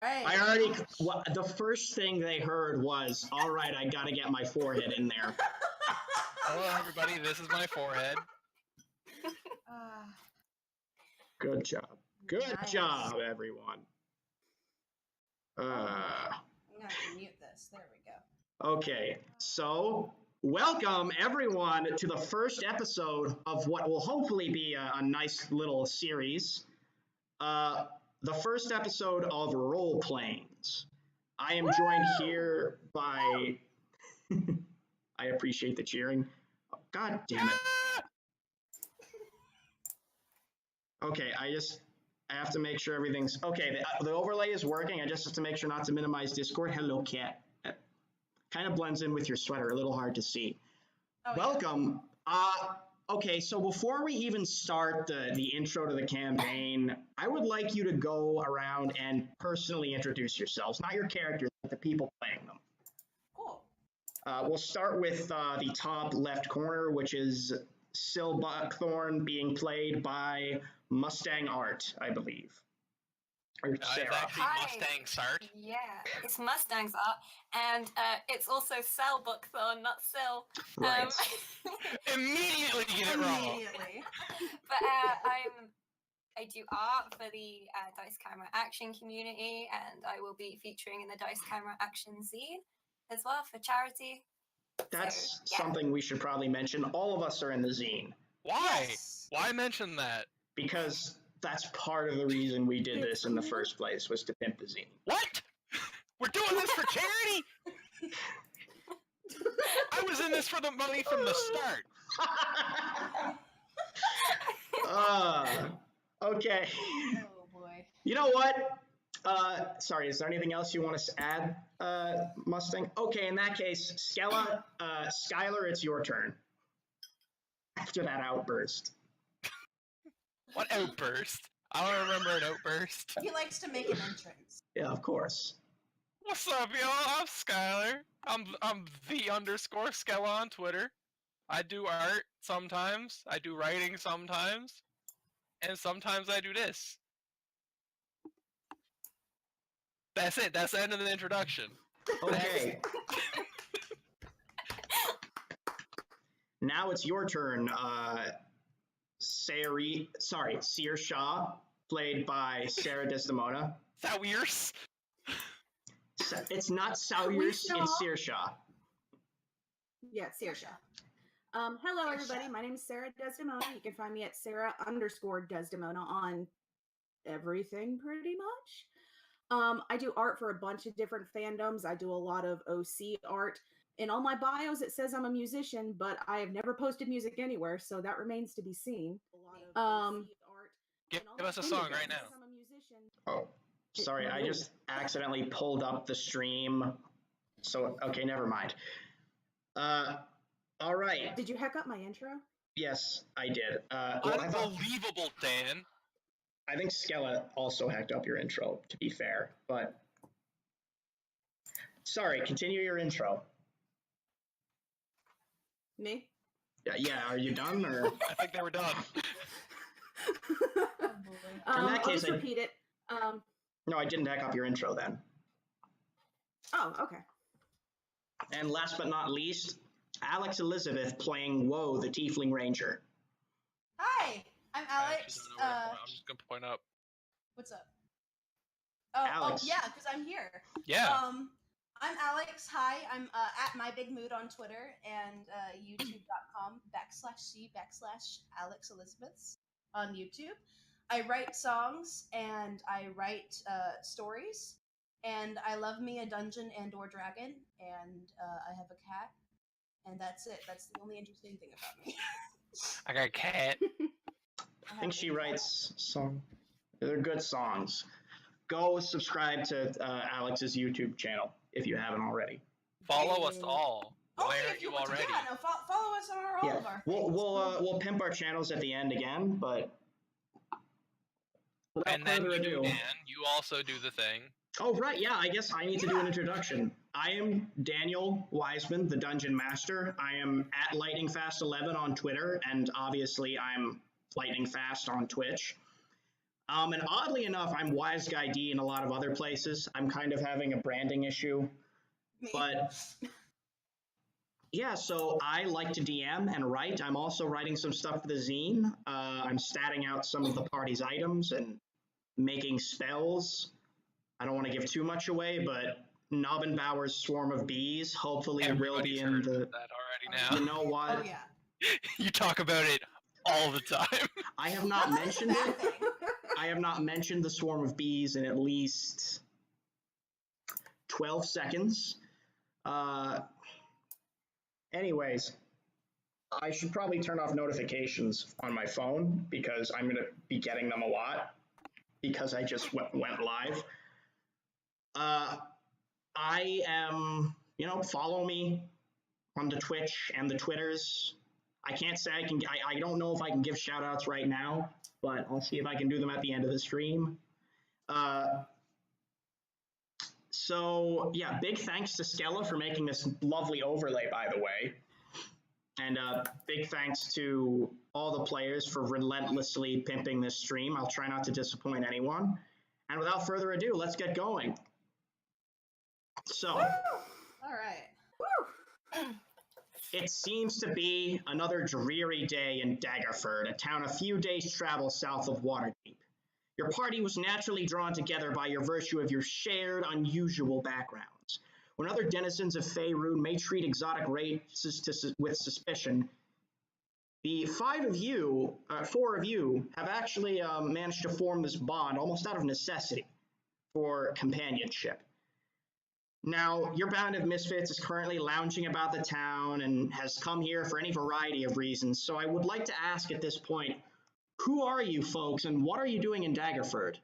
I already. The first thing they heard was, "All right, I gotta get my forehead in there." Hello, everybody. This is my forehead. Good job. Good job, everyone. I'm gonna have to mute this. There we go. Okay, so welcome everyone to the first episode of what will hopefully be a nice little series. The first episode of Roleplanes. I am joined here by. I appreciate the cheering. Oh, God damn it. Okay, I have to make sure everything's okay. The overlay is working. I just have to make sure not to minimize Discord. Hello, cat. Kind of blends in with your sweater. A little hard to see. Oh, welcome. Yeah. Okay, so before we even start the intro to the campaign, I would like you to go around and personally introduce yourselves, not your characters, but the people playing them. Cool. We'll start with the top left corner, which is Syl Buckthorn, being played by Mustang Art, I believe. Or Sarah. It's actually Mustang Sart. Yeah, it's Mustang's art, and it's also Sel Buckthorn, not Syl. Right. Immediately get it wrong. Immediately. But I do art for the Dice Camera Action community, and I will be featuring in the Dice Camera Action zine as well for charity. That's something we should probably mention. All of us are in the zine. Why? Yes. Why mention that? Because that's part of the reason we did this in the first place, was to pimp the zine. What? We're doing this for charity? I was in this for the money from the start. Okay. Oh boy. You know what? Sorry, is there anything else you want to add, Mustang? Okay, in that case, Skylar, it's your turn. After that outburst. What outburst? I don't remember an outburst. He likes to make an entrance. Yeah, of course. What's up, y'all? I'm Skylar. I'm the_Skella on Twitter. I do art sometimes. I do writing sometimes. And sometimes I do this. That's it. That's the end of the introduction. Okay. Now it's your turn. Seer Shaw, played by Sarah Desdemona. Sawyers? It's not Sawyers, it's Seer Shaw. Yeah, Seer Shaw. Hello, everybody. My name is Sarah Desdemona. You can find me at Sarah_Desdemona on everything, pretty much. I do art for a bunch of different fandoms. I do a lot of OC art. In all my bios, it says I'm a musician, but I have never posted music anywhere, so that remains to be seen. Give us a song right now. Oh, sorry, I just accidentally pulled up the stream. So, okay, never mind. All right. Did you heck up my intro? Yes, I did. Unbelievable, Dan. I think Skella also hacked up your intro, to be fair, but... Sorry, continue your intro. Me? Yeah, are you done, or...? I think they were done. In that I'll case, just repeat it. No, I didn't hack up your intro then. Oh, okay. And last but not least, Alex Elizabeth playing Woe, the Tiefling Ranger. Hi, I'm Alex. I'm just gonna point up. What's up? Oh, Alex. Yeah, because I'm here. Yeah. I'm Alex. Hi, I'm at My Big Mood on Twitter and youtube.com/C/Alex Elizabeth on YouTube. I write songs and I write stories, and I love me a dungeon and/or dragon, and I have a cat, and that's it. That's the only interesting thing about me. I got a cat. I think she writes songs. They're good songs. Go subscribe to Alex's YouTube channel if you haven't already. Follow us all. Why aren't you already? Yeah, no, follow us on all of our things. We'll pimp our channels at the end again, but And then you do, Dan, you also do the thing. Oh, right, yeah, I guess I need to do an introduction. I am Daniel Wiseman, the Dungeon Master. I am at LightningFast11 on Twitter, and obviously I'm Lightning Fast on Twitch. And oddly enough, I'm Wise Guy D in a lot of other places. I'm kind of having a branding issue. Me. But yeah, so I like to DM and write. I'm also writing some stuff for the zine. I'm statting out some of the party's items and making spells. I don't want to give too much away, but Nobbenbauer's Swarm of Bees hopefully will be Everybody's in heard the. of that already now. You know what? Oh yeah. You talk about it all the time. I have not Not that it's a mentioned bad it. thing. I have not mentioned the Swarm of Bees in at least 12 seconds. Anyways, I should probably turn off notifications on my phone because I'm going to be getting them a lot because I just went live. I am, follow me on the Twitch and the Twitters. I can't say I don't know if I can give shout outs right now, but I'll see if I can do them at the end of the stream. So yeah, big thanks to Skella for making this lovely overlay, by the way. And big thanks to all the players for relentlessly pimping this stream. I'll try not to disappoint anyone. And without further ado, let's get going. So, All right. it seems to be another dreary day in Daggerford, a town a few days' travel south of Waterdeep. Your party was naturally drawn together by your virtue of your shared, unusual backgrounds. When other denizens of Faerun may treat exotic races with suspicion, the four of you, have actually managed to form this bond almost out of necessity for companionship. Now, your band of misfits is currently lounging about the town and has come here for any variety of reasons, so I would like to ask at this point, who are you folks and what are you doing in Daggerford?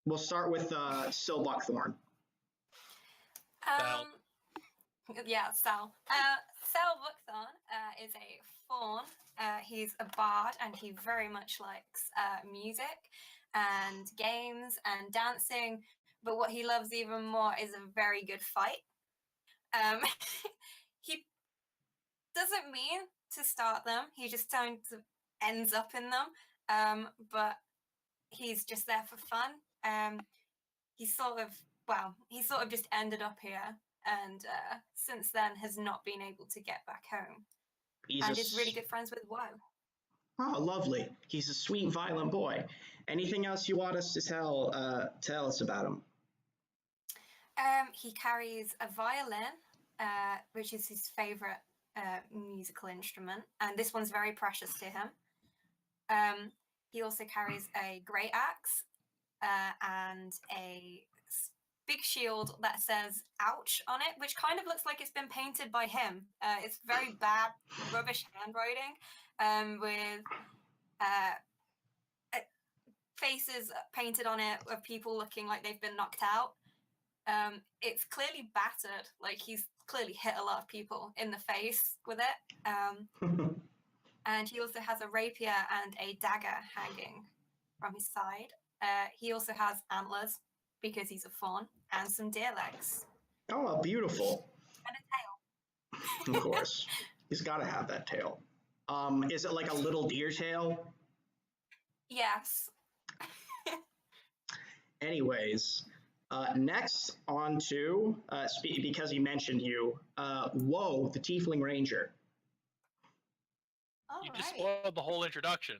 We'll start with Syl Buckthorn. Sal. Yeah, Sal. Sal Buckthorn is a faun. He's a bard and he very much likes music and games and dancing. But what he loves even more is a very good fight. He doesn't mean to start them. He just ends up in them. But he's just there for fun. He sort of just ended up here, and since then has not been able to get back home. And is really good friends with Woe. Oh, lovely. He's a sweet, violent boy. Anything else you want us to tell us about him? He carries a violin, which is his favorite musical instrument, and this one's very precious to him. He also carries a great axe and a big shield that says "ouch" on it, which kind of looks like it's been painted by him. It's very bad, rubbish handwriting with faces painted on it of people looking like they've been knocked out. It's clearly battered, like he's clearly hit a lot of people in the face with it. And he also has a rapier and a dagger hanging from his side. He also has antlers because he's a faun and some deer legs. Oh, beautiful. And a tail. Of course. He's got to have that tail. Is it like a little deer tail? Yes. Anyways, next on to, because he mentioned you, Woe, the Tiefling Ranger. All You right. just spoiled the whole introduction.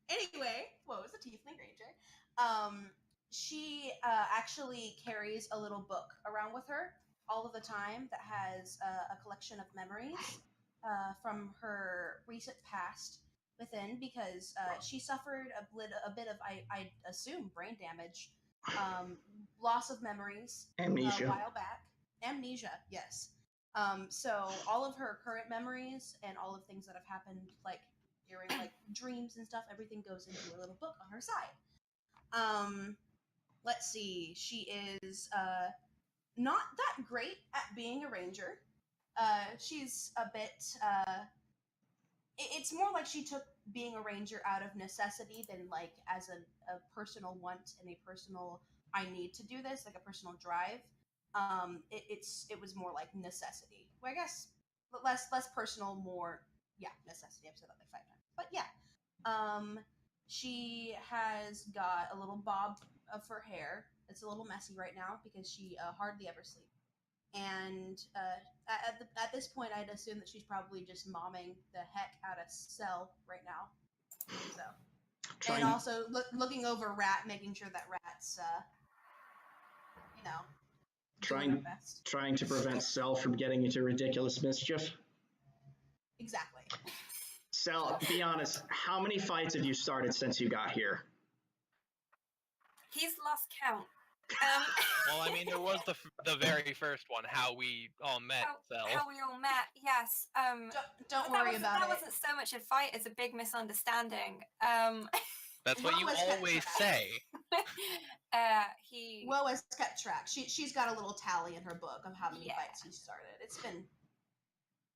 Anyway, what was a Tiefling Ranger? She actually carries a little book around with her all of the time that has a collection of memories from her recent past within, because she suffered a bit of, I assume, brain damage, loss of memories Amnesia. a while back. Amnesia, yes. So all of her current memories and all of things that have happened, like during like dreams and stuff, everything goes into a little book on her side. Let's see. She is not that great at being a ranger. She's a bit. It's more like she took being a ranger out of necessity than like as a personal want and a personal I need to do this, like a personal drive. It was more like necessity. Well, I guess less personal, more Yeah, necessity. I've said that like 5 times. But yeah, she has got a little bob of her hair. It's a little messy right now because she hardly ever sleeps. And at this point, I'd assume that she's probably just momming the heck out of Cell right now. So, and also looking over Rat, making sure that Rat's, doing her best. Trying to prevent Cell from getting into ridiculous mischief. Exactly. Cell, be honest, how many fights have you started since you got here? He's lost count. Well, I mean, there was the very first one, how we all met. How we all met, yes. Don't worry about it. That wasn't so much a fight as a big misunderstanding. That's what you always say. Woe has kept track. She's got a little tally in her book of how many fights he started. It's been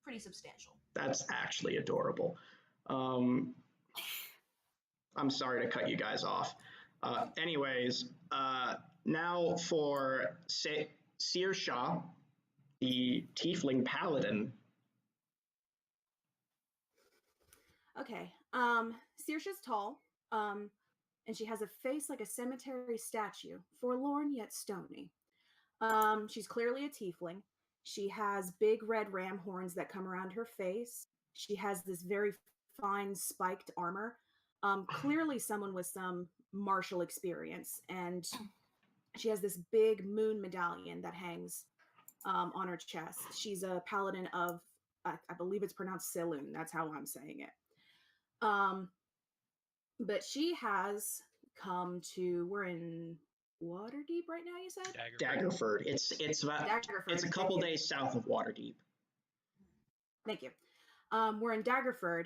pretty substantial. That's actually adorable. I'm sorry to cut you guys off. Anyways, now for Saoirse, the Tiefling Paladin. Okay. Saoirse's tall, and she has a face like a cemetery statue, forlorn yet stony. She's clearly a tiefling. She has big red ram horns that come around her face. She has this very fine spiked armor. Clearly someone with some martial experience, and she has this big moon medallion that hangs on her chest. She's a paladin of, I believe it's pronounced Saloon. That's how I'm saying it. But she has come to, we're in Waterdeep right now, you said? Daggerford. It's about Daggerford. It's a couple days south of Waterdeep. Thank you. We're in Daggerford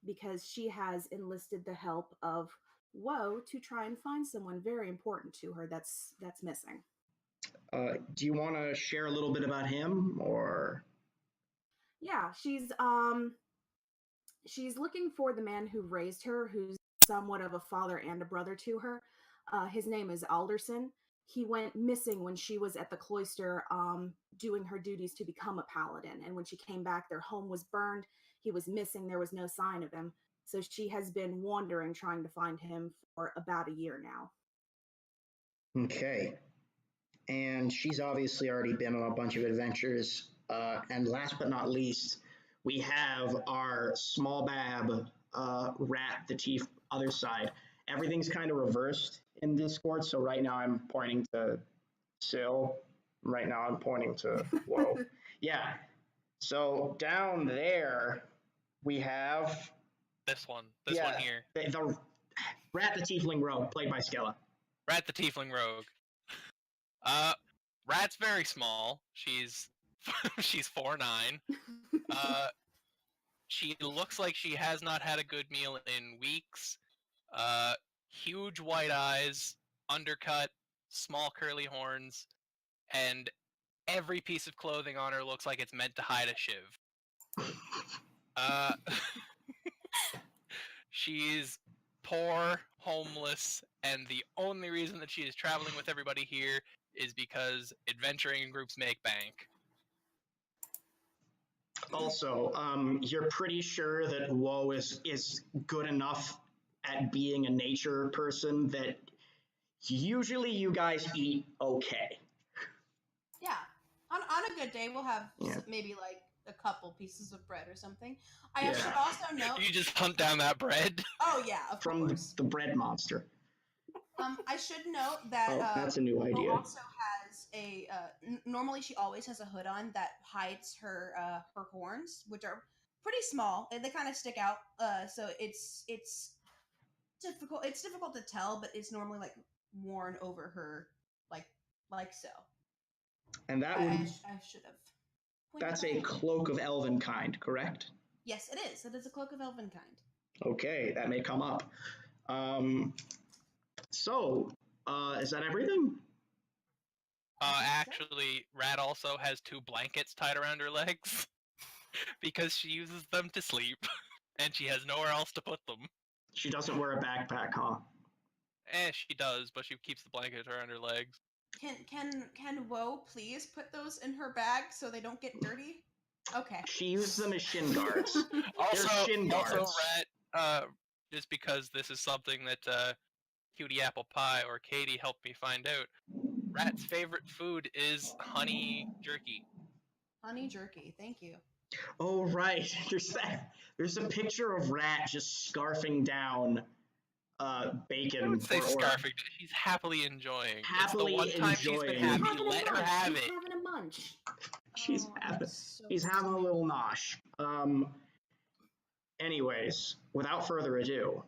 because she has enlisted the help of Woe to try and find someone very important to her that's missing. Do you want to share a little bit about him, or? Yeah, she's looking for the man who raised her, who's somewhat of a father and a brother to her. His name is Alderson. He went missing when she was at the cloister doing her duties to become a paladin. And when she came back, their home was burned. He was missing. There was no sign of him. So she has been wandering, trying to find him for about a year now. Okay. And she's obviously already been on a bunch of adventures. And last but not least, we have our small bab Rat, the other side. Everything's kind of reversed in Discord. So right now I'm pointing to Sil. Right now I'm pointing to Whoa. Yeah. So down there we have this one here. The Rat, the Tiefling Rogue, played by Skella. Rat, the Tiefling Rogue. Rat's very small. She's 4'9". She looks like she has not had a good meal in weeks. Huge white eyes, undercut, small curly horns, and every piece of clothing on her looks like it's meant to hide a shiv. She's poor, homeless, and the only reason that she is traveling with everybody here is because adventuring groups make bank. Also, you're pretty sure that Woe is good enough at being a nature person that usually you guys eat okay. Yeah. On a good day, we'll have maybe like a couple pieces of bread or something. I should also note... You just hunt down that bread? Oh, yeah, of course. From the bread monster. I should note that that's a new idea. Woe also has a... normally she always has a hood on that hides her horns, which are pretty small. They kind of stick out, so it's difficult. It's difficult to tell, but it's normally like worn over her, like so. And that would... I should have. That's a cloak of elven kind, correct? Yes, it is. It is a cloak of elven kind. Okay, that may come up. So, is that everything? Actually, Rat also has 2 blankets tied around her legs because she uses them to sleep, and she has nowhere else to put them. She doesn't wear a backpack, huh? She does, but she keeps the blankets around her legs. Can Woe please put those in her bag so they don't get dirty? Okay. She used them as shin guards. Also, shin also, guards. Rat, just because this is something that Cutie Apple Pie or Katie helped me find out, Rat's favorite food is honey jerky. Honey jerky. Thank you. Oh right, there's a picture of Rat just scarfing down bacon. I would say or scarfing. He's happily enjoying. Happily it's the one time she's been enjoying. happy. Let her have She's it. having a munch. She's Oh, having so he's having a sweet. little nosh. Anyways, without further ado,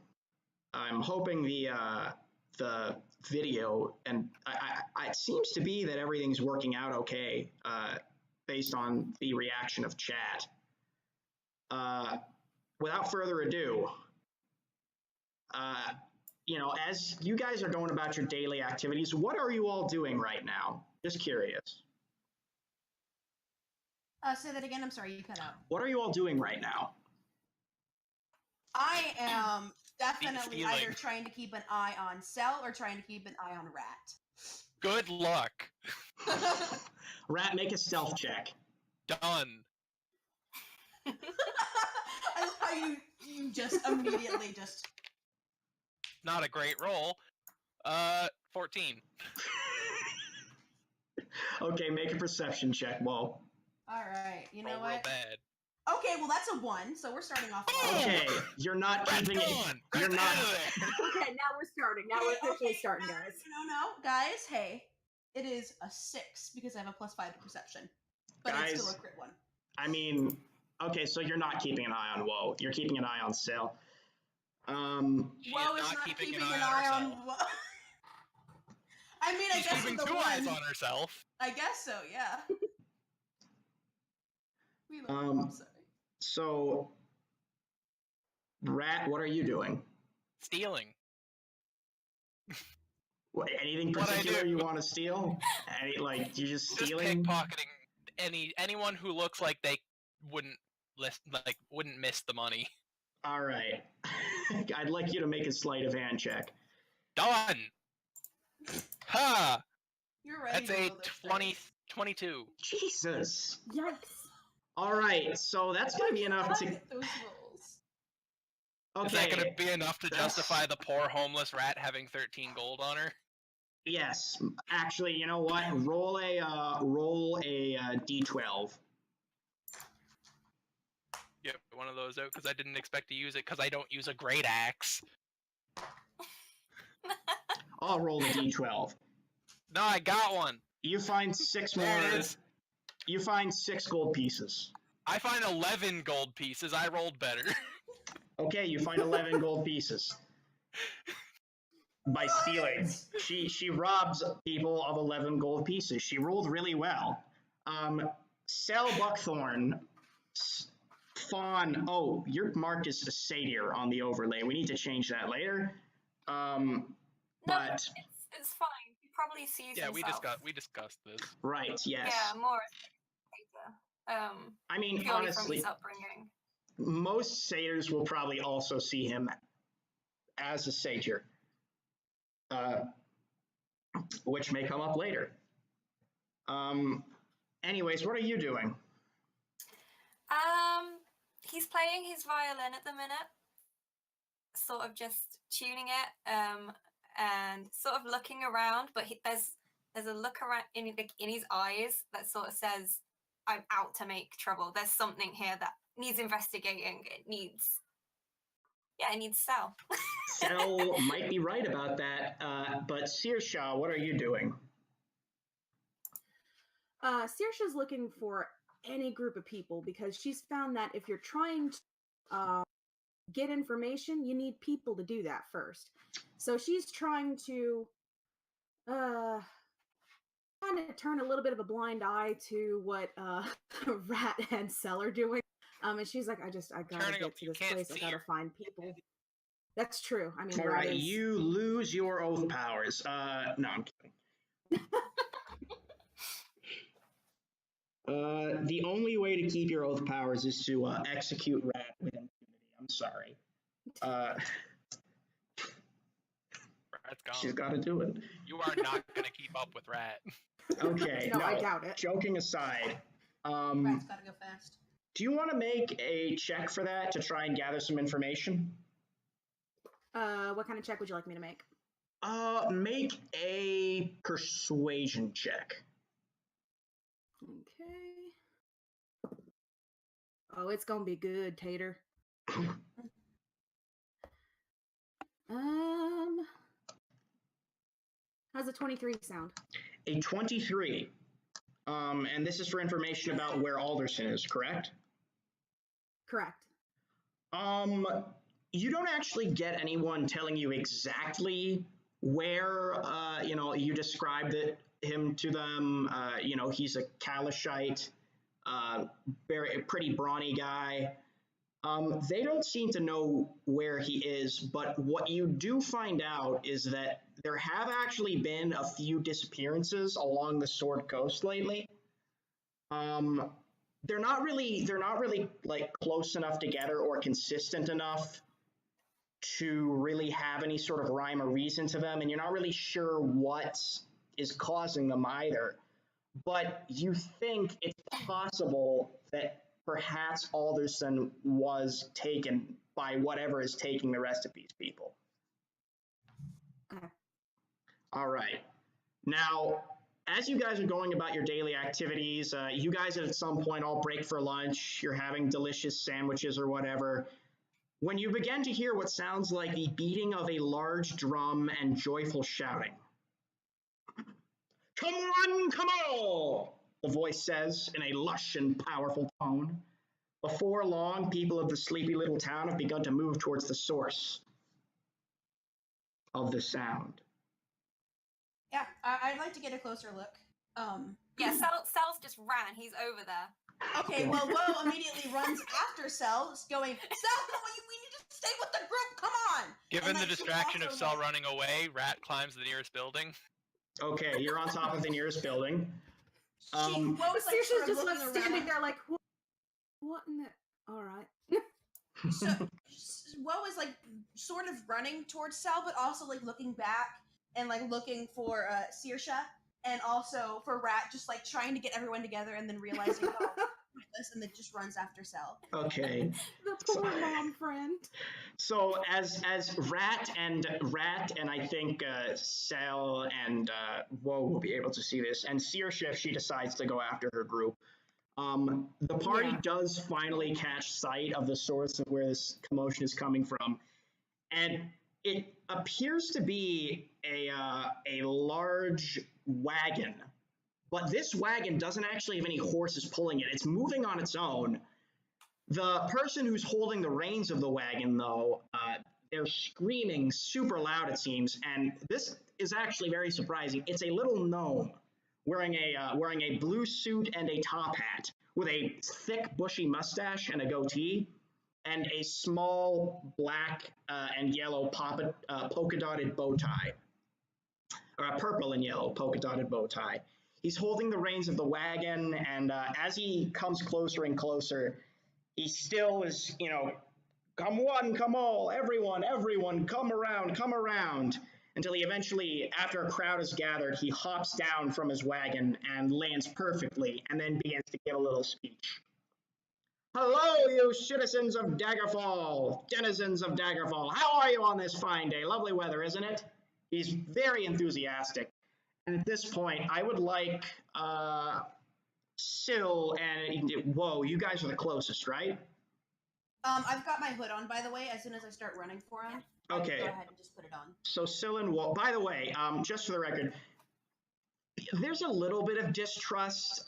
I'm hoping the video and it seems to be that everything's working out okay based on the reaction of chat. Without further ado, as you guys are going about your daily activities, what are you all doing right now? Just curious. Say that again. I'm sorry, you cut out. What are you all doing right now? I am definitely Stealing. either trying to keep an eye on Cell or trying to keep an eye on Rat. Good luck. Rat, make a stealth check. Done. I love how you just immediately just. Not a great roll. 14. Okay, make a perception check, Whoa. All right, you know Roll what? real bad. Okay, well that's a 1, so we're starting off. Oh! Okay, you're not Rat's keeping it. gone. You're Rat's not. out of there. Okay, now we're starting. Now we're officially starting, guys. No, guys. Hey, it is a 6 because I have a +5 to perception, but it's Guys. still a crit one. I mean, okay, so you're not keeping an eye on Woe. You're keeping an eye on Cell. She Woe is is not keeping an eye eye on on. herself. Woe. I mean, I She's guess keeping with the 2 eyes one, on herself. I guess so. Yeah. I'm sorry. So, Rat, what are you doing? Stealing. What, anything What I particular do. you want to steal? You're just Just stealing? pickpocketing anyone who looks like they wouldn't miss the money. All right. I'd like you to make a sleight of hand check. Done. Ha! You're ready. That's to a roll this 22. Jesus. Yikes. All right, so that's going to be enough to. Get those rolls. Okay. Is that going to be enough to That's- justify the poor homeless rat having 13 gold on her? Yes. Actually, you know what? Roll a d12. Get one of those out because I didn't expect to use it because I don't use a great axe. I'll roll the d12. No, I got one. You find 6 more. There it is. You find 6 gold pieces. I find 11 gold pieces. I rolled better. Okay, you find 11 gold pieces. By stealing. She robs people of 11 gold pieces. She rolled really well. Sel Buckthorn, Fawn. Oh, you're marked as a satyr on the overlay. We need to change that later. No, But it's fine. He probably sees Yeah, himself. we discussed this. right, yes. Yeah, more later. I mean, Purely from honestly, his upbringing. most satyrs will probably also see him as a satyr, which may come up later. Anyways, what are you doing? He's playing his violin at the minute, sort of just tuning it, and sort of looking around. But there's a look around in his eyes that sort of says, "I'm out to make trouble. There's something here that needs investigating. It needs Sal." Sel might be right about that, but Searshaw, what are you doing? Saoirse's looking for any group of people because she's found that if you're trying to get information, you need people to do that first. So she's trying to kind of turn a little bit of a blind eye to what Rat and Cell are doing. And she's like, I gotta Turning get up, to you this can't place. I see gotta her. find people. That's true. I mean, All Rat right, is... you lose your oath powers. No, I'm kidding. The only way to keep your oath powers is to execute Rat with impunity. I'm sorry. Rat's gone. She's got to do it. You are not going to keep up with Rat. Okay. No, I doubt it. Joking aside, Rat's gotta go fast. Do you want to make a check for that to try and gather some information? What kind of check would you like me to make? Make a persuasion check. Okay. Oh, it's gonna be good, Tater. How's a 23 sound? A 23. And this is for information about where Alderson is, correct? Correct. You don't actually get anyone telling you exactly where, you described him to them. He's a Kalashite, very pretty brawny guy. They don't seem to know where he is, but what you do find out is that there have actually been a few disappearances along the Sword Coast lately. They're not really like close enough together or consistent enough to really have any sort of rhyme or reason to them, and you're not really sure what is causing them either. But you think it's possible that perhaps Alderson was taken by whatever is taking the rest of these people. Okay. All right. Now, as you guys are going about your daily activities, you guys at some point all break for lunch, you're having delicious sandwiches or whatever, when you begin to hear what sounds like the beating of a large drum and joyful shouting. Come on, come all, the voice says in a lush and powerful tone. Before long, people of the sleepy little town have begun to move towards the source of the sound. Yeah, I'd like to get a closer look. Yeah, Sal's just ran. He's over there. Okay, well, Woe immediately runs after Cell, going, Cell, we need to stay with the group, come on! Given And the then she distraction of walks Cell away. running away, Rat climbs the nearest building. Okay, you're on top of the nearest building. Woe's like Saoirse's sort of just looking left standing around. there like, what in the... All right. So, Woe is like sort of running towards Cell, but also like looking back and like looking for Saoirse, and also for Rat, just like trying to get everyone together and then realizing, oh, pointless, and then just runs after Cell. Okay. The poor mom friend. So as Rat and I think Cell and Woe will be able to see this, and Saoirse, if she decides to go after her group, the party does finally catch sight of the source of where this commotion is coming from, and it appears to be a large wagon, but this wagon doesn't actually have any horses pulling it. It's moving on its own. The person who's holding the reins of the wagon, though, they're screaming super loud, it seems, and this is actually very surprising. It's a little gnome wearing a blue suit and a top hat with a thick, bushy mustache and a goatee, and a small black and yellow polka-dotted bow tie, or a purple and yellow polka-dotted bow tie. He's holding the reins of the wagon, and as he comes closer and closer, he still is, come one, come all, everyone, come around, until he eventually, after a crowd is gathered, he hops down from his wagon and lands perfectly, and then begins to give a little speech. Hello, you citizens of Daggerfall, denizens of Daggerfall. How are you on this fine day? Lovely weather, isn't it? He's very enthusiastic. And at this point, I would like Syl and Whoa, you guys are the closest, right? I've got my hood on, by the way. As soon as I start running for him, okay. Go ahead and just put it on. So Syl and Whoa. By the way, just for the record, there's a little bit of distrust.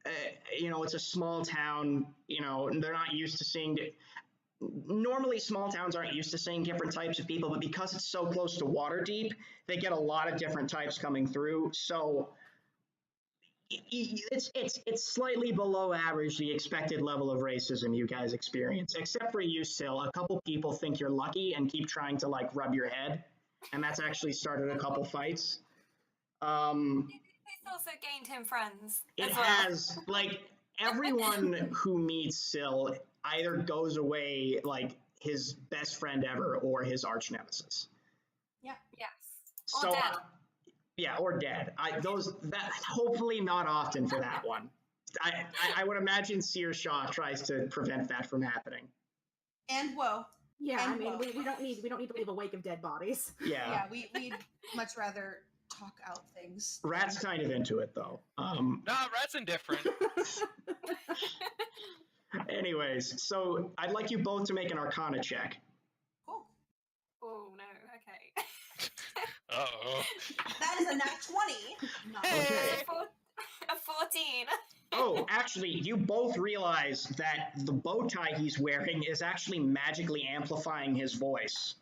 It's a small town. They're not used to seeing. Normally, small towns aren't used to seeing different types of people, but because it's so close to Waterdeep, they get a lot of different types coming through. So it's slightly below average, the expected level of racism you guys experience, except for you, Syl. A couple people think you're lucky and keep trying to rub your head, and that's actually started a couple fights. It's also gained him friends. It has, everyone who meets Syl either goes away his best friend ever or his arch nemesis. Yeah. Yes. So, dead. Yeah, or dead. That hopefully not often for that one. I would imagine Sear Shaw tries to prevent that from happening. And whoa. Yeah, And I mean, whoa. we don't need to leave a wake of dead bodies. Yeah. We'd much rather talk out things. Rat's kind of into it though. No, Rat's indifferent. Anyways, so I'd like you both to make an Arcana check. Cool. Oh no, okay. Uh-oh. That is a nat 20. Not Okay. A 14. Oh, actually, you both realize that the bow tie he's wearing is actually magically amplifying his voice.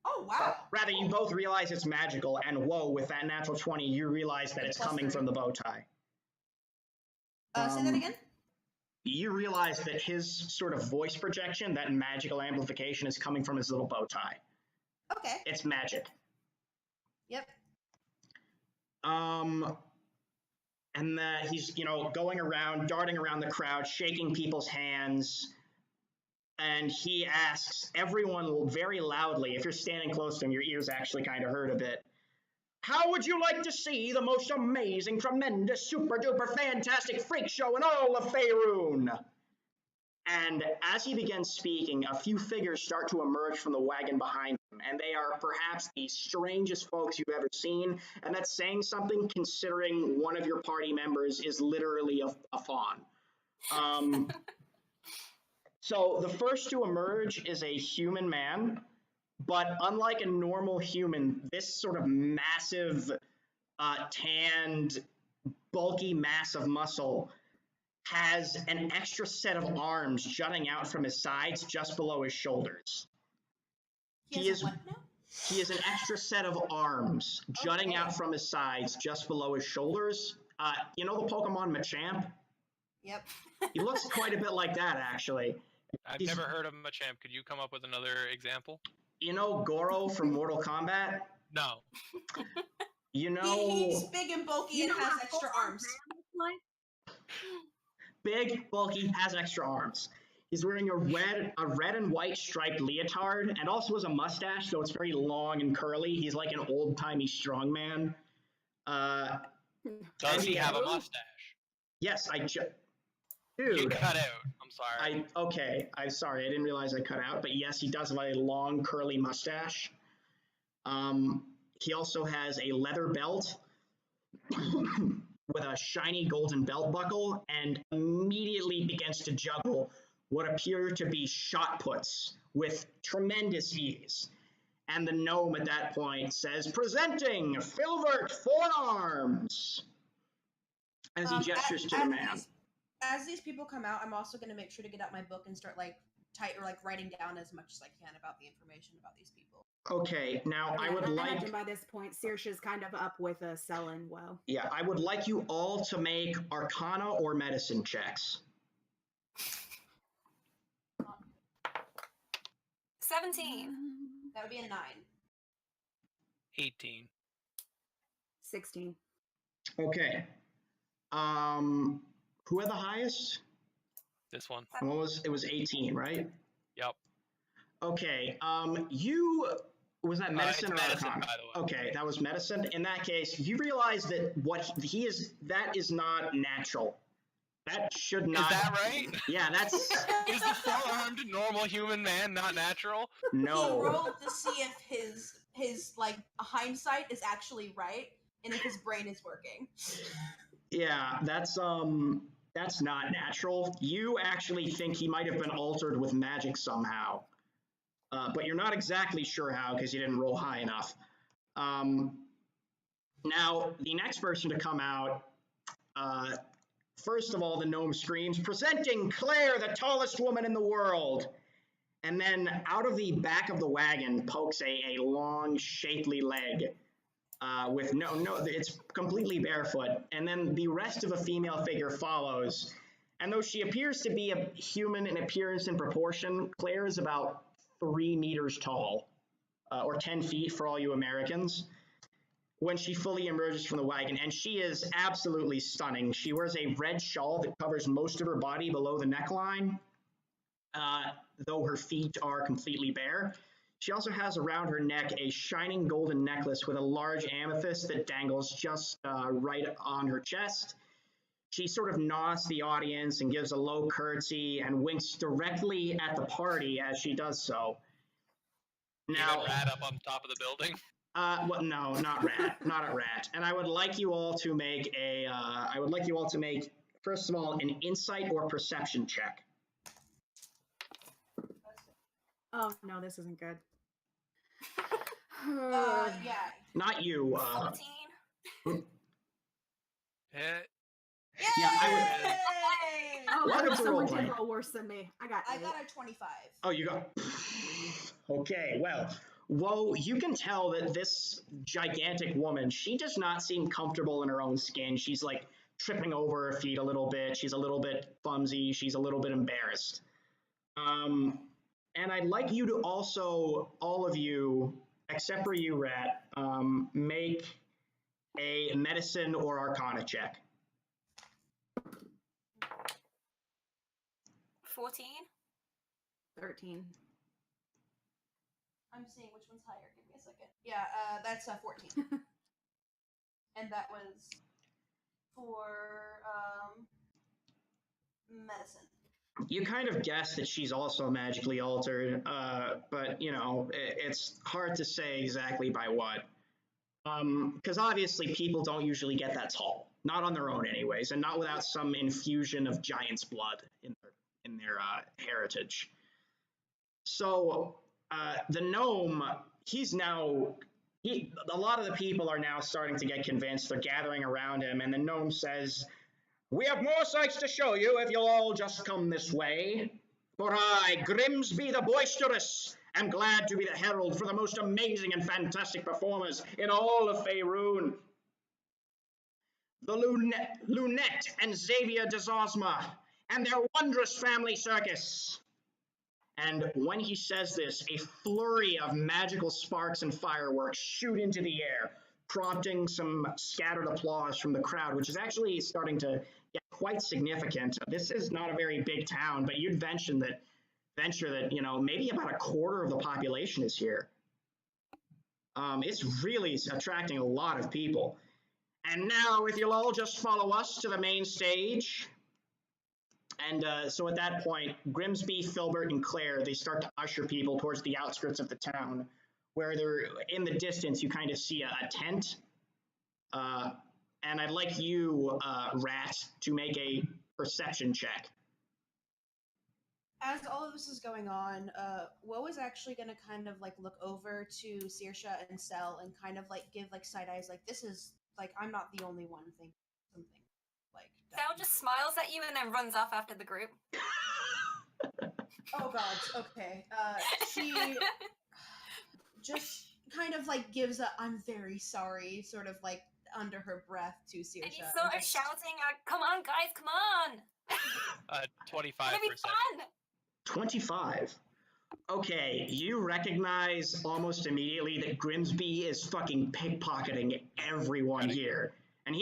Oh, wow. Rather, you both realize it's magical, and whoa, with that natural 20, you realize that it's Plus coming 3. from the bow tie. Say that again? You realize that his sort of voice projection, that magical amplification, is coming from his little bow tie. Okay. It's magic. Yep. And that he's, going around, darting around the crowd, shaking people's hands. And he asks everyone very loudly, if you're standing close to him, your ears actually kind of hurt a bit. How would you like to see the most amazing, tremendous, super duper fantastic freak show in all of Faerun? And as he begins speaking, a few figures start to emerge from the wagon behind him, and they are perhaps the strangest folks you've ever seen, and that's saying something considering one of your party members is literally a fawn. So the first to emerge is a human man, but unlike a normal human, this sort of massive, tanned, bulky mass of muscle has an extra set of arms jutting out from his sides just below his shoulders. He is what now? He has an extra set of arms jutting out from his sides just below his shoulders. You know the Pokemon Machamp? Yep. He looks quite a bit like that, actually. I've never heard of Machamp. Could you come up with another example? You know Goro from Mortal Kombat? No. You know... He's big and bulky and has extra arms. Big, bulky, has extra arms. He's wearing a red and white striped leotard, and also has a mustache, so it's very long and curly. He's like an old-timey strongman. Does he have a mustache? Yes, You Dude. cut out. I'm sorry. I'm sorry, I didn't realize I cut out, but yes, he does have a long, curly mustache. He also has a leather belt with a shiny golden belt buckle, and immediately begins to juggle what appear to be shot puts with tremendous ease. And the gnome at that point says, "Presenting Filbert Forearms!" As he gestures to the man. As these people come out, I'm also going to make sure to get out my book and start writing down as much as I can about the information about these people. Okay, now I would like... imagine by this point, Saoirse's kind of up with Selin. Well, Yeah, I would like you all to make Arcana or Medicine checks. 17. That would be a 9. 18. 16. Okay. Who had the highest? This one. It was 18, right? Yep. Okay. Was that medicine or medicine, Arcana? by the way. Okay, that was medicine. In that case, you realize that that is not natural. That should not. Is that right? Yeah, that's Is the four-armed normal human man not natural? He no. rolled to see if his hindsight is actually right and if his brain is working. Yeah, that's not natural. You actually think he might have been altered with magic somehow. But you're not exactly sure how because you didn't roll high enough. Now, the next person to come out, first of all, the gnome screams, "Presenting Claire, the tallest woman in the world!" And then out of the back of the wagon pokes a long, shapely leg with it's completely barefoot. And then the rest of a female figure follows. And though she appears to be a human in appearance and proportion, Claire is about 3 meters tall, or 10 feet for all you Americans, when she fully emerges from the wagon. And she is absolutely stunning. She wears a red shawl that covers most of her body below the neckline, though her feet are completely bare. She also has around her neck a shining golden necklace with a large amethyst that dangles just right on her chest. she sort of nods to the audience and gives a low curtsy and winks directly at the party as she does so. Now, Even Rat up on top of the building. well, no, not Rat, not at Rat. And I would like you all to make first of all, an insight or perception check. Oh no, this isn't good. Yeah. Not you. 14. Yeah, I Yay! Oh, Welcome God, to someone Roleplane. did roll worse than me. I got a 25. Oh, you got. Okay, well, you can tell that this gigantic woman, she does not seem comfortable in her own skin. She's like tripping over her feet a little bit. She's a little bit clumsy. She's a little bit embarrassed. And I'd like you to also, all of you, except for you, Rat, make a medicine or arcana check. 14. 13. I'm seeing which one's higher. Give me a second. Yeah, that's 14. And that was for medicine. You kind of guess that she's also magically altered, but you know, it's hard to say exactly by what. Because obviously people don't usually get that tall, not on their own anyways, and not without some infusion of giant's blood in their heritage. So the gnome, a lot of the people are now starting to get convinced. They're gathering around him, and the gnome says, "We have more sights to show you if you'll all just come this way. For I, Grimsby the Boisterous, am glad to be the herald for the most amazing and fantastic performers in all of Faerun. The Lunette and Xavier de Zosma and their wondrous family circus." And when he says this, a flurry of magical sparks and fireworks shoot into the air, prompting some scattered applause from the crowd, which is actually starting to get quite significant. This is not a very big town, but you'd venture that, you know, maybe about a quarter of the population is here. It's really attracting a lot of people. And now, if you'll all just follow us to the main stage. And so at that point, Grimsby, Filbert, and Claire, they start to usher people towards the outskirts of the town, where they're in the distance, you kind of see a tent. And I'd like you, Rat, to make a perception check. As all of this is going on, Woe is actually going to kind of like look over to Saoirse and Sel and kind of like give like side eyes, like this is like I'm not the only one thinking something like that. Sal just smiles at you and then runs off after the group. Oh God, okay. She just kind of like gives a "I'm very sorry" sort of like under her breath to Saoirse. And he's sort of shouting, "Come on, guys, come on!" 25%. It'll be fun. 25. Okay, you recognize almost immediately that Grimsby is fucking pickpocketing everyone here. And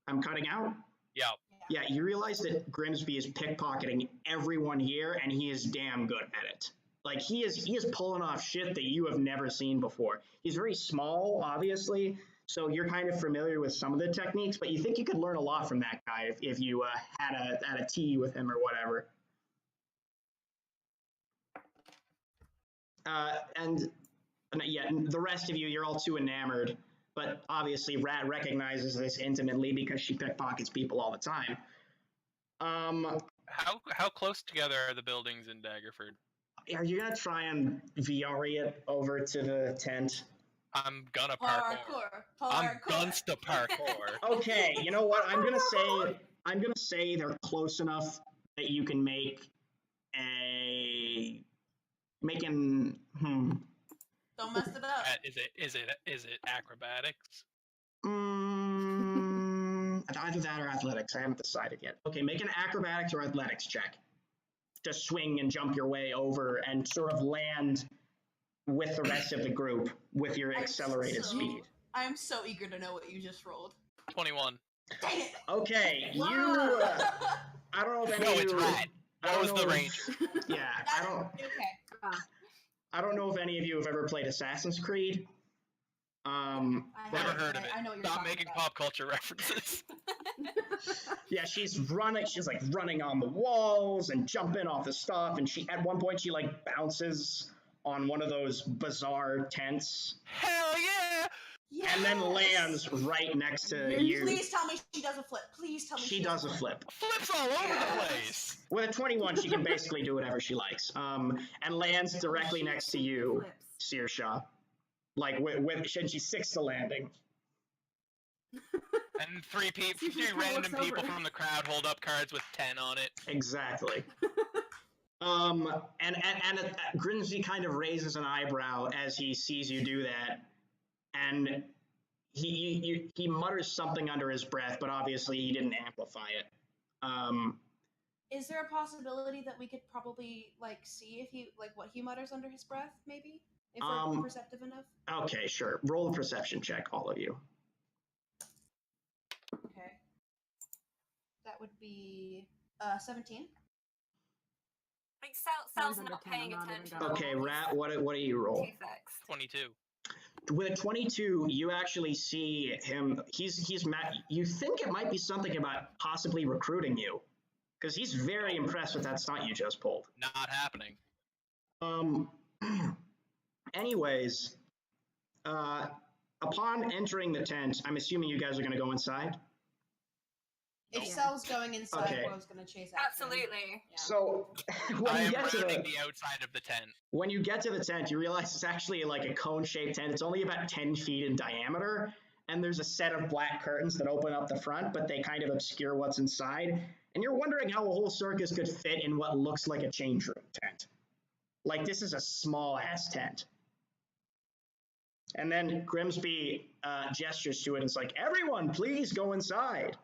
I'm cutting out? Yeah. Yeah, you realize that Grimsby is pickpocketing everyone here, and he is damn good at it. Like, he is pulling off shit that you have never seen before. He's very small, obviously, so you're kind of familiar with some of the techniques, but you think you could learn a lot from that guy if you had a tea with him or whatever. And yeah, the rest of you, you're all too enamored, but obviously Rat recognizes this intimately because she pickpockets people all the time. How close together are the buildings in Daggerford? Are you gonna try and VR it over to the tent? I'm gonna parkour. I'm gunsta parkour. Okay, you know what? I'm gonna say they're close enough that you can make Don't mess it up. Is it acrobatics? Either that or athletics. I haven't decided yet. Okay, make an acrobatics or athletics check to swing and jump your way over and sort of land with the rest of the group with your accelerated speed. I am so eager to know what you just rolled. 21. Dang it! Okay, Wow. I don't know if any No, of it's you. right. That was the ranger. Yeah, I don't know if any of you have ever played Assassin's Creed. Never heard of it. I know what you're Stop talking making about. pop culture references. Yeah, she's running. She's like running on the walls and jumping off the stuff. And at one point she like bounces on one of those bizarre tents Hell yeah! Yes! and then lands right next to you. Please tell me she does a flip. Please tell me She does a flip. Flips all over the place. With a 21, she can basically do whatever she likes. And lands directly next to you, Saoirse. Like she's sixth to landing. And three random people from the crowd hold up cards with 10 on it. Exactly. And Grimsby kind of raises an eyebrow as he sees you do that, and he mutters something under his breath, but obviously he didn't amplify it. Is there a possibility that we could probably like see if he like what he mutters under his breath, maybe? If we're perceptive enough? Okay, sure. Roll a perception check, all of you. Okay. That would be 17. Like Sal's Mine's not under 10, paying I'm not even attention. gonna- Okay, Rat, what do you roll? 22. With a 22, you actually see him. You think it might be something about possibly recruiting you, because he's very impressed with that stunt you just pulled. Not happening. Anyways, upon entering the tent, I'm assuming you guys are going to go inside. If Yeah. Cel's going inside, Okay. Will's gonna chase after him. Absolutely. Yeah. So I when you am get to rounding the the outside of the tent. when you get to the tent, you realize it's actually like a cone-shaped tent. It's only about 10 feet in diameter, and there's a set of black curtains that open up the front, but they kind of obscure what's inside. And you're wondering how a whole circus could fit in what looks like a change room tent. Like, this is a small-ass tent. And then Grimsby gestures to it and is like, everyone, please go inside.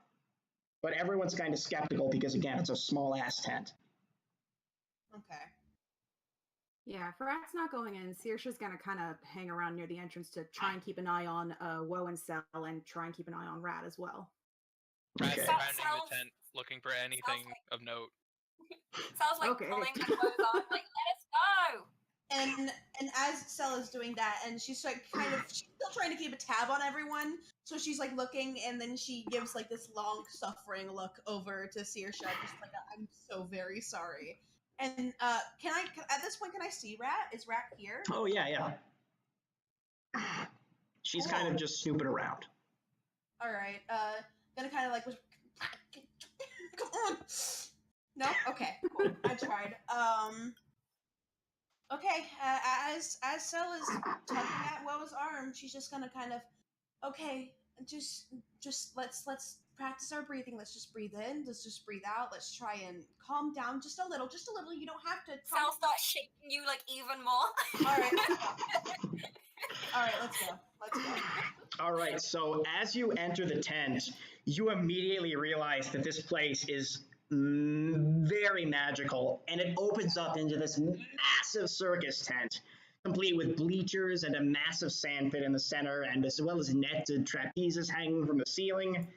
But everyone's kind of skeptical because, again, it's a small-ass tent. Okay. Yeah, if Rat's not going in, Saoirse's gonna kind of hang around near the entrance to try and keep an eye on Woe and Cell, and try and keep an eye on Rat as well. Rat's Okay. rounding the tent, looking for anything of note. Sounds like Okay. pulling the clothes on, like, let us go! And as Cell is doing that, and she's like she's still trying to keep a tab on everyone. So she's like looking, and then she gives like this long suffering look over to Saoirse, just like I'm so very sorry. And at this point can I see Rat? Is Rat here? Oh, yeah. She's kind of just snooping around. All right. Gonna kind of like come on. No. Okay. Cool. I tried. Okay. As Cell is tugging at Woe's arm, she's just gonna kind of, okay, just let's practice our breathing. Let's just breathe in. Let's just breathe out. Let's try and calm down just a little. Just a little. You don't have to. Sal starts shaking you, like, even more. All right. All right. Let's go. All right, so as you enter the tent, you immediately realize that this place is very magical, and it opens up into this massive circus tent, complete with bleachers and a massive sand pit in the center, and as well as nets and trapezes hanging from the ceiling.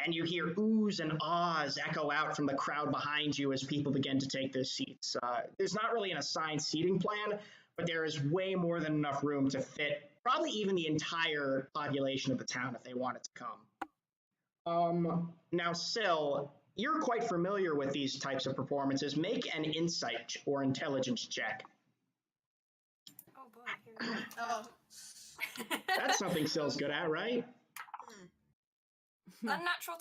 And you hear oohs and ahs echo out from the crowd behind you as people begin to take their seats. There's not really an assigned seating plan, but there is way more than enough room to fit probably even the entire population of the town if they wanted to come. Now, Syl, you're quite familiar with these types of performances. Make an insight or intelligence check. Oh boy, here we go. Oh. That's something Syl's good at, right? Unnatural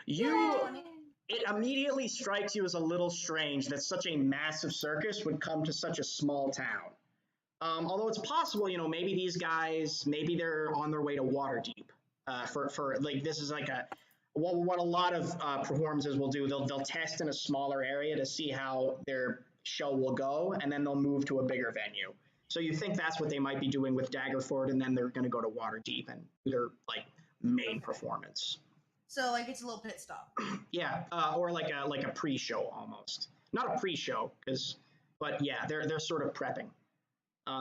20? It immediately strikes you as a little strange that such a massive circus would come to such a small town. Although it's possible, maybe these guys, maybe they're on their way to Waterdeep. For like, this is like what a lot of performances will do. They'll test in a smaller area to see how their show will go, and then they'll move to a bigger venue. So you think that's what they might be doing with Daggerford, and then they're going to go to Waterdeep and do their like main performance. So like it's a little pit stop. Yeah, or like a pre-show almost. Not a pre-show, but yeah, they're sort of prepping.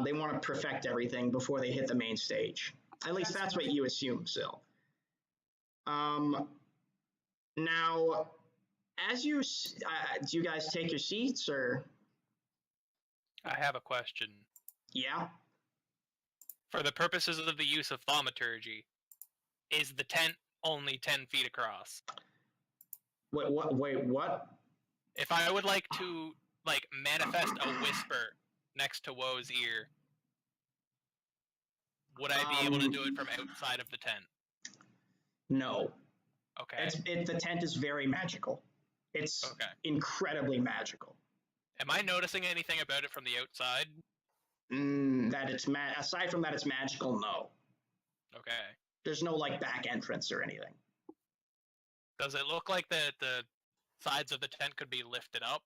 They want to perfect everything before they hit the main stage. At least that's what you assume, Syl. Now, as do you guys take your seats, or? I have a question. Yeah. For the purposes of the use of thaumaturgy, is the tent only 10 feet across? Wait, what? If I would like to, manifest a whisper next to Woe's ear, would I be able to do it from outside of the tent? No. Okay. The tent is very magical. It's incredibly magical. Am I noticing anything about it from the outside? That it's aside from that, it's magical. No. Okay. There's no back entrance or anything. Does it look like the sides of the tent could be lifted up?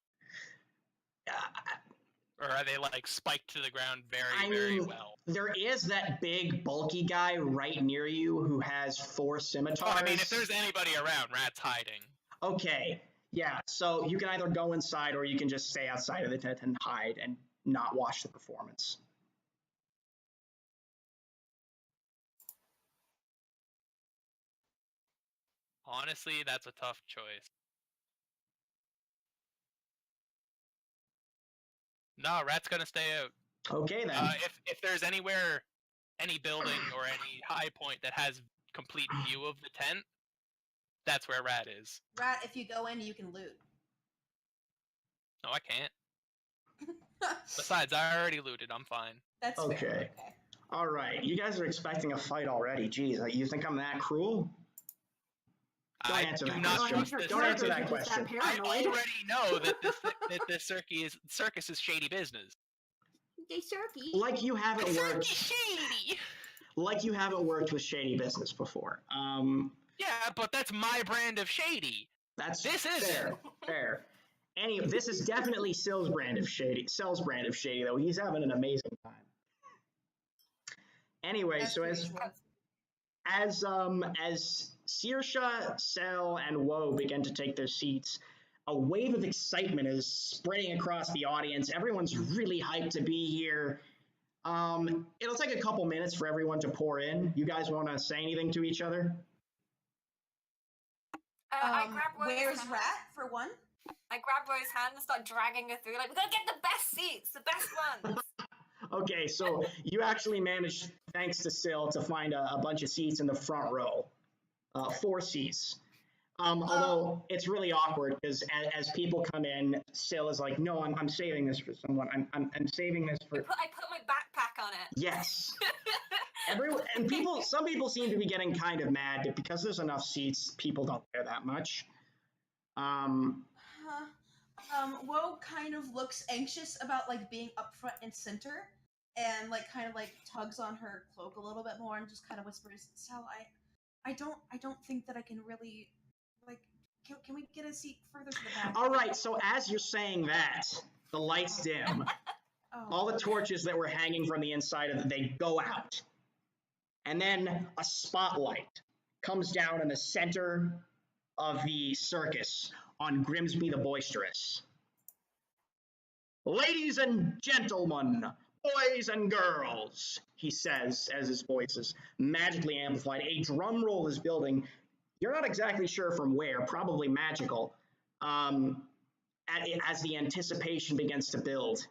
Or are they spiked to the ground very well? There is that big bulky guy right near you who has 4 scimitars. Oh, I mean, if there's anybody around, Rat's hiding. Okay, yeah, so you can either go inside or you can just stay outside of the tent and hide and not watch the performance. Honestly, that's a tough choice. No, Rat's gonna stay out. Okay, then. If there's anywhere, any building or any high point that has complete view of the tent, that's where Rat is. Rat, if you go in, you can loot. No, I can't. Besides, I already looted. I'm fine. That's okay. Fair. Okay. All right, you guys are expecting a fight already. Jeez, you think I'm that cruel? Don't answer that question. Don't answer that question. I already know that this circus is shady business. Like you haven't worked. Shady. Like you haven't worked with shady business before. Yeah, but that's my brand of shady. This is fair. This is definitely Sil's brand of shady. Though he's having an amazing time. Anyway, so as Saoirse, Sel, and Woe begin to take their seats, a wave of excitement is spreading across the audience. Everyone's really hyped to be here. It'll take a couple minutes for everyone to pour in. You guys want to say anything to each other? I grab Woe's Where's hand. Rat, for one? I grab Woe's hand and start dragging her through. We're gonna get the best seats, the best ones. Okay, so you actually managed, thanks to Sil, to find a bunch of seats in the front row. 4 seats. Although it's really awkward because as people come in, Sil is like, "No, I'm saving this for someone. I'm saving this for." I put my backpack on it. Yes. Some people seem to be getting kind of mad that because there's enough seats, people don't care that much. Woe kind of looks anxious about being up front and center, and tugs on her cloak a little bit more and just kind of whispers, "Sal, I don't think that I can really can we get a seat further to the back?" All right, so as you're saying that, the lights dim. All the torches that were hanging from the inside of it, they go out. And then a spotlight comes down in the center of the circus on Grimsby the Boisterous. "Ladies and gentlemen, boys and girls," he says as his voice is magically amplified. A drum roll is building. You're not exactly sure from where, probably magical, as the anticipation begins to build.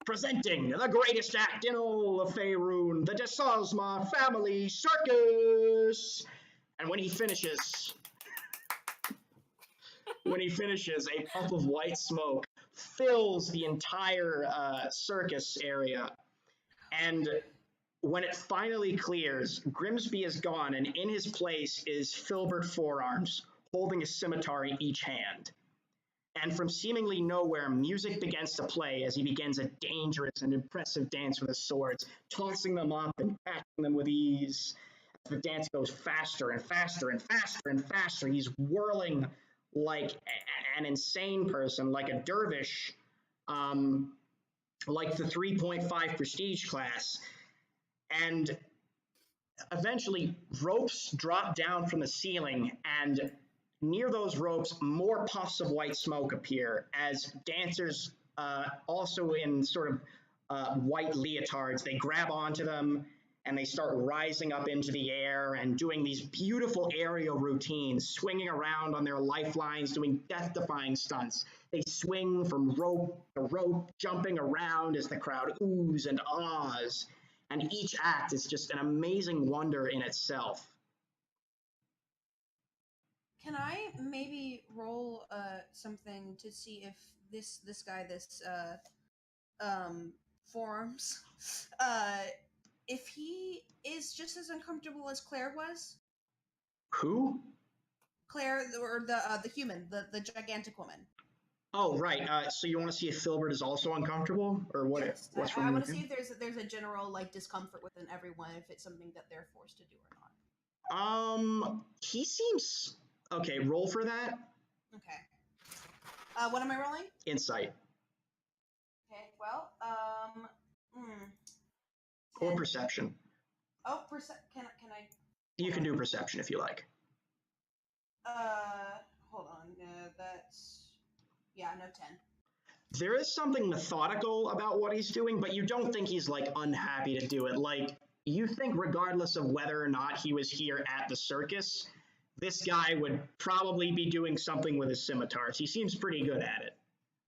"Presenting the greatest act in all of Faerun, the Desosma Family Circus." And when he finishes, a puff of white smoke fills the entire circus area. And when it finally clears, Grimsby is gone, and in his place is Filbert Forearms, holding a scimitar in each hand. And from seemingly nowhere, music begins to play as he begins a dangerous and impressive dance with his swords, tossing them up and catching them with ease. As the dance goes faster and faster and faster and faster, he's whirling like an insane person, like a dervish, like the 3.5 prestige class. And eventually, ropes drop down from the ceiling, and near those ropes, more puffs of white smoke appear as dancers, also in sort of white leotards, they grab onto them and they start rising up into the air and doing these beautiful aerial routines, swinging around on their lifelines, doing death-defying stunts. They swing from rope to rope, jumping around as the crowd oohs and ahs. and each act is just an amazing wonder in itself. Can I maybe roll something to see if this guy forms if he is just as uncomfortable as Claire was? Who? Claire, or the human, the gigantic woman. Oh, right. So you want to see if Filbert is also uncomfortable, or what? Yes, What's I wrong want with to see him? if there's a general like discomfort within everyone, if it's something that they're forced to do or not. He seems okay. Roll for that. Okay. What am I rolling? Insight Okay. Well, or 10. perception. Oh, can I? You can do perception if you like. Hold on. That's no 10. There is something methodical about what he's doing, but you don't think he's like unhappy to do it. Like you think, regardless of whether or not he was here at the circus, this guy would probably be doing something with his scimitars. He seems pretty good at it.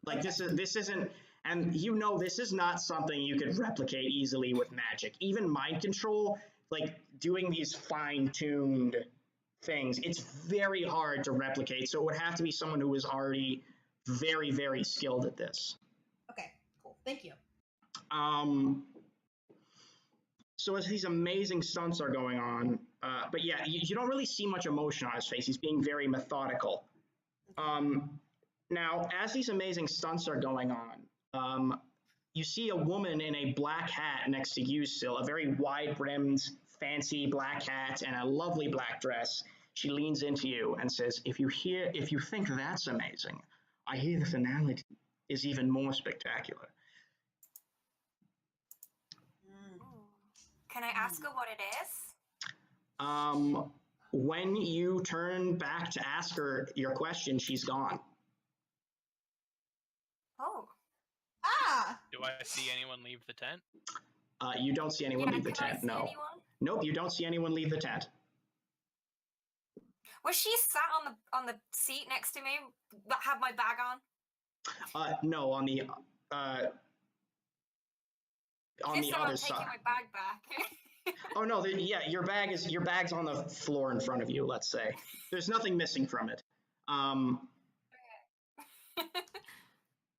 Like Okay. this isn't, and this is not something you could replicate easily with magic. Even mind control, like doing these fine-tuned things, it's very hard to replicate. So it would have to be someone who was already very, very skilled at this. Okay. Cool. Thank you. So as these amazing stunts are going on, but yeah, you don't really see much emotion on his face. He's being very methodical. Now, as these amazing stunts are going on, you see a woman in a black hat next to you still, a very wide-brimmed, fancy black hat and a lovely black dress. She leans into you and says, if you think that's amazing, I hear the finale is even more spectacular. Can I ask her what it is? When you turn back to ask her your question, she's gone. Oh. Ah! Do I see anyone leave the tent? You don't see anyone leave the tent, no. Anyone? Nope, you don't see anyone leave the tent. Was she sat on the seat next to me that had my bag on? No, on the other side. Taking my bag back. Oh no, your bag's on the floor in front of you, let's say. There's nothing missing from it.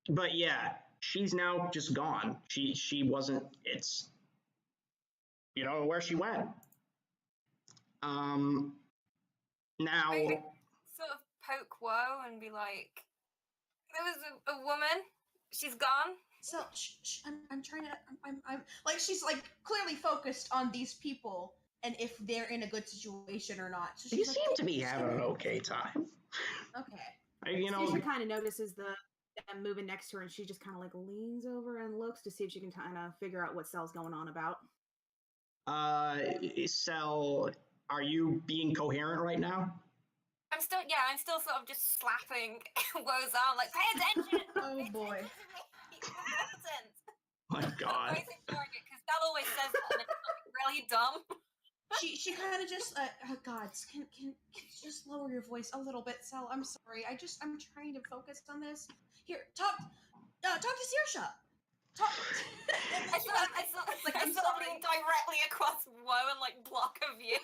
But yeah, she's now just gone. She wasn't, it's, you know, where she went. Now, I sort of poke Woe and be like, there was a woman, she's gone. So, I'm trying to, I'm like, she's like clearly focused on these people and if they're in a good situation or not. So you she's seem to be having an okay time. Okay. You know, Stacia kind of notices them moving next to her, and she just kind of like leans over and looks to see if she can kind of figure out what Cell's going on about. Cell, are you being coherent right now? I'm still sort of just slapping Woe's arm, like, pay attention! Oh boy. My God. I'm ignoring it, because Cell always says that, and it's like really dumb. She kind of just oh God, can you just lower your voice a little bit, Cell? I'm sorry. I'm trying to focus on this. Here, talk to Saoirse. Talk. I saw lean directly across Woe and like block a view.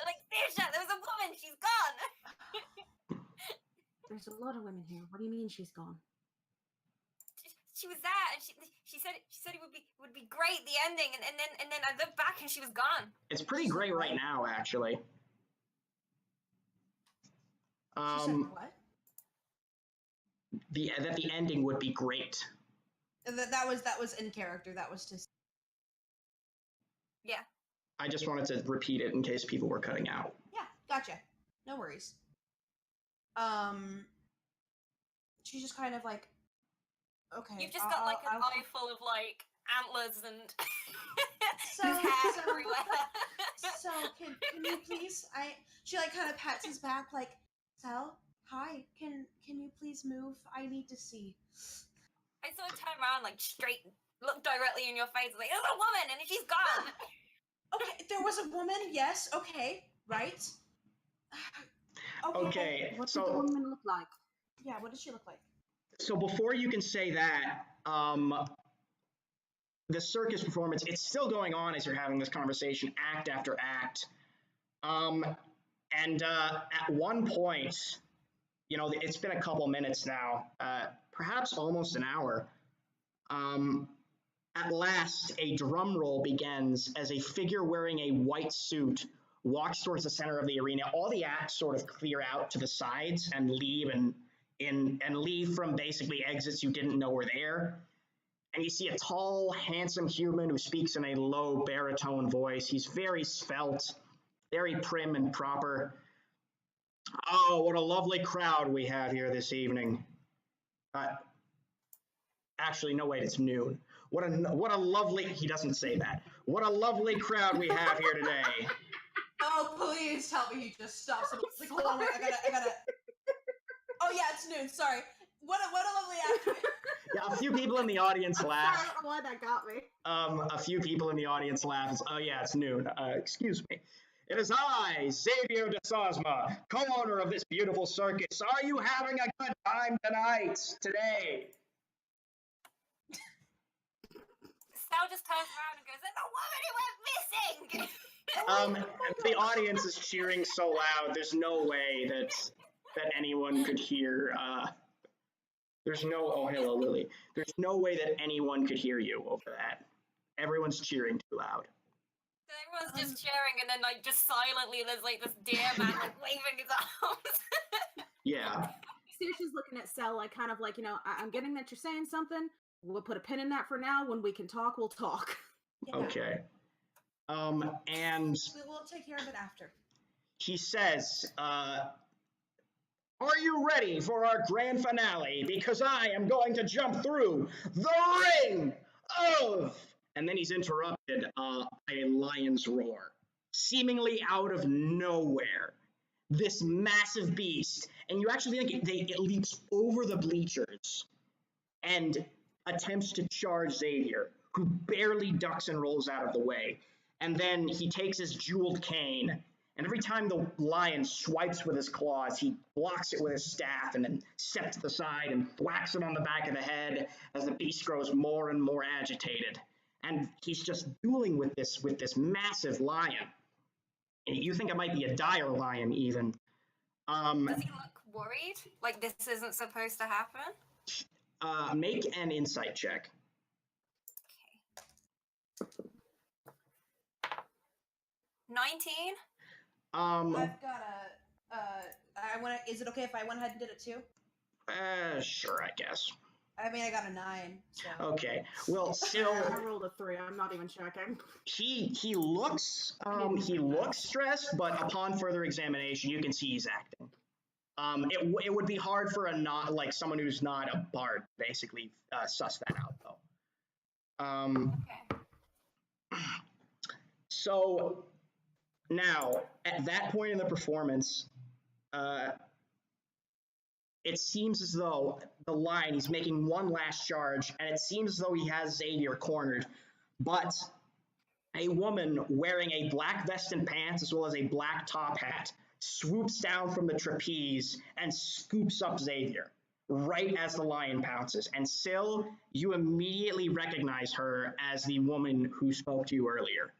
Like, Saoirse, there was a woman, she's gone. There's a lot of women here. What do you mean she's gone? She was there, and she said it would be great, the ending, and then I looked back and she was gone. It's pretty great right now, actually. She said what? That the ending would be great. That was in character. That was just. Yeah. I just wanted to repeat it in case people were cutting out. Yeah, gotcha. No worries. She's just kind of like, okay. You've just got like an eye full of like antlers and hair everywhere. So can you please? She like kind of pats his back like, Sal, hi. Can you please move? I need to see. I sort of turn around, like straight, look directly in your face, like, there's a woman and she's gone. Okay, there was a woman. Yes. Okay. Right. Okay. What did the woman look like? Yeah. What did she look like? So before you can say that, the circus performance, it's still going on as you're having this conversation, act after act. And at one point, it's been a couple minutes now, perhaps almost an hour. At last, a drum roll begins as a figure wearing a white suit walks towards the center of the arena. All the acts sort of clear out to the sides and leave and leave from basically exits you didn't know were there. And you see a tall, handsome human who speaks in a low baritone voice. He's very svelte, very prim and proper. Oh, what a lovely crowd we have here this evening. Actually, no, wait, it's noon. What a lovely, he doesn't say that. What a lovely crowd we have here today. Oh, please tell me he just stops. Like, hold on, wait, I gotta. Oh yeah, it's noon. Sorry. What a lovely afternoon. Yeah, a few people in the audience laugh. I don't know why that got me. A few people in the audience laugh. Oh yeah, it's noon. Excuse me. It is I, Xavier de Sosma, co-owner of this beautiful circus. Are you having a good time today? Sal just turns around and goes, "There's a woman who went missing!" The audience is cheering so loud. There's no way that anyone could hear. Oh, hello, Lily. There's no way that anyone could hear you over that. Everyone's cheering too loud. So everyone's just cheering, and then like just silently, there's like this deer man like waving his arms. Yeah. She's looking at Sel like kind of like, I'm getting that you're saying something. We'll put a pin in that for now. When we can talk, we'll talk. Yeah. Okay. And we'll take care of it after. He says, are you ready for our grand finale? Because I am going to jump through the ring of... And then he's interrupted by a lion's roar, seemingly out of nowhere. This massive beast, and you actually think it leaps over the bleachers and attempts to charge Xavier, who barely ducks and rolls out of the way. And then he takes his jeweled cane, and every time the lion swipes with his claws, he blocks it with his staff and then steps to the side and thwacks it on the back of the head as the beast grows more and more agitated. And he's just dueling with this massive lion. And you think it might be a dire lion, even. Does he look worried? Like this isn't supposed to happen? Make an insight check. Okay. 19. I've got I want to. Is it okay if I went ahead and did it too? Sure, I guess. I mean, I got a 9. So. Okay. Well, still, I rolled a 3. I'm not even checking. He looks stressed, but upon further examination, you can see he's acting. It would be hard for someone who's not a bard, basically, suss that out though. Okay. So now at that point in the performance, it seems as though the lion, he's making one last charge, and it seems as though he has Xavier cornered, but a woman wearing a black vest and pants as well as a black top hat swoops down from the trapeze and scoops up Xavier right as the lion pounces. And Syl, you immediately recognize her as the woman who spoke to you earlier.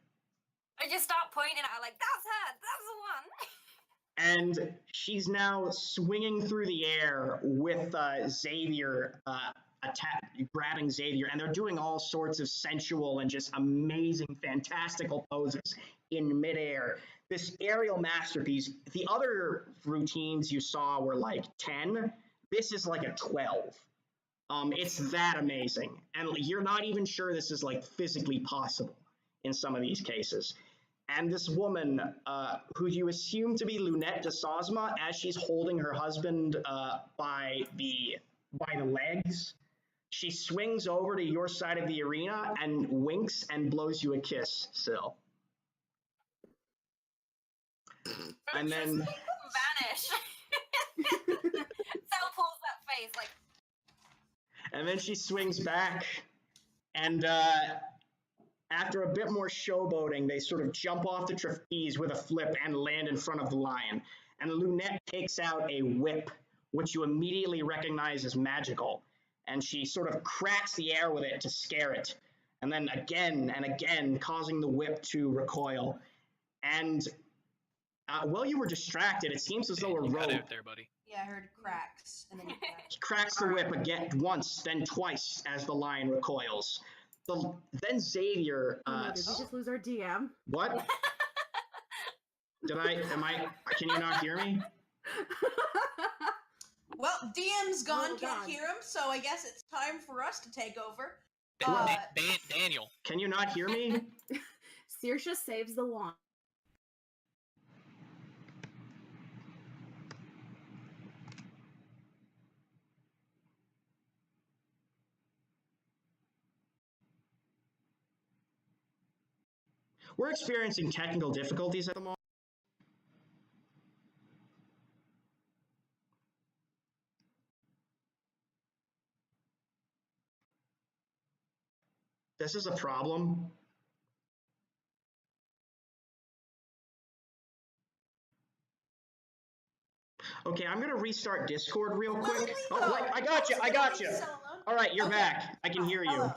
I just start pointing at her like, that's her, that's the one. And she's now swinging through the air with Xavier, grabbing Xavier, and they're doing all sorts of sensual and just amazing, fantastical poses in midair. This aerial masterpiece. The other routines you saw were like 10. This is like a 12. It's that amazing, and you're not even sure this is like physically possible in some of these cases. And this woman, who you assume to be Lunette de Sosma, as she's holding her husband by the legs, she swings over to your side of the arena and winks and blows you a kiss, Syl. And then vanish. Sal pulls that face like. And then she swings back, and after a bit more showboating, they sort of jump off the trapeze with a flip and land in front of the lion. And Lunette takes out a whip, which you immediately recognize as magical. And she sort of cracks the air with it to scare it. and then again and again, causing the whip to recoil. And while you were distracted, it seems as though a You got rope. out there, buddy. Yeah, I heard cracks, and then you cracked. He cracks the whip again once, then twice as the lion recoils. Then Xavier. Oh no, did we just lose our DM? What? Can you not hear me? Well, DM's gone, Oh, can't God. hear him, so I guess it's time for us to take over. Daniel. Can you not hear me? Saoirse saves the lawn. We're experiencing technical difficulties at the moment. This is a problem. Okay, I'm gonna restart Discord real quick. Oh, wait, I got you. All right, you're back. I can hear you. Hello.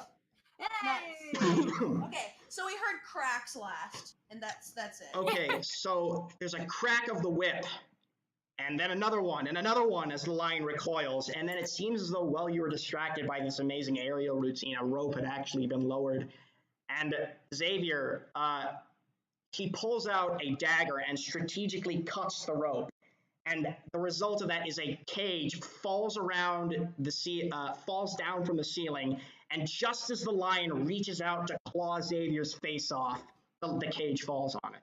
Hey! Okay, so we heard cracks last, and that's it. Okay, so there's a crack of the whip, and then another one as the lion recoils, and then it seems as though while you were distracted by this amazing aerial routine, a rope had actually been lowered, and Xavier, he pulls out a dagger and strategically cuts the rope, and the result of that is a cage falls down from the ceiling, and just as the lion reaches out to claw Xavier's face off, the cage falls on it.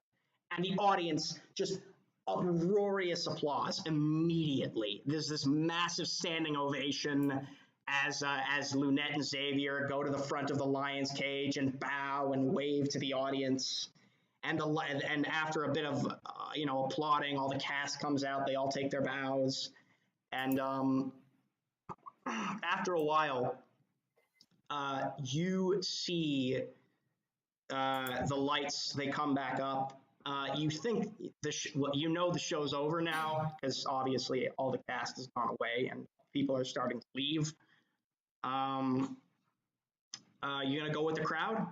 And the audience just uproarious applause immediately. There's this massive standing ovation as Lunette and Xavier go to the front of the lion's cage and bow and wave to the audience. And after a bit of applauding, all the cast comes out. They all take their bows, and after a while, you see the lights. They come back up. You think the show's over now because obviously all the cast has gone away and people are starting to leave. You gonna go with the crowd?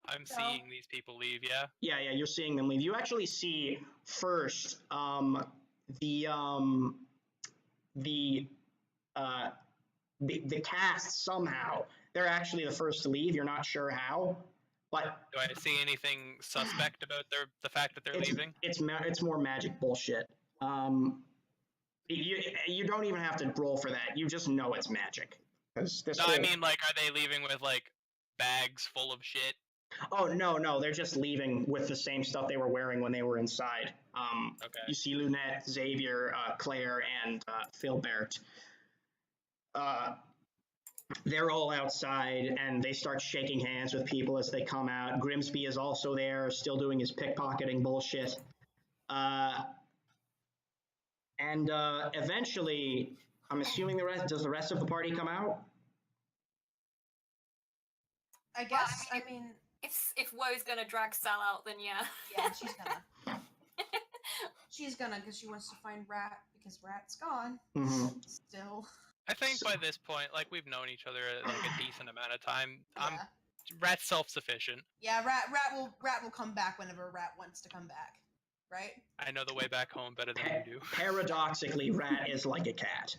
I'm seeing these people leave, yeah? Yeah, you're seeing them leave. You actually see first the cast somehow. They're actually the first to leave. You're not sure how, but Do I see anything suspect about the fact that they're leaving? It's more magic bullshit. You don't even have to roll for that. You just know it's magic. I mean, like, are they leaving with like bags full of shit? Oh no, they're just leaving with the same stuff they were wearing when they were inside. Okay. You see Lunette, Xavier, Claire, and Philbert. They're all outside, and they start shaking hands with people as they come out. Grimsby is also there, still doing his pickpocketing bullshit. And eventually, I'm assuming does the rest of the party come out? I guess. I mean, If Woe's gonna drag Sal out, then yeah. yeah, she's gonna. She's gonna, because she wants to find Rat, because Rat's gone. Mm-hmm. Still. I think by this point, like, we've known each other like a decent amount of time. Yeah. Rat's self-sufficient. Yeah, Rat will come back whenever Rat wants to come back, right? I know the way back home better than you do. Paradoxically, Rat is like a cat.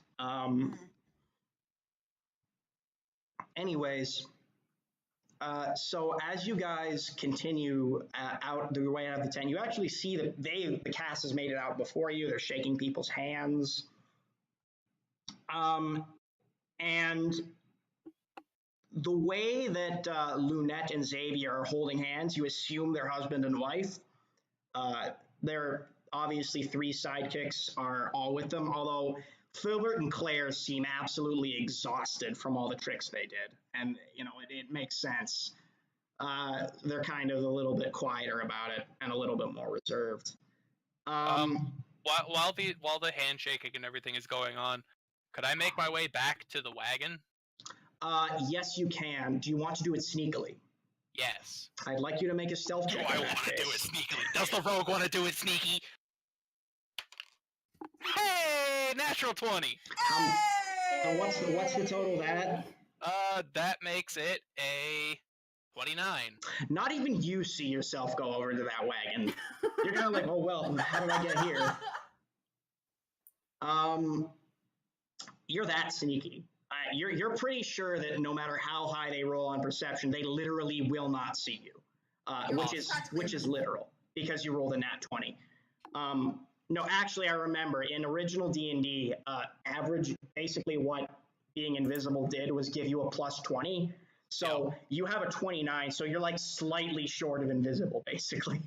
Anyways, so as you guys continue out the way out of the tent, you actually see that the cast has made it out before you. They're shaking people's hands. And the way that Lunette and Xavier are holding hands, you assume they're husband and wife. They're obviously 3 sidekicks are all with them, although Filbert and Claire seem absolutely exhausted from all the tricks they did. And, it makes sense. They're kind of a little bit quieter about it and a little bit more reserved. While the handshaking and everything is going on, could I make my way back to the wagon? Yes, you can. Do you want to do it sneakily? Yes. I'd like you to make a stealth check. Do I want to do it sneakily? Does the rogue want to do it sneaky? Hey, natural 20. And what's the total of that? That makes it a 29. Not even you see yourself go over to that wagon. You're kind of like, oh well, how did I get here? You're that sneaky. You're pretty sure that no matter how high they roll on perception, they literally will not see you, which is literal because you rolled a nat 20. No, actually, I remember in original D&D, average basically what being invisible did was give you a plus 20. So you have a 29, so you're like slightly short of invisible, basically.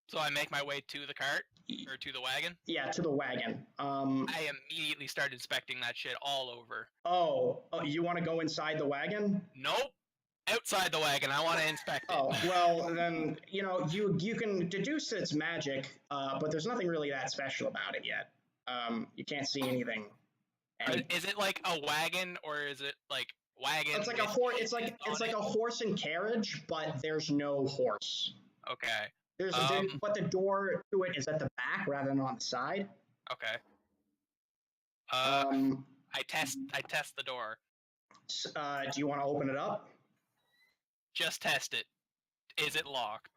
So I make my way to the cart or to the wagon. Yeah, to the wagon. I immediately start inspecting that shit all over. Oh, you want to go inside the wagon? Nope. Outside the wagon, I want to inspect it. Oh, well, then, you can deduce that it's magic, but there's nothing really that special about it yet. You can't see anything. Is it like a wagon, or is it like wagon? It's like a horse. It's like a horse and carriage, but there's no horse. Okay. But the door to it is at the back rather than on the side. Okay. I test the door. Do you want to open it up? Just test it. Is it locked?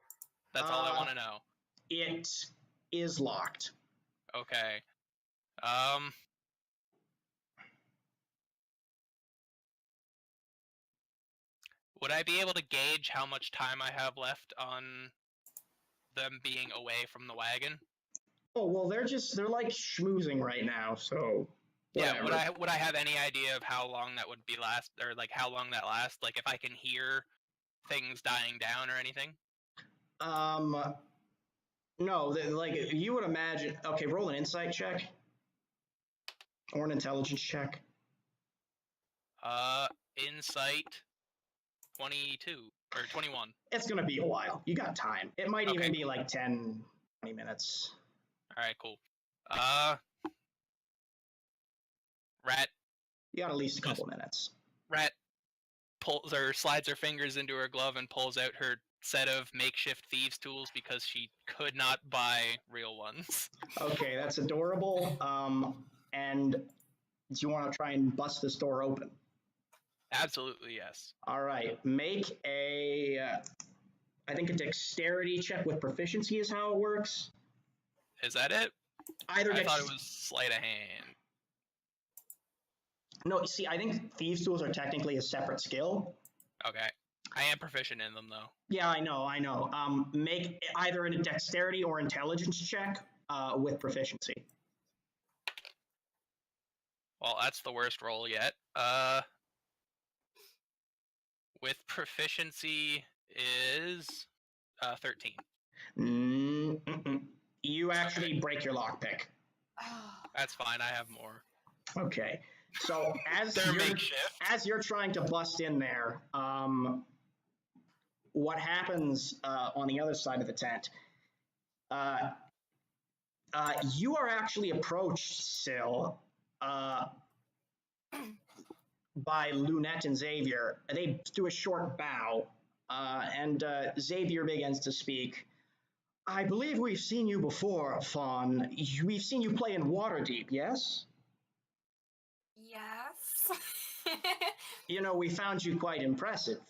That's all I want to know. It is locked. Okay. Would I be able to gauge how much time I have left on them being away from the wagon? Oh, well, they're like schmoozing right now, so whatever. Yeah, would I have any idea of how long that would be last, or like how long that lasts? Like if I can hear things dying down or anything? No, like you would imagine. Okay, roll an insight check or an intelligence check. Insight 22 or 21. It's gonna be a while. You got time. It might even be like 10, 20 minutes. All right, cool. Rat. You got at least a couple minutes. Rat pulls or slides her fingers into her glove and pulls out her set of makeshift thieves' tools because she could not buy real ones. Okay, that's adorable. And do you want to try and bust this door open? Absolutely, yes. All right, make I think a dexterity check with proficiency is how it works. Is that it? I thought it was sleight of hand. No, see, I think thieves' tools are technically a separate skill. Okay. I am proficient in them, though. Yeah, I know. Make either a dexterity or intelligence check with proficiency. Well, that's the worst roll yet. With proficiency is 13. You actually break your lockpick. That's fine. I have more. Okay. So as you're trying to bust in there, what happens on the other side of the tent? You are actually approached, Syl, by Lunette and Xavier. They do a short bow, and Xavier begins to speak. I believe we've seen you before, Fawn. We've seen you play in Waterdeep, yes? Yes. We found you quite impressive.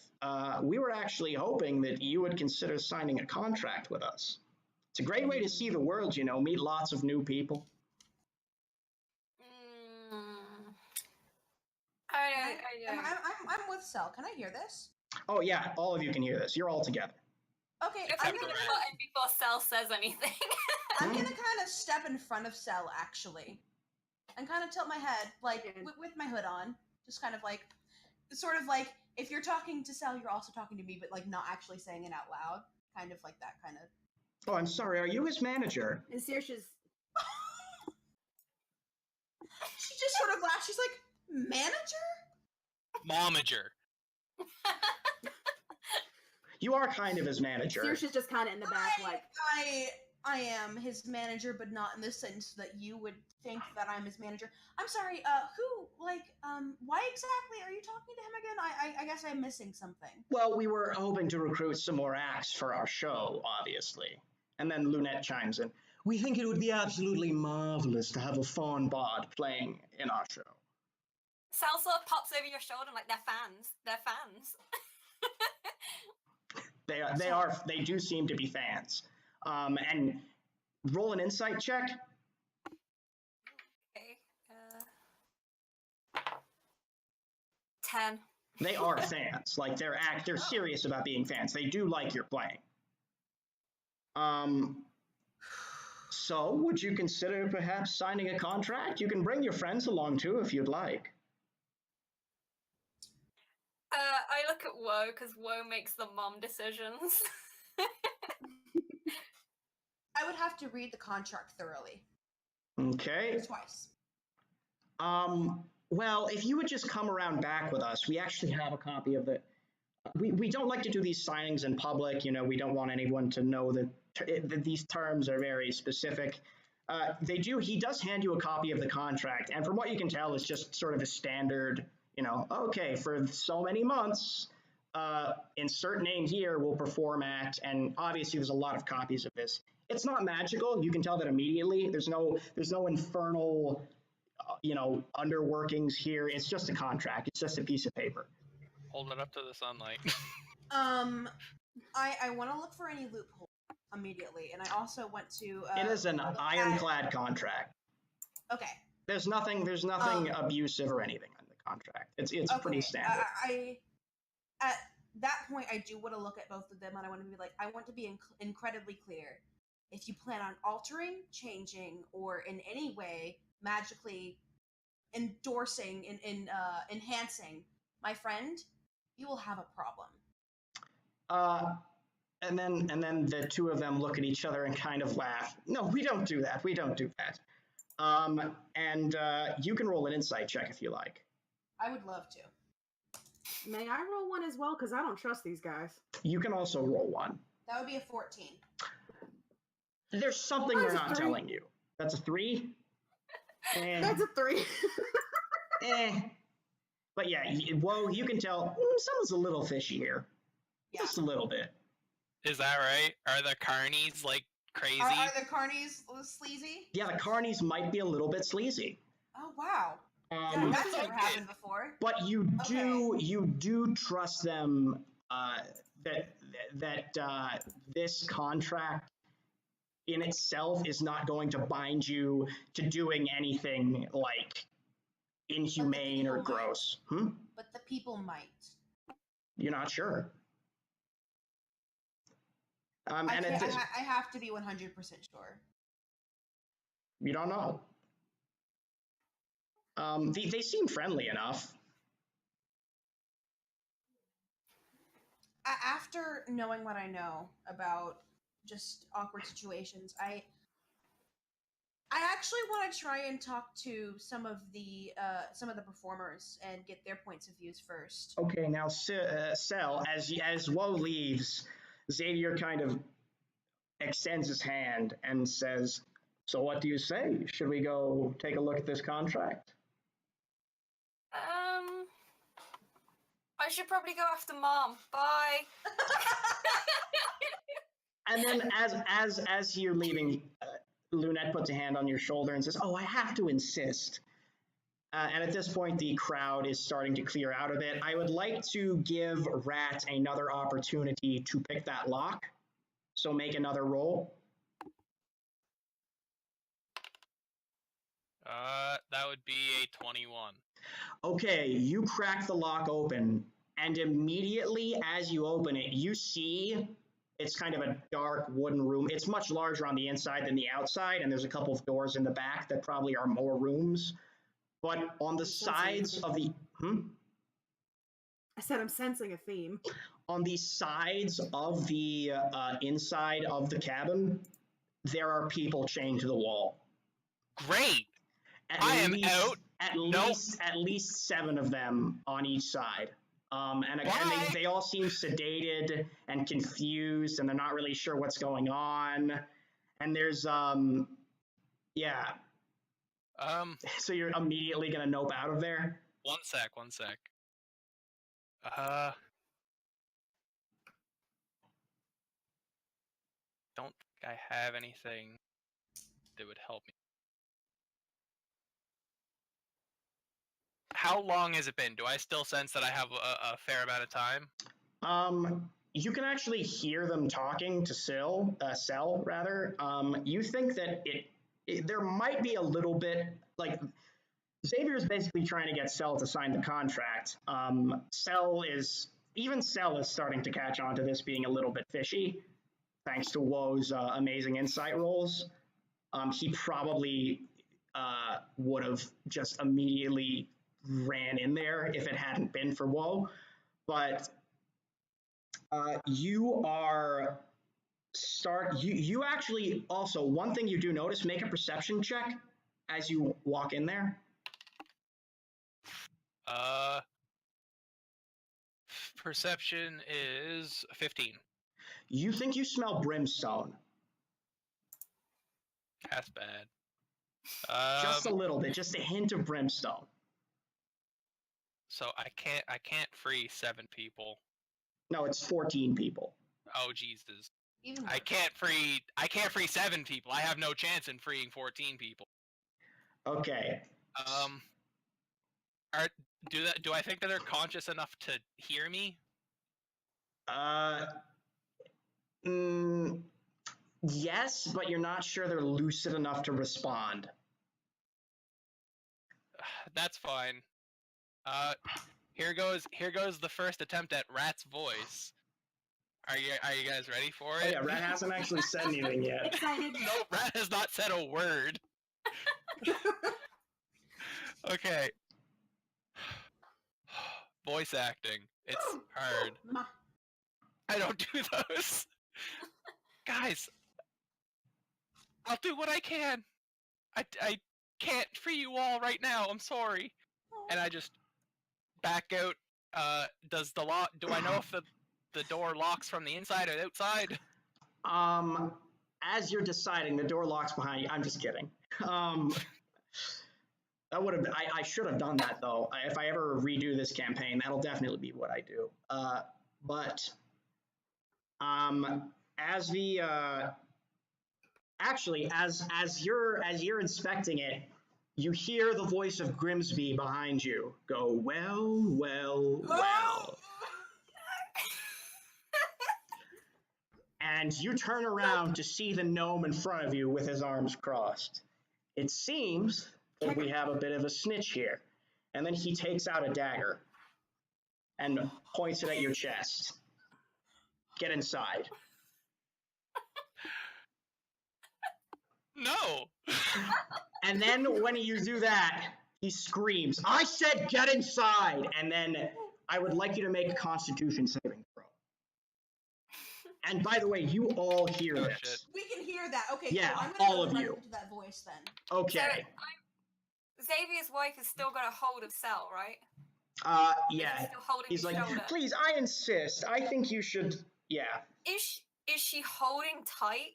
We were actually hoping that you would consider signing a contract with us. It's a great way to see the world, meet lots of new people. I'm with Cell. Can I hear this? Oh yeah, all of you can hear this. You're all together. Okay, I'm gonna button before Cell says anything. I'm gonna kind of step in front of Cell actually, and kind of tilt my head like with my hood on, just kind of like, sort of like if you're talking to Cell, you're also talking to me, but like not actually saying it out loud, kind of like that kind of. Oh, I'm sorry. Are you his manager? And Saoirse's. She just sort of laughs. She's like, manager? Momager. You are kind of his manager. Saoirse's just kind of in the back, like. I am his manager, but not in the sense that you would think that I'm his manager. I'm sorry. Why exactly are you talking to him again? I guess I'm missing something. Well, we were hoping to recruit some more acts for our show, obviously. And then Lunette chimes in. We think it would be absolutely marvelous to have a fawn bard playing in our show. Sal sort of pops over your shoulder like they're fans. They're fans. They do seem to be fans. And roll an insight check. Okay. 10. They are fans. Like they're serious about being fans. They do like your playing. So would you consider perhaps signing a contract? You can bring your friends along too if you'd like. I look at Woe because Woe makes the mom decisions. I would have to read the contract thoroughly. Okay. Twice. Well, if you would just come around back with us, we actually have a copy of the. We don't like to do these signings in public. You know, we don't want anyone to know that these terms are very specific. He does hand you a copy of the contract, and from what you can tell, it's just sort of a standard. You know, okay, for so many months, insert name here will perform at, and obviously there's a lot of copies of this. It's not magical. You can tell that immediately. There's no infernal, underworkings here. It's just a contract. It's just a piece of paper. Hold it up to the sunlight. I want to look for any loophole immediately, and I also want to. It is an ironclad contract. Okay. There's nothing abusive or anything on the contract. It's okay. Pretty standard. At that point, I do want to look at both of them, and I want to be like, I want to be incredibly clear. If you plan on altering, changing, or in any way magically endorsing and enhancing my friend, you will have a problem. And then the two of them look at each other and kind of laugh. No, we don't do that. We don't do that. And you can roll an insight check if you like. I would love to. May I roll one as well? Because I don't trust these guys. You can also roll one. That would be a 14. There's something they're not telling you. That's a 3? That's a 3. But yeah, you can tell someone's a little fishy here. Yeah. Just a little bit. Is that right? Are the carnies like crazy? Are the carnies sleazy? Yeah, the carnies might be a little bit sleazy. Oh wow. That's never happened before. But you do trust them that this contract in itself is not going to bind you to doing anything like inhumane or gross. But the people might. You're not sure. I have to be 100% sure. You don't know. They seem friendly enough. After knowing what I know about just awkward situations, I actually want to try and talk to some of the performers and get their points of views first. Okay, now Sel, as Woe leaves, Xavier kind of extends his hand and says, "So what do you say? Should we go take a look at this contract?" I should probably go after Mom. Bye. And then as you're leaving, Lunette puts a hand on your shoulder and says, "Oh, I have to insist." And at this point, the crowd is starting to clear out a bit. I would like to give Rat another opportunity to pick that lock. So make another roll. That would be a 21. Okay, you crack the lock open, and immediately as you open it, you see it's kind of a dark wooden room. It's much larger on the inside than the outside, and there's a couple of doors in the back that probably are more rooms. But on the sides of the... I said I'm sensing a theme. On the sides of the inside of the cabin, there are people chained to the wall. Great! I am out. At least 7 of them on each side. And they all seem sedated and confused, and they're not really sure what's going on. And there's So you're immediately gonna nope out of there? One sec. Don't think I have anything that would help me. how long has it been? Do I still sense that I have a fair amount of time? You can actually hear them talking to Cell rather. You think that there might be a little bit like Xavier is basically trying to get Cell to sign the contract. Cell is starting to catch on to this being a little bit fishy, thanks to Woe's amazing insight rolls. He probably would have just immediately ran in there if it hadn't been for Woe. But you actually also, one thing you do notice, make a perception check as you walk in there. Perception is 15. You think you smell brimstone. That's bad. Just a little bit, just a hint of brimstone. So I can't free 7 people. No, it's 14 people. Oh Jesus. Even I can't free 7 people. I have no chance in freeing 14 people. Okay. Do I think that they're conscious enough to hear me? Yes, but you're not sure they're lucid enough to respond. That's fine. Here goes the first attempt at Rat's voice. Are you guys ready for it? Oh yeah, Rat hasn't actually said anything yet. Excited. No, Rat has not said a word. Okay. Voice acting. It's hard. I don't do those. Guys, I'll do what I can. I can't free you all right now. I'm sorry. And I just back out. Does the lock? Do I know if the door locks from the inside or the outside? As you're deciding, the door locks behind you. I'm just kidding. That would have. I should have done that though. If I ever redo this campaign, that'll definitely be what I do. But as the actually as you're inspecting it, you hear the voice of Grimsby behind you go, well, well, well. And you turn around to see the gnome in front of you with his arms crossed. It seems that we have a bit of a snitch here. And then he takes out a dagger and points it at your chest. Get inside. No. And then when you do that, he screams, I said get inside! And then I would like you to make a Constitution saving throw. And by the way, you all hear this. Shit. We can hear that. Okay, Yeah, cool. I'm gonna all go of you. to that voice then. Okay. So, Xavier's wife has still got a hold of Cell, right? Yeah. He's still holding He's his like, shoulder. please, I insist. I think you should, yeah. Is she holding tight?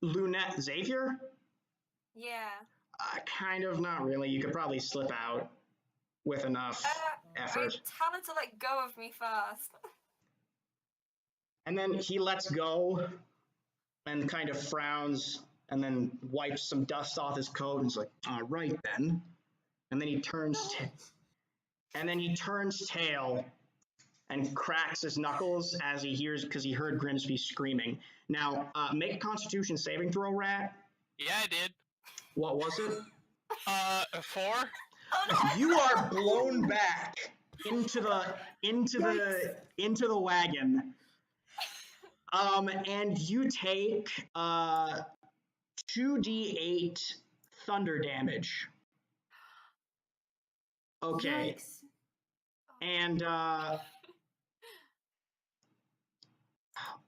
Lunette Xavier? Yeah. Kind of, not really. You could probably slip out with enough effort. Tell her to let go of me first. And then he lets go and kind of frowns and then wipes some dust off his coat and is like, all right then. And then he turns tail and cracks his knuckles as he hears, because he heard Grimsby screaming. Now, make a Constitution saving throw, Rat. Yeah, I did. What was it? 4. Oh, no. You are blown back into the wagon. And you take 2d8 thunder damage. Okay. Yikes. And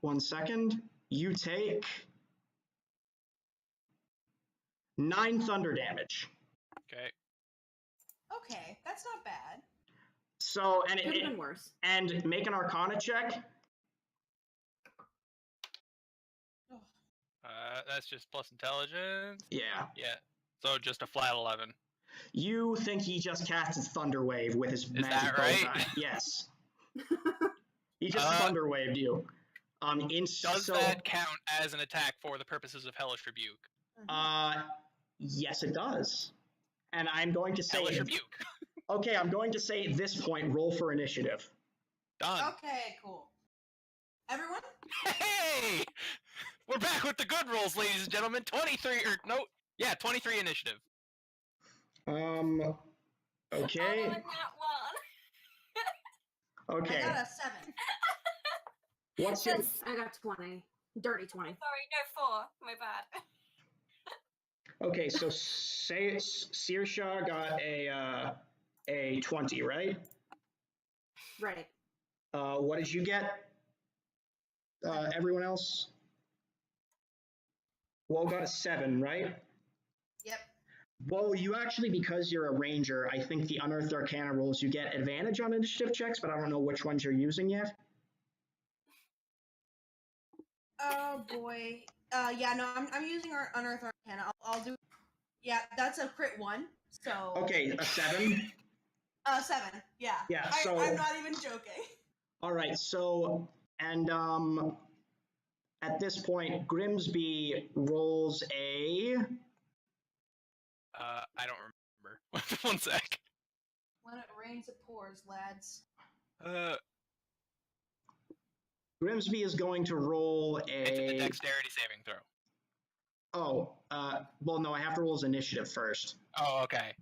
1 second. You take 9 thunder damage. Okay. Okay, that's not bad. So, and Could have been worse. and make an Arcana check. That's just plus intelligence. Yeah. Yeah. So just a flat 11. You think he just cast his thunder wave with his magic that bow right? tie. Yes. He just thunder waved you. Does that count as an attack for the purposes of Hellish Rebuke? Yes, it does. And I'm going to say Hellish Rebuke. Okay, I'm going to say at this point, roll for initiative. Done. Okay, cool. Everyone? Hey! We're back with the good rolls, ladies and gentlemen. 23, 23 initiative. Okay. I got one. Okay. I got a 7. What's your? I got 20. Dirty 20. Sorry, no, 4. My bad. Okay, so say Saoirse got a 20, right? Right. What did you get? Everyone else? Well, got a 7, right? Yep. Well, you actually, because you're a ranger, I think the Unearthed Arcana rolls, you get advantage on initiative checks, but I don't know which ones you're using yet. Oh boy. Yeah, no, I'm using our Unearthed Arcana. I'll do. Yeah, that's a crit 1. So. Okay, a 7. 7. Yeah. Yeah, so. I'm not even joking. All right, so, and at this point, Grimsby rolls a. I don't remember. 1 sec. When it rains, it pours, lads. Grimsby is going to roll It's a a. dexterity saving throw. Oh, well, no, I have to roll his initiative first. Oh, okay.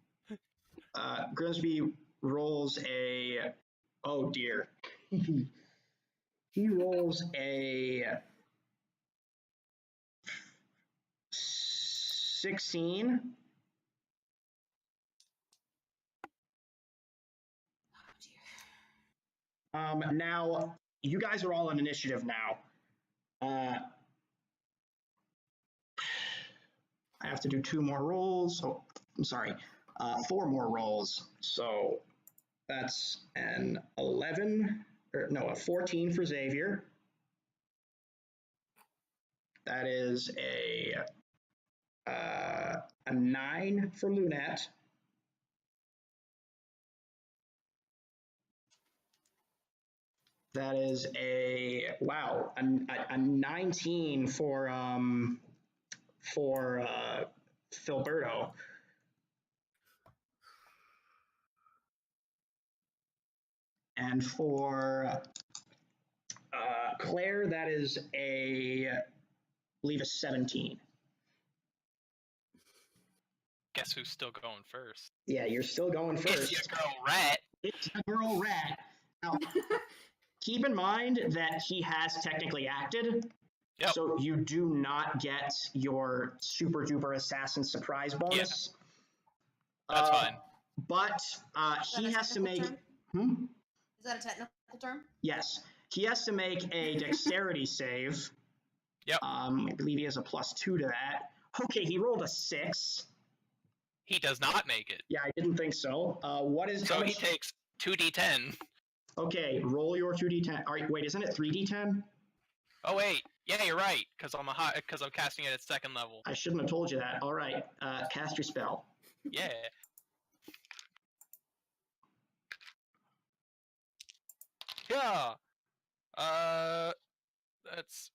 Grimsby rolls a. Oh dear. He rolls a 16. Oh dear. Now, you guys are all on initiative now. I have to do 2 more rolls. Oh, I'm sorry, 4 more rolls. So that's an 11, or no, a 14 for Xavier. That is a 9 for Lunette. That is a 19 for Filberto. And for Claire, that is I believe a 17. Guess who's still going first? Yeah, you're still going first. It's your girl Rat. It's the girl Rat. Now, keep in mind that he has technically acted. Yep. So you do not get your super duper assassin surprise bonus. That's fine. But he has to make. Is that a technical term? Yes, he has to make a dexterity save. Yep. I believe he has a +2 to that. Okay, he rolled a 6. He does not make it. Yeah, I didn't think so. What is? So he takes 2d10. Okay, roll your 2d10. All right, wait, isn't it 3d10? Oh wait, yeah, you're right. Because I'm casting it at 2nd level. I shouldn't have told you that. All right, cast your spell. Yeah. Yeah. That's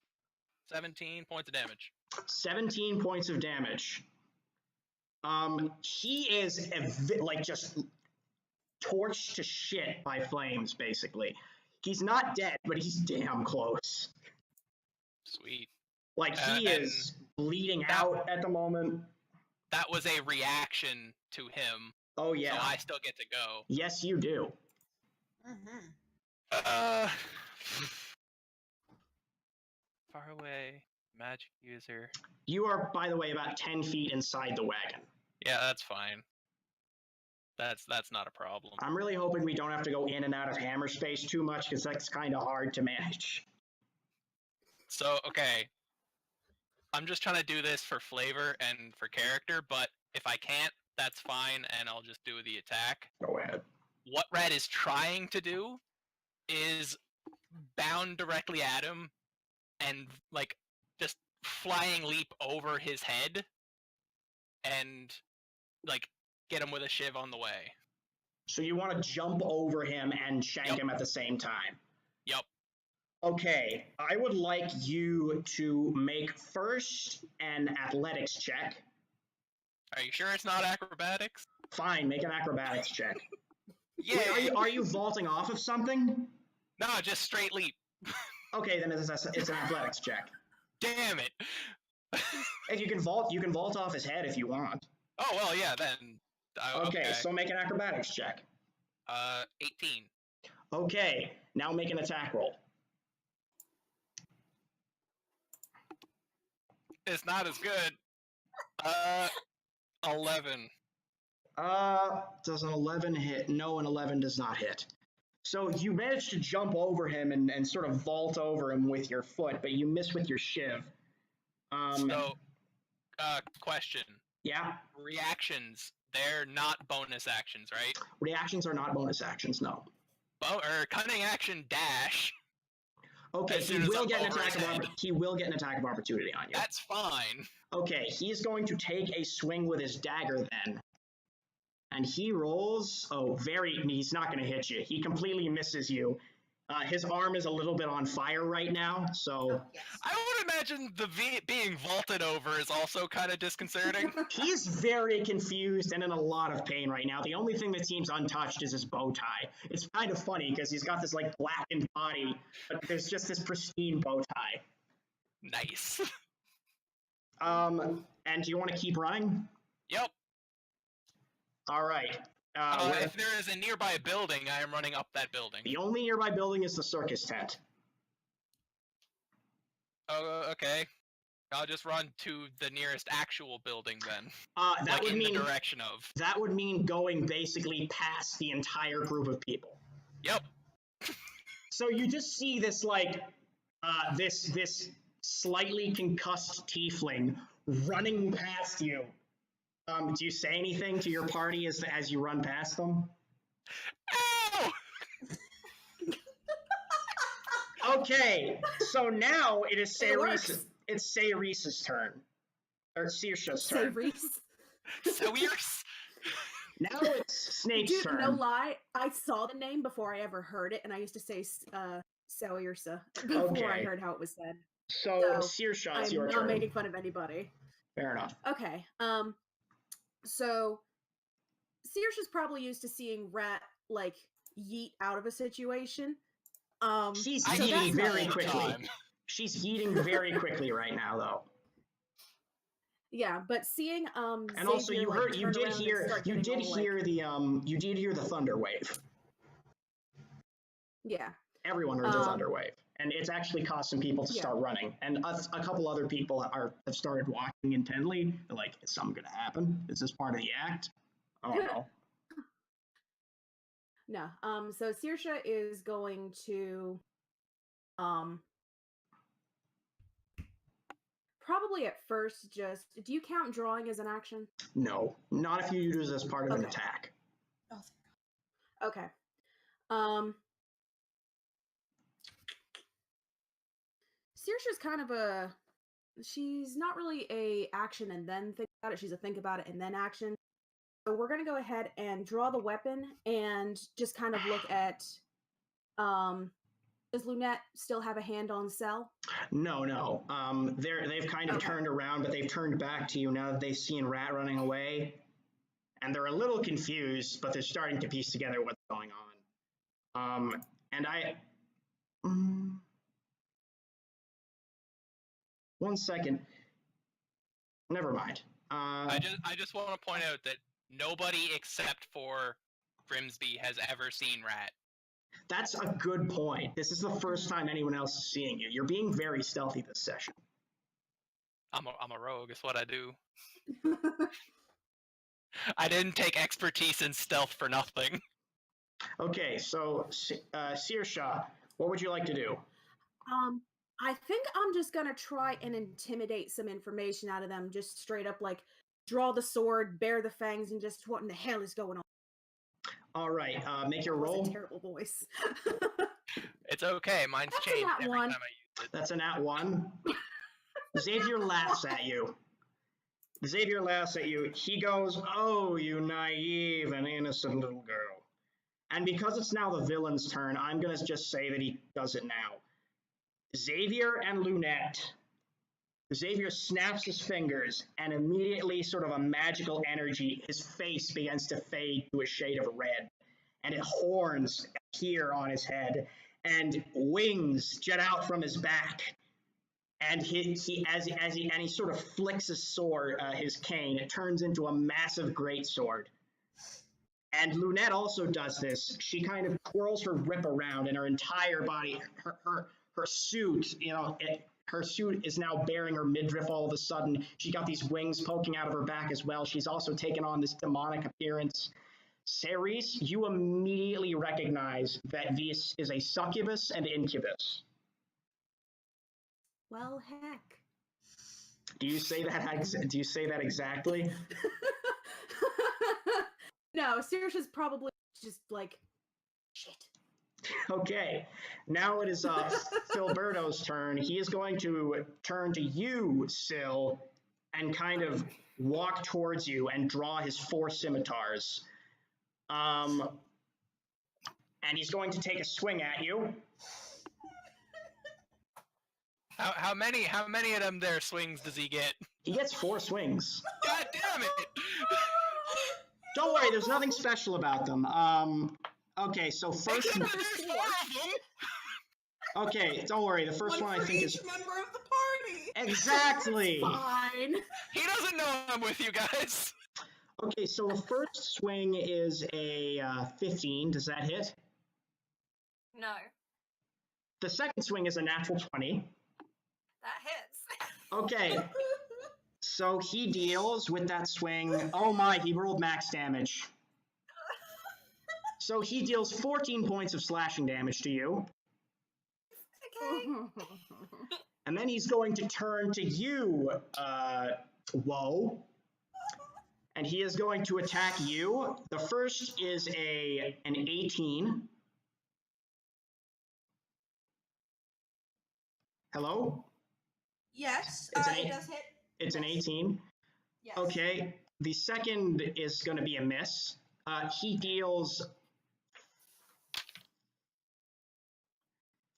17 points of damage. 17 points of damage. He is like just torched to shit by flames, basically. He's not dead, but he's damn close. Sweet. Like he is bleeding out at the moment. That was a reaction to him. Oh yeah. So I still get to go. Yes, you do. Mm-hmm. Far away. Magic user. You are, by the way, about 10 feet inside the wagon. Yeah, that's fine. That's not a problem. I'm really hoping we don't have to go in and out of hammer space too much, because that's kind of hard to manage. So, okay. I'm just trying to do this for flavor and for character, but if I can't, that's fine, and I'll just do the attack. Go ahead. What Red is trying to do is bound directly at him and, like, just flying leap over his head and, like, get him with a shiv on the way. So you want to jump over him and shank him at the same time? Yep. Okay, I would like you to make first an athletics check. Are you sure it's not acrobatics? Fine, make an acrobatics check. Yeah. Wait, are you vaulting off of something? No, just straight leap. Okay, then it's an athletics check. Damn it. If you can vault off his head if you want. Oh well, yeah. Then. Okay, so make an acrobatics check. 18. Okay, now make an attack roll. It's not as good. 11. Does an 11 hit? No, an 11 does not hit. So you manage to jump over him and sort of vault over him with your foot, but you miss with your shiv. So, question. Yeah? Reactions, they're not bonus actions, right? Reactions are not bonus actions, no. Or cunning action dash. Okay, As he soon as will I'm get an over attack his of head. he will get an attack of opportunity on you. That's fine. Okay, he's going to take a swing with his dagger then. And he rolls. He's not going to hit you. He completely misses you. His arm is a little bit on fire right now, so. Yes. I would imagine being vaulted over is also kind of disconcerting. He's very confused and in a lot of pain right now. The only thing that seems untouched is his bow tie. It's kind of funny because he's got this like blackened body, but there's just this pristine bow tie. Nice. And do you want to keep running? Yep. All right. If there is a nearby building, I am running up that building. The only nearby building is the circus tent. Oh, okay. I'll just run to the nearest actual building then. That like would in mean the direction of. that would mean going basically past the entire group of people. Yep. So you just see this like this slightly concussed tiefling running past you. Do you say anything to your party as you run past them? Ow! Okay, so now it is Sayrese's turn. Or Saoirse's turn. Saoirse. Now it's Snape's Dude, turn. no lie, I saw the name before I ever heard it, and I used to say Saoirse before Okay. I heard how it was said. So Saoirse, it's I'm your not turn. making fun of anybody. Fair enough. Okay. So Saoirse's probably used to seeing Rat like yeet out of a situation. She's so yeeting that's very not- quickly. She's yeeting very quickly right now, though. Yeah, but seeing And Xavier, also, you like, heard, you turn did around and hear, start you getting did all, hear like, you did hear the thunder wave. yeah. Everyone heard the thunder wave, and it's actually caused some people to Yeah. start running, and a couple other people have started watching intently. They're like, "Is something going to happen? Is this part of the act?" I don't know. No. So Saoirse is going to probably at first just do you count drawing as an action? No, not if you use it as part of an Okay. attack. Oh, Okay. Saoirse's kind of she's not really a action and then think about it. She's a think about it and then action. So we're gonna go ahead and draw the weapon and just kind of look at does Lunette still have a hand on Cell? No. They've kind of turned around, but they've turned back to you now that they've seen Rat running away, and they're a little confused, but they're starting to piece together what's going on. And I. One second. Never mind. I just want to point out that nobody except for Grimsby has ever seen Rat. That's a good point. This is the first time anyone else is seeing you. You're being very stealthy this session. I'm a rogue, is what I do. I didn't take expertise in stealth for nothing. Okay, so Saoirse, what would you like to do? I think I'm just gonna try and intimidate some information out of them, just straight up like draw the sword, bare the fangs, and just what in the hell is going on? All right, make your That was roll. a terrible voice. It's okay, mine's That's a changed nat every one. time I use it. That's a nat 1. Xavier laughs at you. Xavier laughs at you. He goes, "Oh, you naive and innocent little girl." And because it's now the villain's turn, I'm going to just say that he does it now. Xavier and Lunette. Xavier snaps his fingers, and immediately, sort of a magical energy, his face begins to fade to a shade of red. and horns appear on his head, and wings jet out from his back. And he sort of flicks his sword, his cane. It turns into a massive greatsword. And Lunette also does this. She kind of twirls her whip around, and her entire body, her suit, her suit is now bearing her midriff all of a sudden. She's got these wings poking out of her back as well. She's also taken on this demonic appearance. Ceres, you immediately recognize that this is a succubus and incubus. Well, heck. Do you say that exactly? No, Saoirse's probably just like, shit. Okay, now it is Filberto's turn. He is going to turn to you, Syl, and kind of walk towards you and draw his 4 scimitars. And he's going to take a swing at you. How many of them there swings does he get? He gets 4 swings. God damn it! Don't worry, there's nothing special about them. Okay, so first. Okay, don't worry. The first one I think is member of the party. Exactly. Fine. He doesn't know I'm with you guys. Okay, so the first swing is a 15. Does that hit? No, The second swing is a natural 20. that hits. Okay. So he deals with that swing. Oh my, he rolled max damage. So he deals 14 points of slashing damage to you. Okay. And then he's going to turn to you, Woe. And he is going to attack you. The first is an 18. Hello? Yes, It's an it eight. does hit. It's an 18. Yes. Okay. The second is going to be a miss. He deals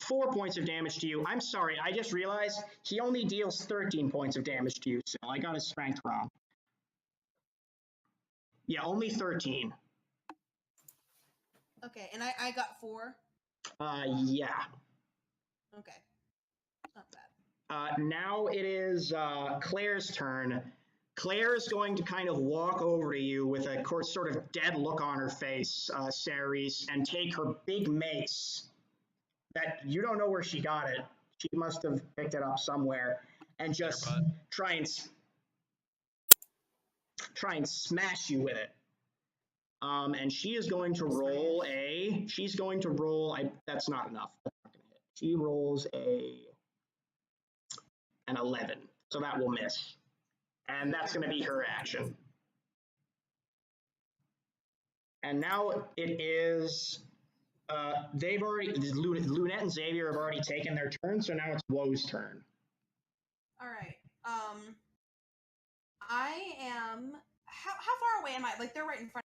4 points of damage to you. I'm sorry, I just realized he only deals 13 points of damage to you, so I got his strength wrong. Yeah, only 13. Okay, and I got 4. Yeah. Okay. Not bad. Now it is Claire's turn. Claire's going to kind of walk over to you with a sort of dead look on her face, Ceres, and take her big mace that you don't know where she got it. She must have picked it up somewhere, and just try and smash you with it. And she is going to roll that's not enough. That's not gonna hit. She rolls an 11, so that will miss. And that's going to be her action. And now it is, Lunette and Xavier have already taken their turn, so now it's Woe's turn. All right. I am. How far away am I? Like they're right in front.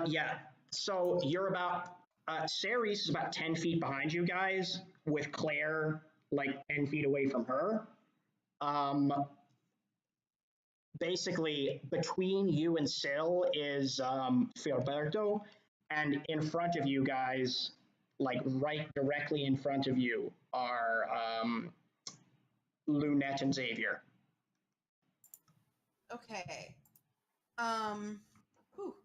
Yeah. So you're about. Ceres is about 10 feet behind you guys, with Claire like 10 feet away from her. Basically, between you and Syl is Filberto, and in front of you guys, like right directly in front of you, are Lunette and Xavier. Okay. Whew.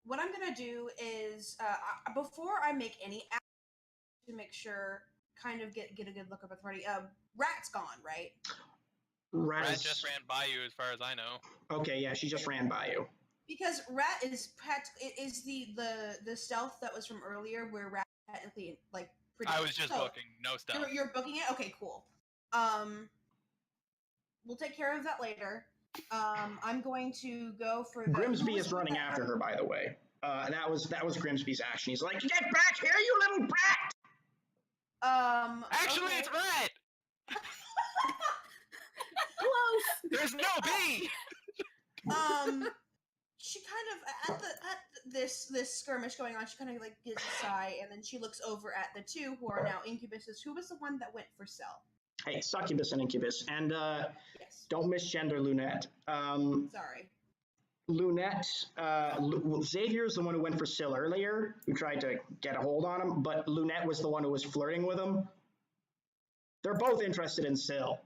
What I'm gonna do is before I make any action to make sure, kind of get a good look up at the party. Rat's gone, right? Rat just ran by you, as far as I know. Okay, yeah, she just ran by you. Because Rat is the stealth that was from earlier, where Rat technically like pretty. I was just booking, no stealth. You're booking it? Okay, cool. We'll take care of that later. I'm going to go for Grimsby is running after her, by the way. That was Grimsby's action. He's like, "Get back here, you little brat!" Actually, okay. it's Rat. Close. There's no B. She kind of at this skirmish going on. She kind of like gives a sigh, and then she looks over at the two who are now incubuses. Who was the one that went for Syl? Hey, succubus and incubus, and Yes. don't misgender Lunette. Sorry. Lunette, Xavier's the one who went for Syl earlier, who tried to get a hold on him, but Lunette was the one who was flirting with him. They're both interested in Syl.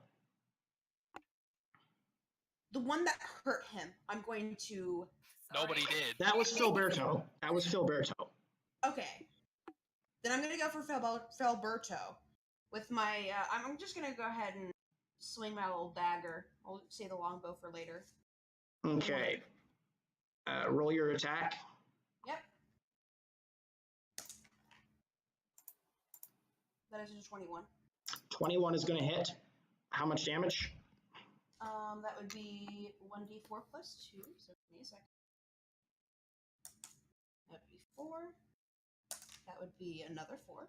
The one that hurt him, I'm going to... Nobody did. That was Filberto. That was Filberto. Okay. Then I'm going to go for Filberto. With my... I'm just going to go ahead and swing my little dagger. I'll save the longbow for later. Okay. Roll your attack. Yep. That is a 21. 21 is going to hit. How much damage? That would be 1d4 plus 2. So give me a second. That would be 4. That would be another 4.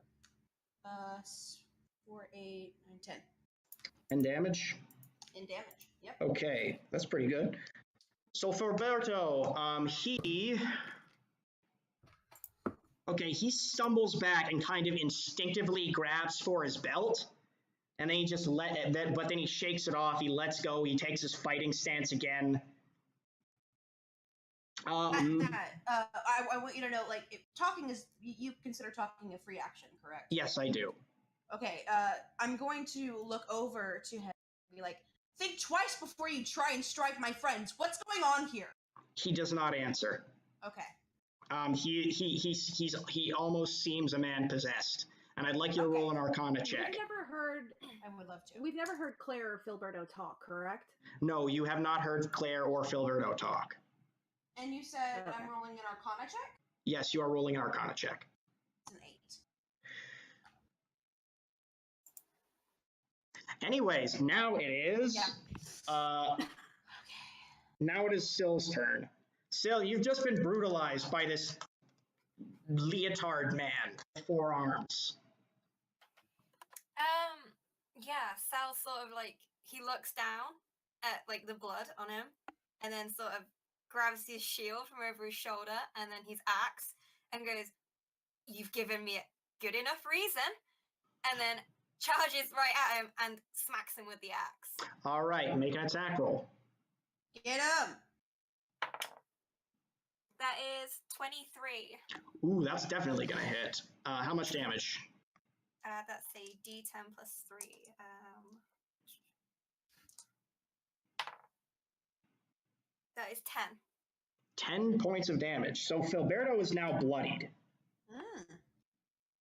4, 8, 9, 10. And damage? In damage. Yep. Okay, that's pretty good. So Filberto, he stumbles back and kind of instinctively grabs for his belt, and then he just but then he shakes it off. He lets go. He takes his fighting stance again. I want you to know, like, talking is, you consider talking a free action, correct? Yes, I do. Okay, I'm going to look over to him and be like, think twice before you try and strike my friends. What's going on here? He does not answer. Okay. He almost seems a man possessed, and I'd like you to roll an Arcana check. I would love to. We've never heard Claire or Filberto talk, correct? No, you have not heard Claire or Filberto talk. And you said Okay. I'm rolling an Arcana check? Yes, you are rolling an Arcana check. It's an 8. Anyways, now it is. Yeah. Now it is Syl's turn. Syl, you've just been brutalized by this leotard man with 4 arms. Yeah, Sal sort of like, he looks down at like the blood on him and then sort of grabs his shield from over his shoulder and then his axe and goes, "You've given me a good enough reason," and then charges right at him and smacks him with the axe. All right, make an attack roll. Get him! That is 23. Ooh, that's definitely gonna hit. How much damage? That's a D10 plus 3. That is 10. 10 points of damage. So Filberto is now bloodied.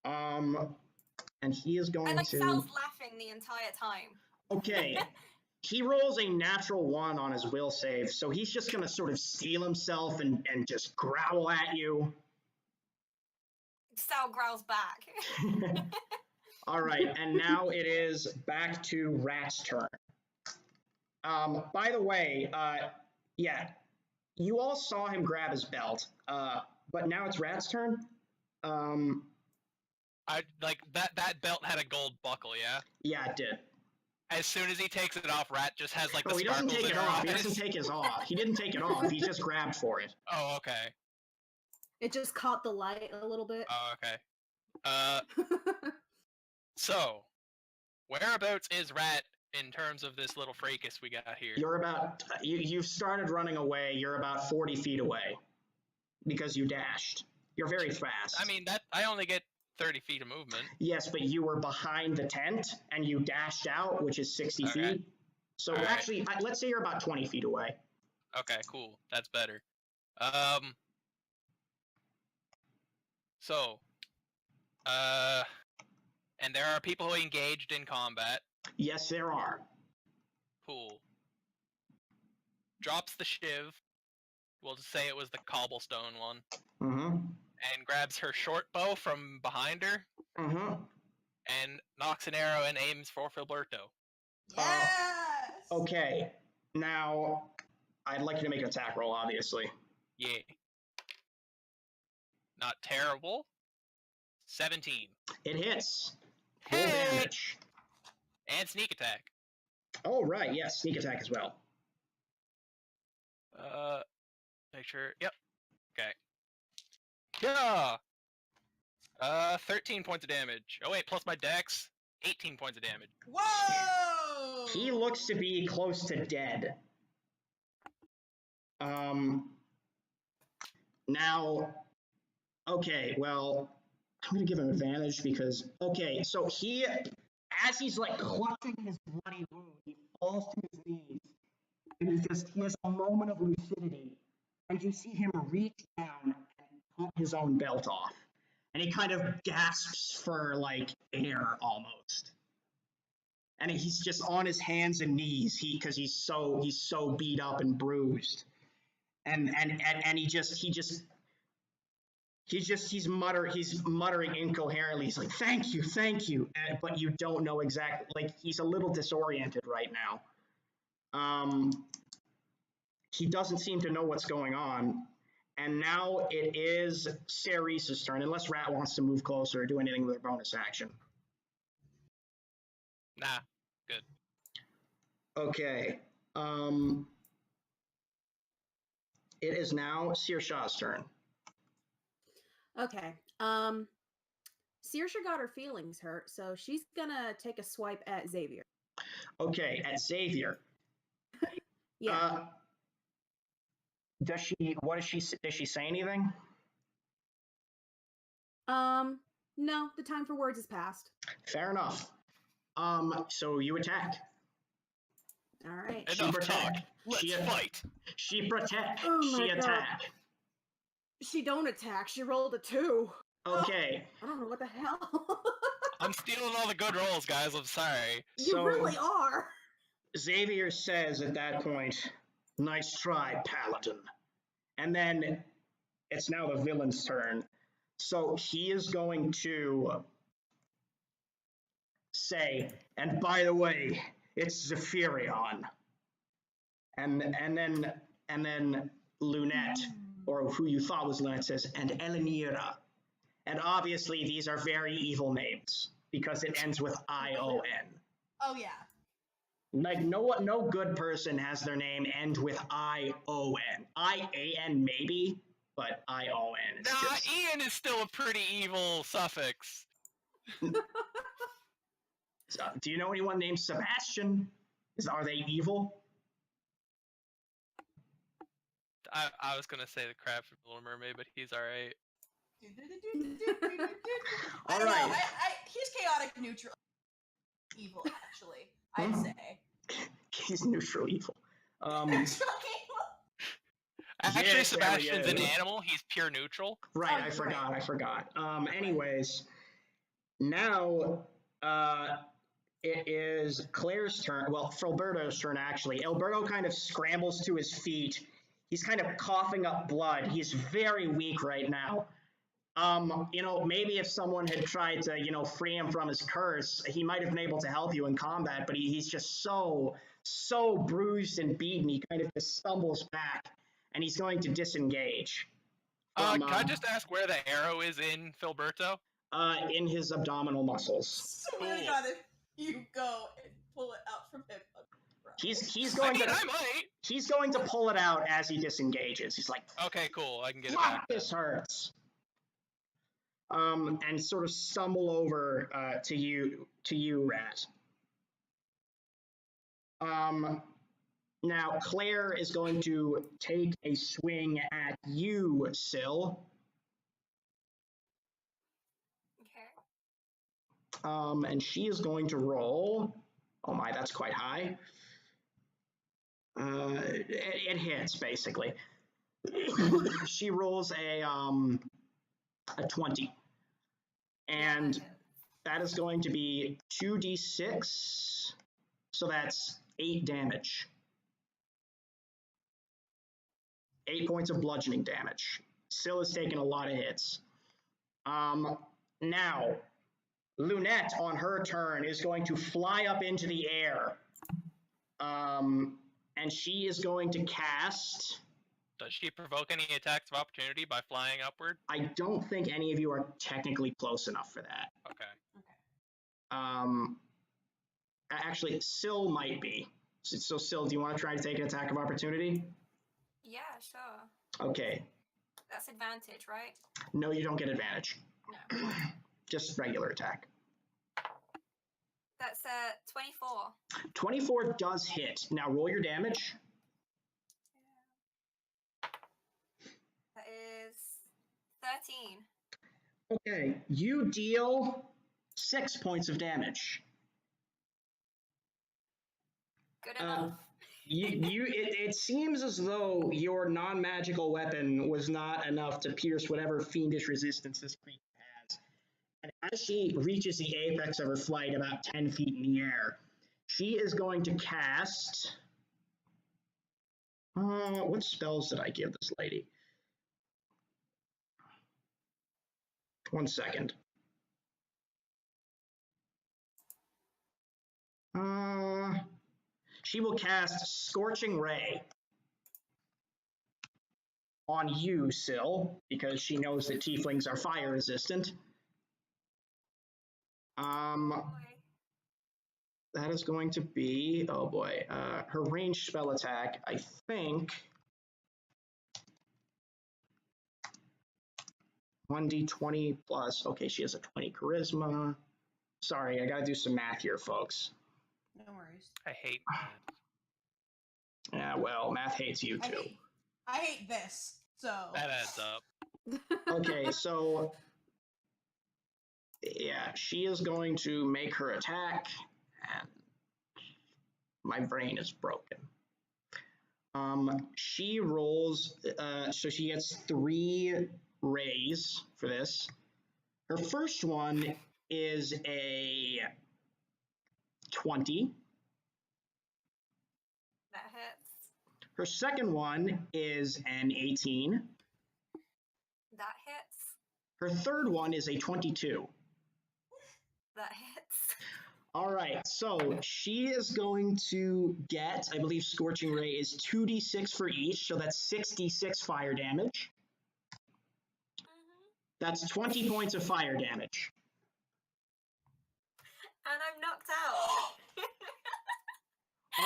And he is going And like to. Sal's laughing the entire time. Okay. He rolls a natural 1 on his will save, so he's just gonna sort of steel himself and just growl at you. Sal growls back. All right, and now it is back to Rat's turn. By the way, yeah, you all saw him grab his belt, but now it's Rat's turn. I like that belt had a gold buckle, yeah? Yeah, it did. As soon as he takes it off, Rat just has like the Oh, he doesn't sparkles take in it her off. He eyes. doesn't take his off. He didn't take it off. He just grabbed for it. Oh, okay. It just caught the light a little bit. Oh, okay. So, whereabouts is Rat in terms of this little fracas we got here? You're about. You've started running away. You're about 40 feet away because you dashed. You're very fast. I mean, that I only get 30 feet of movement. Yes, but you were behind the tent and you dashed out, which is 60 Okay. feet. So All right. actually, let's say you're about 20 feet away. Okay, cool. That's better. So, and there are people who engaged in combat. Yes, there are. Cool. Drops the shiv. We'll just say it was the cobblestone one. Mm-hmm. And grabs her short bow from behind her Mm-hmm. and knocks an arrow and aims for Filberto. Yes! Okay. Now, I'd like you to make an attack roll, obviously. Yeah. Not terrible. 17. It hits. Full Hey! damage. And sneak attack. Oh, right. Yes, sneak attack as well. Make sure. Yep. Okay. Yeah. 13 points of damage. Oh wait, plus my dex, 18 points of damage. Whoa! He looks to be close to dead. Now, okay, well, I'm going to give him advantage because, okay, so as he's like clutching his bloody wound, he falls to his knees and he has a moment of lucidity. And you see him reach down and cut his own belt off. And he kind of gasps for like air almost. And he's just on his hands and knees because he's so beat up and bruised. And he's muttering incoherently. He's like, thank you, but you don't know exactly. Like he's a little disoriented right now. He doesn't seem to know what's going on. And now it is Ceres's turn, unless Rat wants to move closer or do anything with their bonus action. Nah, good. Okay. It is now Saoirse's turn. Okay. Saoirse got her feelings hurt, so she's gonna take a swipe at Xavier. Okay, at Xavier. Yeah. Does she say anything? No, the time for words has passed. Fair enough. So you attack. All right. Enough talk. Let's fight. She protect. Oh she my God. attack. She don't attack. She rolled a 2. Okay. I don't know what the hell. I'm stealing all the good rolls, guys. I'm sorry. You really are. Xavier says at that point, "Nice try, Paladin." And then it's now the villain's turn. So he is going to say, "And by the way, it's Zephyrion." And then Lunette, or who you thought was Lunette, says, "And Elenira." And obviously these are very evil names because it ends with I-O-N. Oh yeah. Like no good person has their name end with I-O-N. I-A-N maybe, but I-O-N. Nah, Ian is still a pretty evil suffix. So, do you know anyone named Sebastian? Are they evil? I was gonna say the crab from Little Mermaid, but he's alright. I don't know. He's chaotic neutral evil, actually. I'd say. He's neutral evil. Actually, yes, Sebastian's an animal. He's pure neutral. Right, I forgot. Anyways, now it is Claire's turn. Well, Filberto's turn, actually. Alberto kind of scrambles to his feet. He's kind of coughing up blood. He's very weak right now. Maybe if someone had tried to, free him from his curse, he might have been able to help you in combat, but he's just so bruised and beaten, he kind of just stumbles back, and he's going to disengage. Can I just ask where the arrow is in Filberto? In his abdominal muscles. Swear to God, if you go and pull it out from him. He's going to pull it out as he disengages. He's like, okay, cool. I can get it fuck, back. this hurts. And sort of stumble over to you, Rat. Now Claire is going to take a swing at you, Syl. Okay. And she is going to roll. Oh my, that's quite high. It hits basically. She rolls a 20, and that is going to be 2d6. So that's 8 damage. 8 points of bludgeoning damage. Syl has taken a lot of hits. Now, Lunette on her turn is going to fly up into the air. And she is going to cast... Does she provoke any attacks of opportunity by flying upward? I don't think any of you are technically close enough for that. Okay. Actually, Syl might be. So Syl, do you want to try to take an attack of opportunity? Yeah, sure. Okay. That's advantage, right? No, you don't get advantage. No. Just regular attack. That's 24. 24 does hit. Now roll your damage. That is Okay, you deal 6 points of damage. Good enough. It seems as though your non-magical weapon was not enough to pierce whatever fiendish resistance this creature has. And as she reaches the apex of her flight, about 10 feet in the air, she is going to cast. What spells did I give this lady? 1 second. She will cast Scorching Ray on you, Syl, because she knows that tieflings are fire resistant. That is going to be, oh boy, her ranged spell attack, I think. 1d20 plus, okay, she has a 20 charisma. Sorry, I gotta do some math here, folks. No worries. I hate math. Yeah, well, math hates you too. I hate this, so. That adds up. Okay, so yeah, she is going to make her attack, and my brain is broken. She rolls, so she gets 3 rays for this. Her first one is a 20. That hits. Her second one is an 18. That hits. Her third one is a 22. That hits. All right, so she is going to get, I believe Scorching Ray is 2d6 for each, so that's 6d6 fire damage. That's 20 points of fire damage. And I'm knocked out.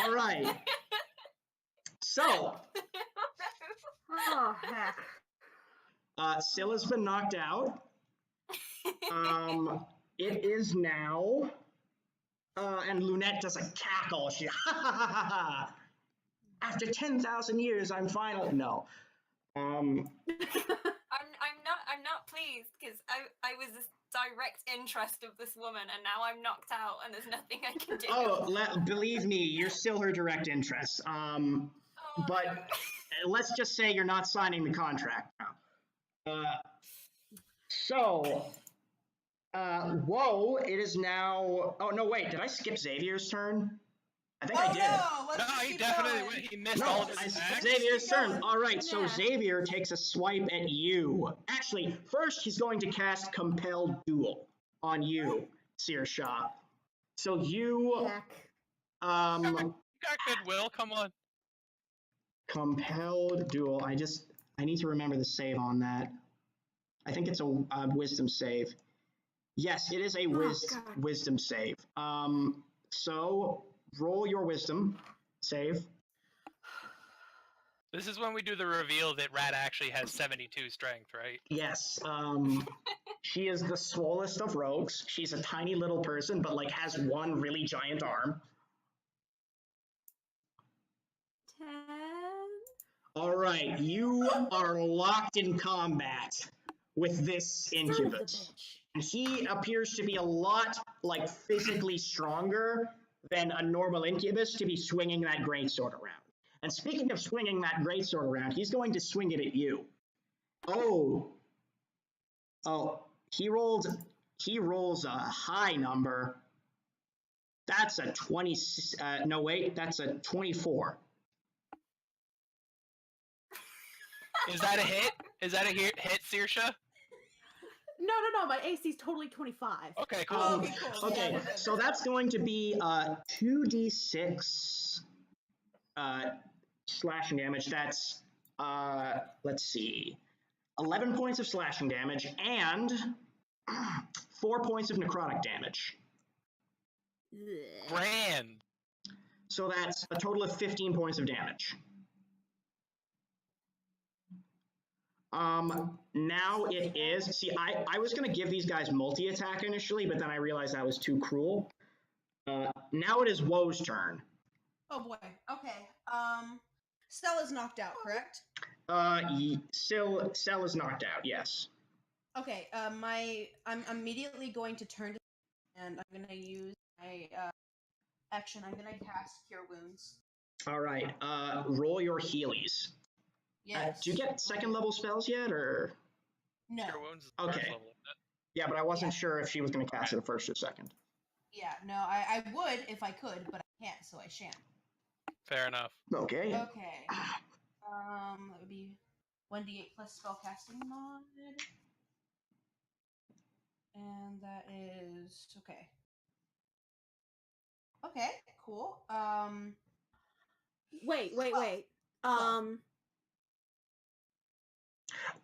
All right. So, Oh, heck. Scylla's been knocked out. It is now, and Lunette does a cackle. She, ha ha ha ha ha. After 10,000 years, I'm final. No. I'm not pleased because I was this direct interest of this woman, and now I'm knocked out, and there's nothing I can do. Oh, believe me, you're still her direct interest. But let's just say you're not signing the contract now. Whoa, it is now. Oh no, wait, did I skip Xavier's turn? I think I did. No, he definitely he missed all of his attacks. Xavier's turn. All right, so Yeah. Xavier takes a swipe at you. Actually, first he's going to cast Compelled Duel on you, Saoirse. So you, Heck. You got goodwill, come on. Compelled Duel. I need to remember the save on that. I think it's a wisdom save. Yes, it is a wisdom save. So roll your wisdom save. This is when we do the reveal that Rat actually has 72 strength, right? Yes. She is the swollest of rogues. She's a tiny little person, but like has one really giant arm. 10. All right, you are locked in combat with this incubus. And he appears to be a lot like physically stronger than a normal incubus to be swinging that greatsword around. And speaking of swinging that greatsword around, he's going to swing it at you. Oh, he rolls a high number. That's a 20. No, wait, that's a 24. Is that a hit? Is that a hit, Saoirse? No. My AC is totally 25. Okay, cool. Okay, cool. Okay, Yeah, so that's going to be 2d6 slashing damage. That's let's see, 11 points of slashing damage and 4 points of necrotic damage. Grand. So that's a total of 15 points of damage. Now it is, see, I was going to give these guys multi-attack initially, but then I realized that was too cruel. Now it is Woe's turn. Oh boy. Okay. Stella's knocked out, correct? Cell is knocked out, yes. Okay. I'm immediately going to turn to, and I'm gonna use my action. I'm gonna cast Cure Wounds. All right. Roll your Healies. Yes. Do you get second level spells yet, or? No. Cure Wounds is the first Okay. level, isn't it? Yeah, but I wasn't Yeah. sure if she was going to cast Okay. it first or second. Yeah. No. I would if I could, but I can't, so I shan't. Fair enough. Okay. Okay. That would be 1d8 plus spellcasting mod. And that is okay. Okay, cool. Wait.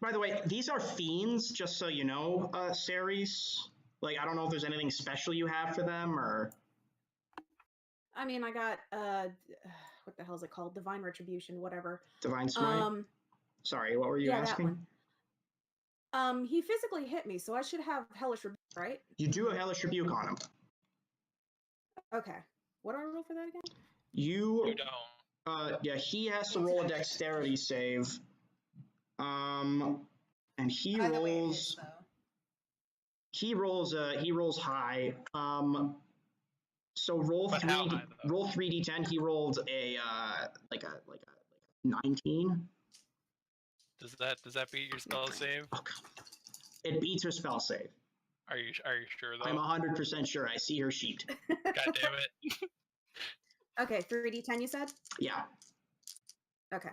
By the way, these are fiends, just so you know, Ceres. Like, I don't know if there's anything special you have for them, or... I mean, I got what the hell is it called? Divine Retribution, whatever. Divine Smite? Sorry, what were you asking? That one. He physically hit me, so I should have Hellish Rebuke, right? You do have Hellish Rebuke on him. Okay. What do I roll for that again? You don't. Yeah, he has to roll a dexterity save. And he Either way it rolls... hits, though. He rolls high. So roll But how high, though? roll 3d10. He rolled a like a 19. Does that beat your spell save? Oh, it beats her spell save. Are you sure though? I'm 100% sure. I see her sheet. God damn it. Okay, 3d10 you said? Yeah. Okay.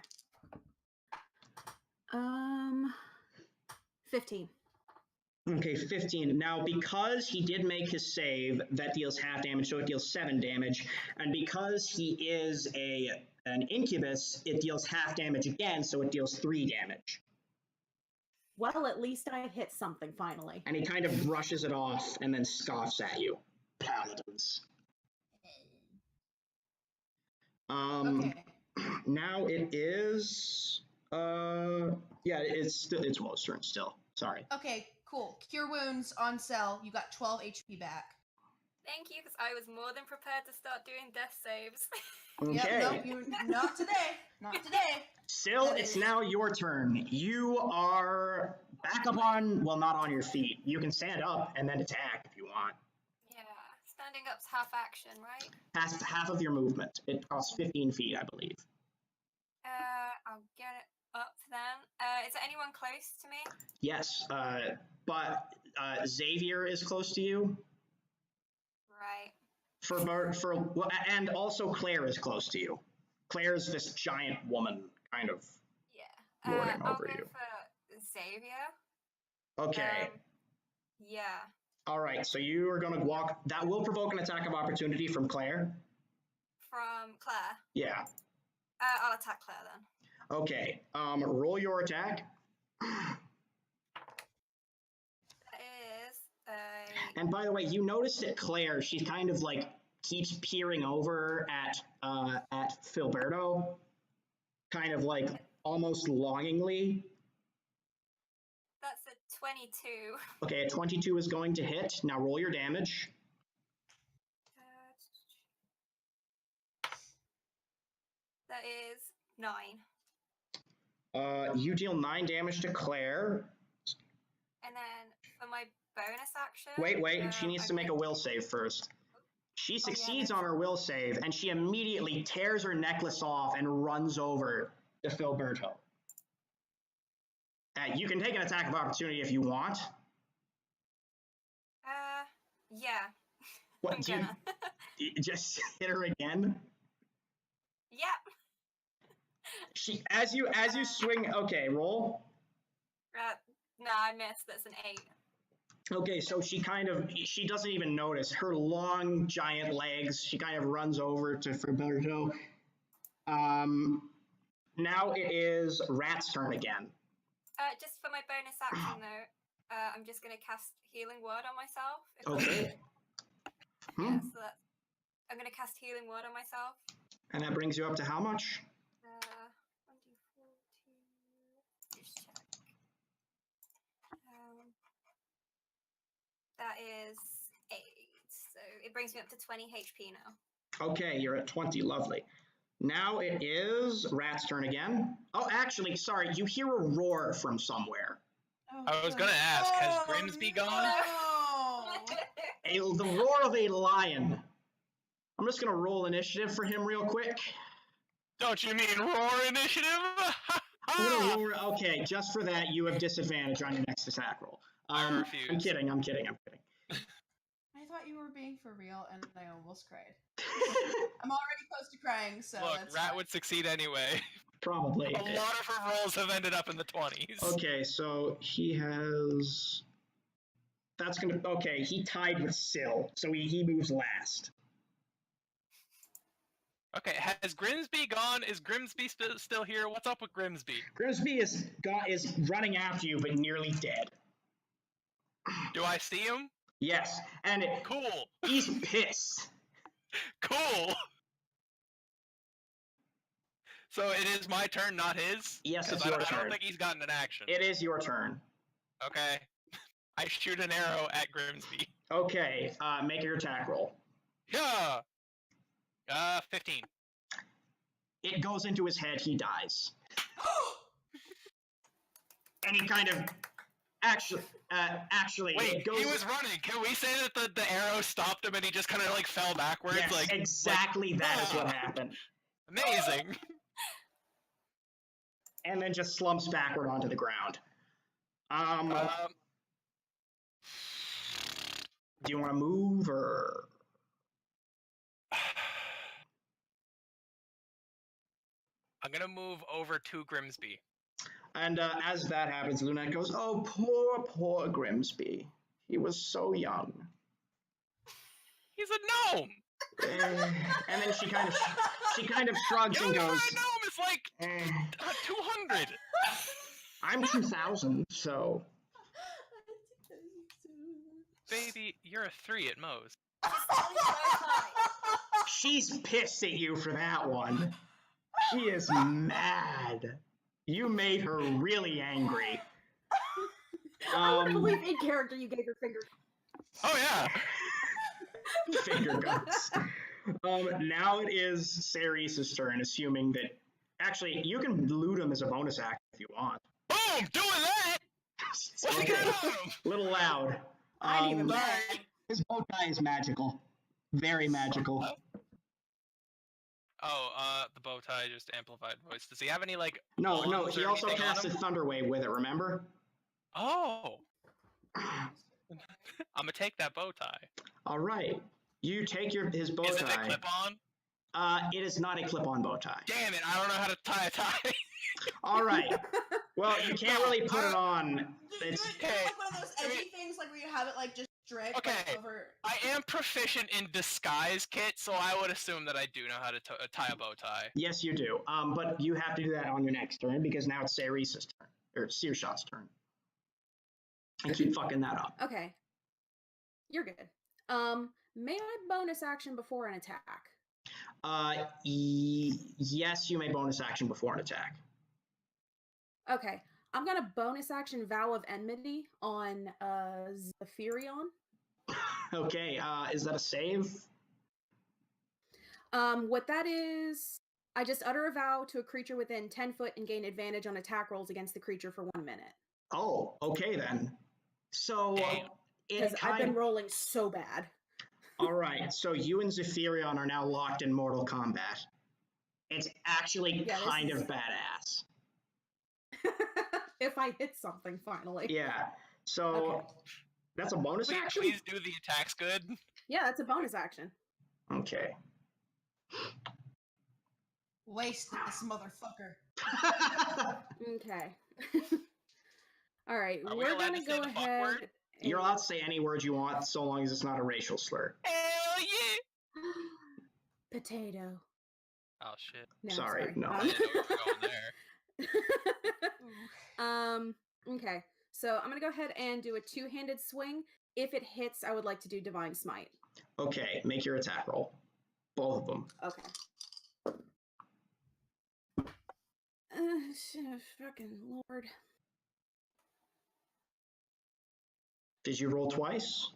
15. Okay, 15. Now, because he did make his save, that deals half damage, so it deals 7 damage. And because he is an incubus, it deals half damage again, so it deals 3 damage. Well, at least I hit something finally. And he kind of brushes it off and then scoffs at you. Paladins. Okay. Now it is... yeah, it's Willow's turn still. Sorry. Okay, cool. Cure Wounds on Cell. You got 12 HP back. Thank you, because I was more than prepared to start doing death saves. Okay. Yep, not today. Not today. Still, it's now your turn. You are back up on, well, not on your feet. You can stand up and then attack if you want. Yeah, standing up's half action, right? Half of your movement. It costs 15 feet, I believe. I'll get it up then. Is there anyone close to me? Yes, but Xavier is close to you. Right. And also Claire is close to you. Claire's this giant woman, kind of. Yeah. Lording I'll over go you. for Xavier. Okay. Yeah. All right. So you are going to walk. That will provoke an attack of opportunity from Claire. From Claire. Yeah. I'll attack Claire then. Okay. Roll your attack. That is a... And by the way, you notice that Claire, she kind of like keeps peering over at Filberto, kind of like almost longingly. That's a 22. Okay, a 22 is going to hit. Now roll your damage. That is 9. You deal 9 damage to Claire. And then for my bonus action... Wait, she needs to make a will save first. She succeeds on her will save, and she immediately tears her necklace off and runs over to Filberto. You can take an attack of opportunity if you want. Yeah. What, I'm do you, gonna. you just hit her again? Yep. As you swing, okay, roll. No, I missed. That's an 8. Okay, so she doesn't even notice. Her long, giant legs, she kind of runs over to Filberto. Now it is Rat's turn again. Just for my bonus action, though, I'm just going to cast Healing Word on myself. Okay. Yeah, so I'm going to cast Healing Word on myself. And that brings you up to how much? 1d4, 2, just check. That is 8. So it brings me up to 20 HP now. Okay, you're at 20. Lovely. Now it is Rat's turn again. Oh, actually, sorry. You hear a roar from somewhere. Oh, I was good. gonna ask, has Grimsby gone? No. The roar of a lion. I'm just gonna roll initiative for him real quick. Don't you mean roar initiative? I'm gonna roar. Okay, just for that, you have disadvantage on your next attack roll. I I'm refuse. kidding. I'm kidding. I thought you were being for real, and I almost cried. I'm already close to crying, so Look, that's Rat fine. would succeed anyway. Probably. A lot of her rolls have ended up in the 20s. Okay, so he has. That's gonna. Okay, he tied with Syl, so he moves last. Okay, has Grimsby gone? Is Grimsby still here? What's up with Grimsby? Grimsby is running after you, but nearly dead. Do I see him? Yes, and Cool. he's pissed. Cool. So it is my turn, not his? Yes, 'Cause it's your I turn. don't think he's gotten an action. It is your turn. Okay. I shoot an arrow at Grimsby. Okay, make your attack roll. Yeah. 15. It goes into his head. He dies. Any kind of actually, Wait, it goes. he was running. Can we say that the arrow stopped him and he just kind of like fell backwards? Yes, like exactly. That is what happened. Amazing. And then just slumps backward onto the ground. Do you want to move or? I'm gonna move over to Grimsby. And as that happens, Lunette goes, "Oh, poor Grimsby. He was so young." He's a gnome. And then she kind of shrugs and Young goes, for a gnome is like 200. "I'm 2,000, so." Baby, you're a 3 at most. She's pissed at you for that one. She is mad. You made her really angry. I want to believe in character you gave her finger. Oh yeah. Finger guns. Now it is Ceres' turn, assuming that. Actually, you can loot him as a bonus action if you want. Boom! Doing that! Let's get it on him! Little loud. I didn't even Yeah. His bow tie is magical. Very magical. Oh, the bow tie just amplified voice. Does he have any like? No, bombs he or also anything on casted him? Thunder Wave with it, remember? Oh. I'm gonna take that bow tie. All right. You take his bow Is it a tie. clip-on? It is not a clip-on bow tie. Damn it! I don't know how to tie a tie. All right. Well, you can't really put it on. Do It's it like one of those edgy things, like where you have it like just draped Okay. over. I am proficient in disguise, Kit, so I would assume that I do know how to tie a bow tie. yes, you do. But you have to do that on your next turn because now it's Ceres' turn or Searshot's turn. I keep fucking that up. Okay. You're good. May I bonus action before an attack? Yes, you may bonus action before an attack. Okay. I'm gonna bonus action Vow of Enmity on Zephyrion. Okay, is that a save? What that is, I just utter a vow to a creature within 10 foot and gain advantage on attack rolls against the creature for 1 minute. Oh, okay then. So Damn. Because I've been rolling so bad. All right, so you and Zephyrion are now locked in Mortal Kombat. It's actually Yeah, this kind is- of badass. If I hit something finally. Yeah. So Okay. that's a bonus Please, action? please do the attacks good. Yeah, that's a bonus action. Okay. Waste this motherfucker. Okay. All right, Are we we're allowed gonna to say go the fuck ahead. word? You're allowed to say any word you want so long as it's not a racial slur. Hell yeah! Potato. Oh shit! No, Sorry, no. I didn't know we were going there. Okay, so I'm gonna go ahead and do a two-handed swing. If it hits, I would like to do Divine Smite. Okay, make your attack roll. Both of them. Okay. Fucking Lord. Did you roll twice?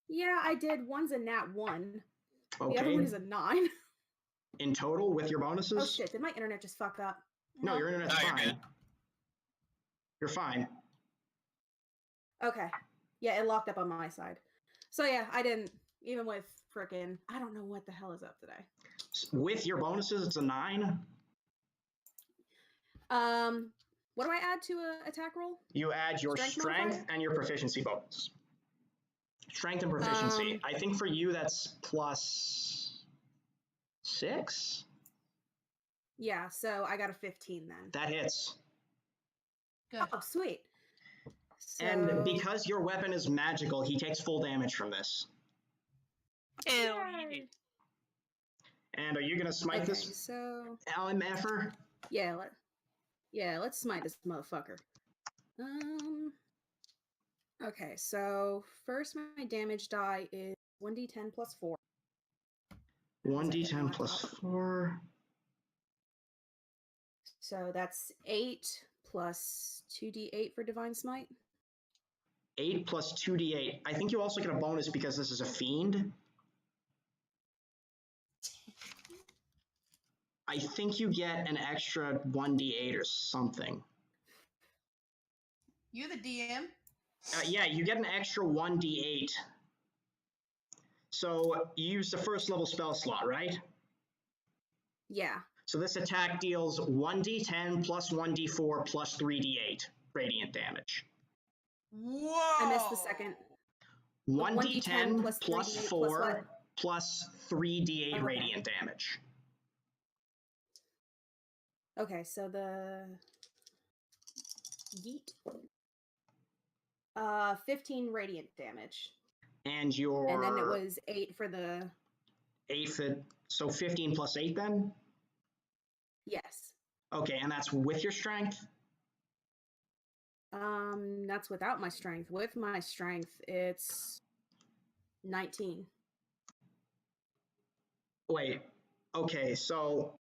Yeah, I did. One's a nat 1. The other Okay. one is a 9. In total with your bonuses? Oh shit, did my internet just fuck up? No, your internet's No, you're fine. good. You're fine. Okay. Yeah, it locked up on my side. So yeah, I didn't, even with frickin', I don't know what the hell is up today. With your bonuses, it's a 9. What do I add to a attack roll? You add your Strength strength modifier? and your proficiency bonus. Strength and proficiency. I think for you that's plus 6. Yeah, so I got a 15 then. That hits. Good. Oh, sweet. So, And because your weapon is magical, he takes full damage from this. Hell Yay. And are you gonna smite okay, this so LMFer? yeah, let's smite this motherfucker. Okay, so first my damage die is 1d10 plus 4. 1d10 plus 4. So that's 8 plus 2d8 for divine smite. 8 plus 2d8. I think you also get a bonus because this is a fiend. I think you get an extra 1d8 or something. You the DM. Yeah, you get an extra 1d8. So you use the first level spell slot, right? Yeah. So this attack deals 1d10 plus 1d4 plus 3d8 radiant damage. Whoa! I missed the second. 1d10 plus plus 3d8 4 plus 3d8 Okay. radiant damage. Okay, so the yeet. 15 radiant damage. And your And then it was 8 for the 8 for, so 15 plus 8 then? yes. Okay, and that's with your strength? That's without my strength. With my strength, it's 19. Wait. Okay, so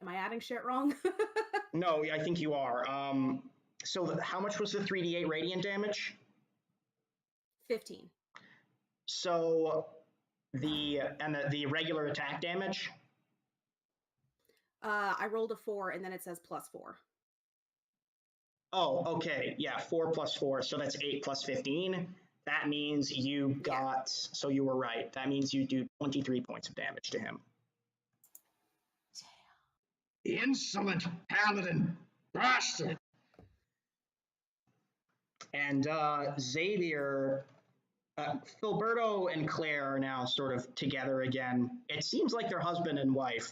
Am I adding shit wrong? no, I think you are. So how much was the 3d8 radiant damage? 15. So the regular attack damage? I rolled a 4 and then it says plus 4. Oh, okay. Yeah, 4 plus 4, so that's 8 plus 15. That means you got, so you were right. That means you do 23 points of damage to him. The insolent paladin bastard. And Xavier, Filberto and Claire are now sort of together again. It seems like they're husband and wife,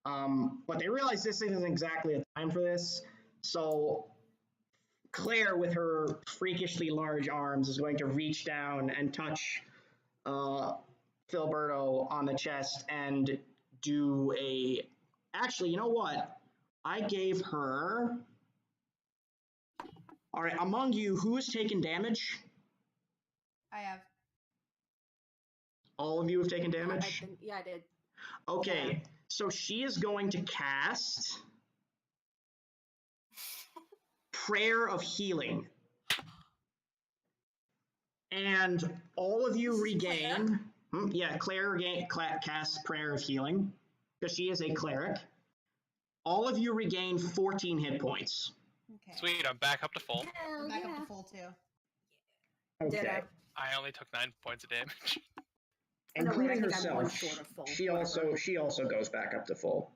but they realize this isn't exactly a time for this. So Claire, with her freakishly large arms, is going to reach down and touch Filberto on the chest and do a. Actually, you know what? I gave her. All right, among you, who has taken damage? I have. All of you have taken damage? I did. Okay, Yeah. so she is going to cast Prayer of Healing. And all of you regain. Claire casts Prayer of Healing because she is a cleric. All of you regain 14 hit points. Okay. Sweet, I'm back up to full. I'm back up to full too. Okay. Ditto. I only took 9 points of damage. Including I think I'm one herself. short of full. She also goes back up to full.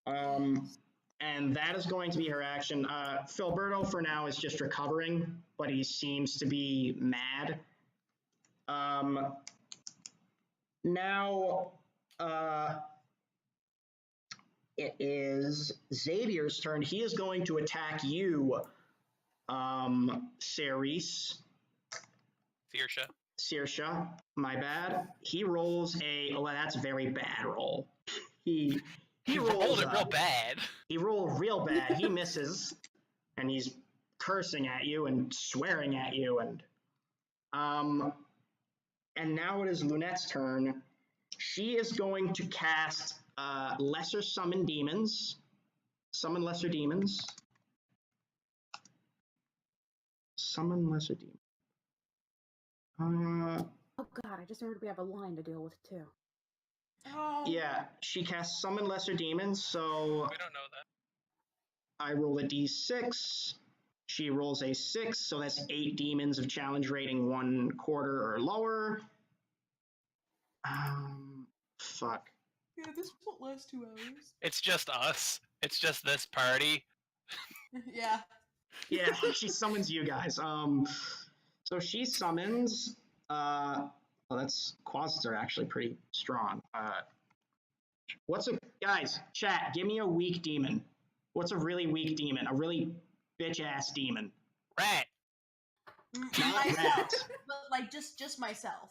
And that is going to be her action. Filberto for now is just recovering, but he seems to be mad. Now it is Xavier's turn. He is going to attack you, Ceres. Saoirse, my bad. He rolls that's a very bad roll. He rolled it real bad. He rolled real bad. He misses, and he's cursing at you and swearing at you, and now it is Lunette's turn. She is going to cast Lesser Summon Demons. Summon Lesser Demons. Summon Lesser Demons. Oh god, I just remembered we have a line to deal with too. Oh. Yeah, she casts Summon Lesser Demons, so We don't know that. I roll a d6. She rolls a 6, so that's 8 demons of challenge rating 1/4 or lower. Fuck. Yeah, this won't last 2 hours. It's just us. It's just this party. Yeah. Yeah, she summons you guys. So she summons. Well, that's quasits are actually pretty strong. What's a guys? Chat. Give me a weak demon. What's a really weak demon? A really bitch ass demon. Rat. Not Myself, rat. but like just myself.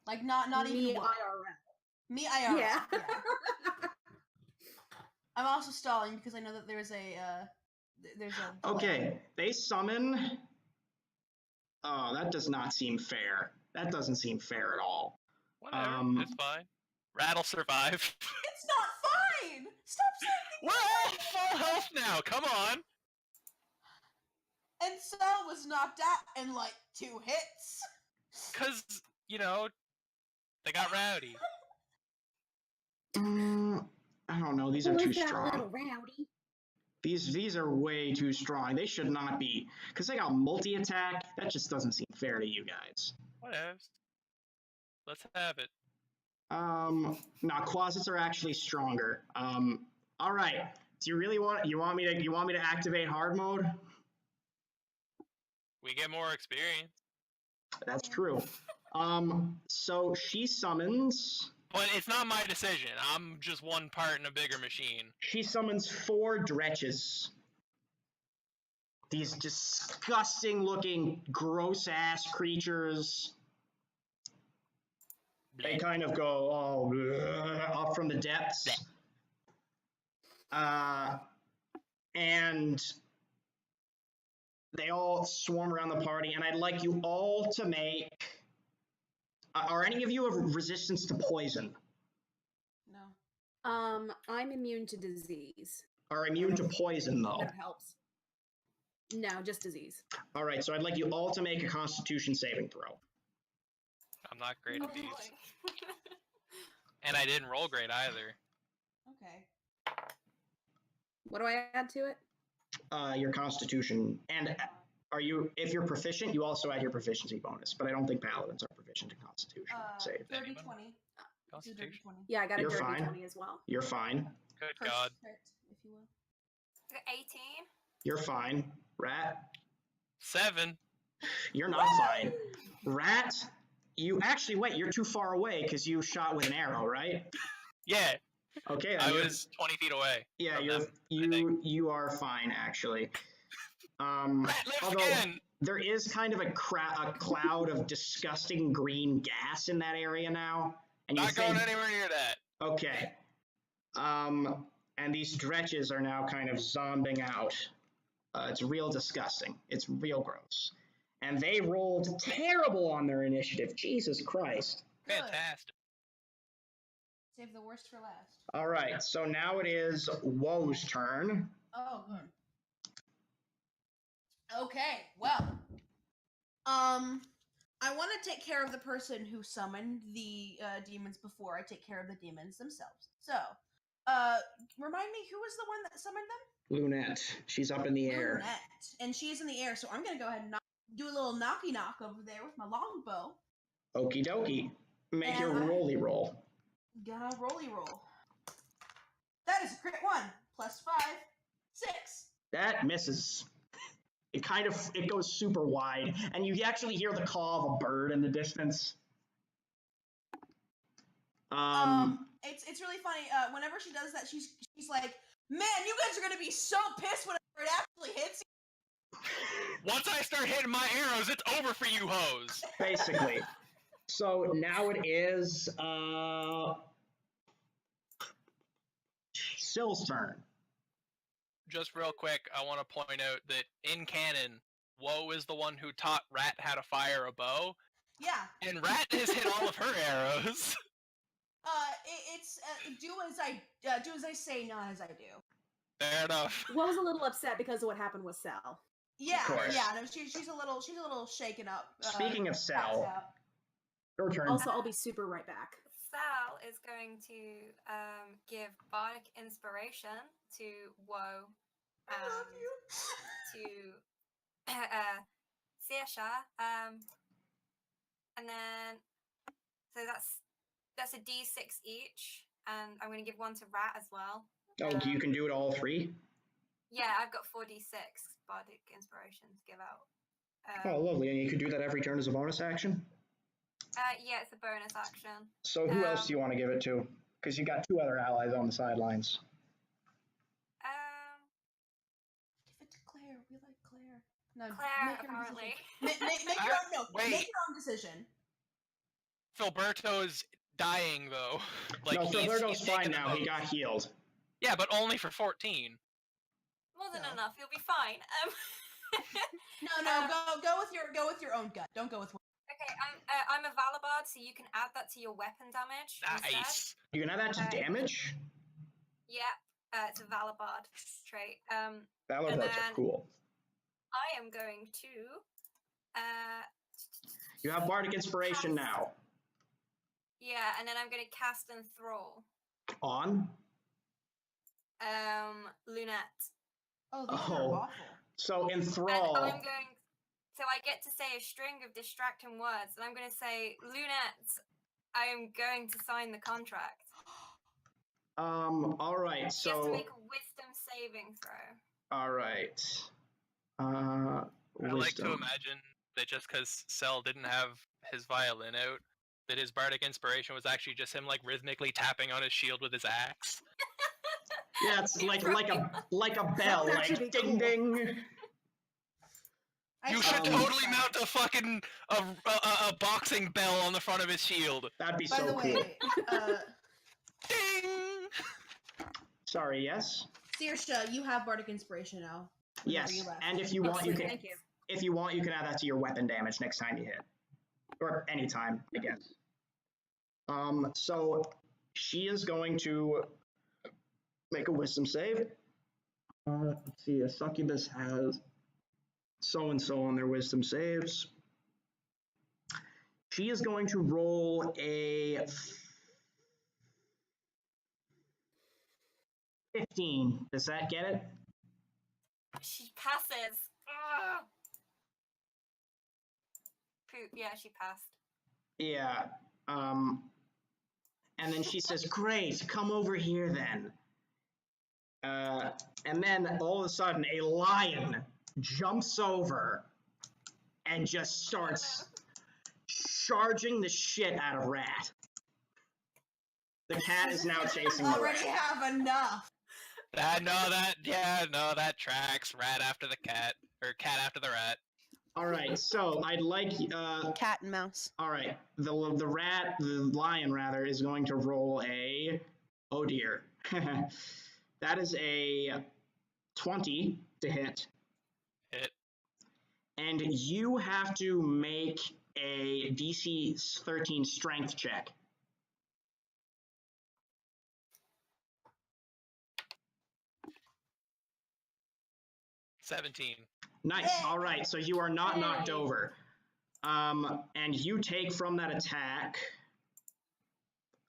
Like not Me even what. IRL. Me IRL. Yeah. I'm also stalling because I know that there's a delay. Okay, they summon. Oh, that does not seem fair. That doesn't seem fair at all. Whatever. It's fine. Rat'll survive. It's not fine. Stop saying We're all full health now. Come on. And Cell was knocked out in like 2 hits. Cause they got rowdy. I don't know. These are Who too is that strong. little rowdy? These are way too strong. They should not be because they got multi attack. That just doesn't seem fair to you guys. Whatever. Let's have it. No, quasits are actually stronger. All right. Do you really want me to activate hard mode? We get more experience. That's true. So she summons. But it's not my decision. I'm just one part in a bigger machine. She summons 4 dretches. These disgusting looking, gross ass creatures. They kind of go up from the depths. And they all swarm around the party, and I'd like you all to make. Are any of you of resistance to poison? No. I'm immune to disease. Are immune to poison though? That helps. No, just disease. All right, so I'd like you all to make a Constitution saving throw. I'm not great Oh, at these. boy. And I didn't roll great either. Okay. What do I add to it? Your Constitution, and if you're proficient, you also add your proficiency bonus. But I don't think paladins are proficient in Constitution save. Dirty 20. It's a dirty Constitution. 20. Yeah, I got a You're dirty fine. 20 as well. You're fine. Good First God. crit, if you will. 18. You're fine. Rat, 7. you're not fine. Rat, you actually wait. You're too far away because you shot with an arrow, right? Yeah, Okay. I was 20 feet away. Yeah, from you're them, I think. you are fine actually. Rat lives Although again. there is kind of a cloud of disgusting green gas in that area now, and you Not think, going anywhere near that. okay. And these dretches are now kind of zombing out. It's real disgusting. It's real gross. And they rolled terrible on their initiative. Jesus Christ. Good. Fantastic. Save the worst for last. All right, so now it is Woe's turn. Oh, good. Okay, well. I want to take care of the person who summoned the demons before I take care of the demons themselves. So, remind me, who was the one that summoned them? Lunette. She's up in the air. Lunette. And she is in the air, so I'm going to go ahead and do a little knocky knock over there with my longbow. Okie dokie. Make your And rolly roll. Gonna rolly roll. That is a crit 1. Plus 5. 6. That misses. It goes super wide, and you actually hear the caw of a bird in the distance. It's really funny. Whenever she does that, she's like, "Man, you guys are gonna be so pissed whenever it actually hits you." Once I start hitting my arrows, it's over for you hoes. Basically. So now it is Sill's turn. Just real quick, I want to point out that in canon, Woe is the one who taught Rat how to fire a bow, Yeah. and Rat has hit all of her arrows. It's do as I say, not as I do. Fair enough. Well, I was a little upset because of what happened with Sal. Yeah, course. yeah. No, she's a little shaken up. Speaking of Sal, your turn. Also, I'll be super right back. Sal is going to give bardic inspiration to Woe I love you. to Saoirse, and then so that's a D6 each, and I'm going to give one to Rat as well. Oh, you can do it all 3? Yeah, I've got 4d6 bardic inspiration to give out. Oh, lovely. And you could do that every turn as a bonus action? Yeah, it's a bonus action. So who else do you want to give it to? Because you got 2 other allies on the sidelines. Give it to Claire. We like Claire. No, Claire, make your own apparently. decision. Make your own decision. Filberto is dying though. No, Filberto's he's fine taking the now. He vote. got healed. Yeah, but only for 14. More than No. enough. You'll be fine. No, go with your own gut. Don't go with. Okay, I'm a Valabard, so you can add that to your weapon damage. Instead. Nice. You can add that to damage? Yeah, it's a Valabard trait. Valor Bards are cool. I am going to. You have Bardic Inspiration now. Yeah, and then I'm going to cast Enthrall. On? Lunette. Oh, these are awful. So Enthrall. And I'm going. So I get to say a string of distracting words, and I'm going to say, Lunette, I am going to sign the contract. All right, so. You have to make a wisdom saving throw. All right. I like to imagine that just because Cell didn't have his violin out, that his bardic inspiration was actually just him like rhythmically tapping on his shield with his axe. Yeah, it's like a bell, like ding ding. You should totally mount a fucking a boxing bell on the front of his shield. That'd be By so the cool. way, Ding! Sorry, yes. Saoirse, you have Bardic Inspiration now. Yes, and if you want, you can. Thank you. If you want, you can add that to your weapon damage next time you hit, or anytime, I guess. So she is going to make a wisdom save. Let's see, a succubus has so and so on their wisdom saves. She is going to roll a 15. Does that get it? She passes. Ugh. Poop. Yeah, she passed. Yeah. And then she says, "Great, come over here then." And then all of a sudden, a lion jumps over and just starts charging the shit out of Rat. The cat is now chasing the Already rat. have enough. That tracks. Rat after the cat, or cat after the rat. All right, so I'd like Cat and mouse. all right, the lion rather, is going to roll a, oh dear, that is a 20 to hit, Hit. and you have to make a DC 13 strength check. $17. Nice. All right, so you are not knocked over. And you take from that attack.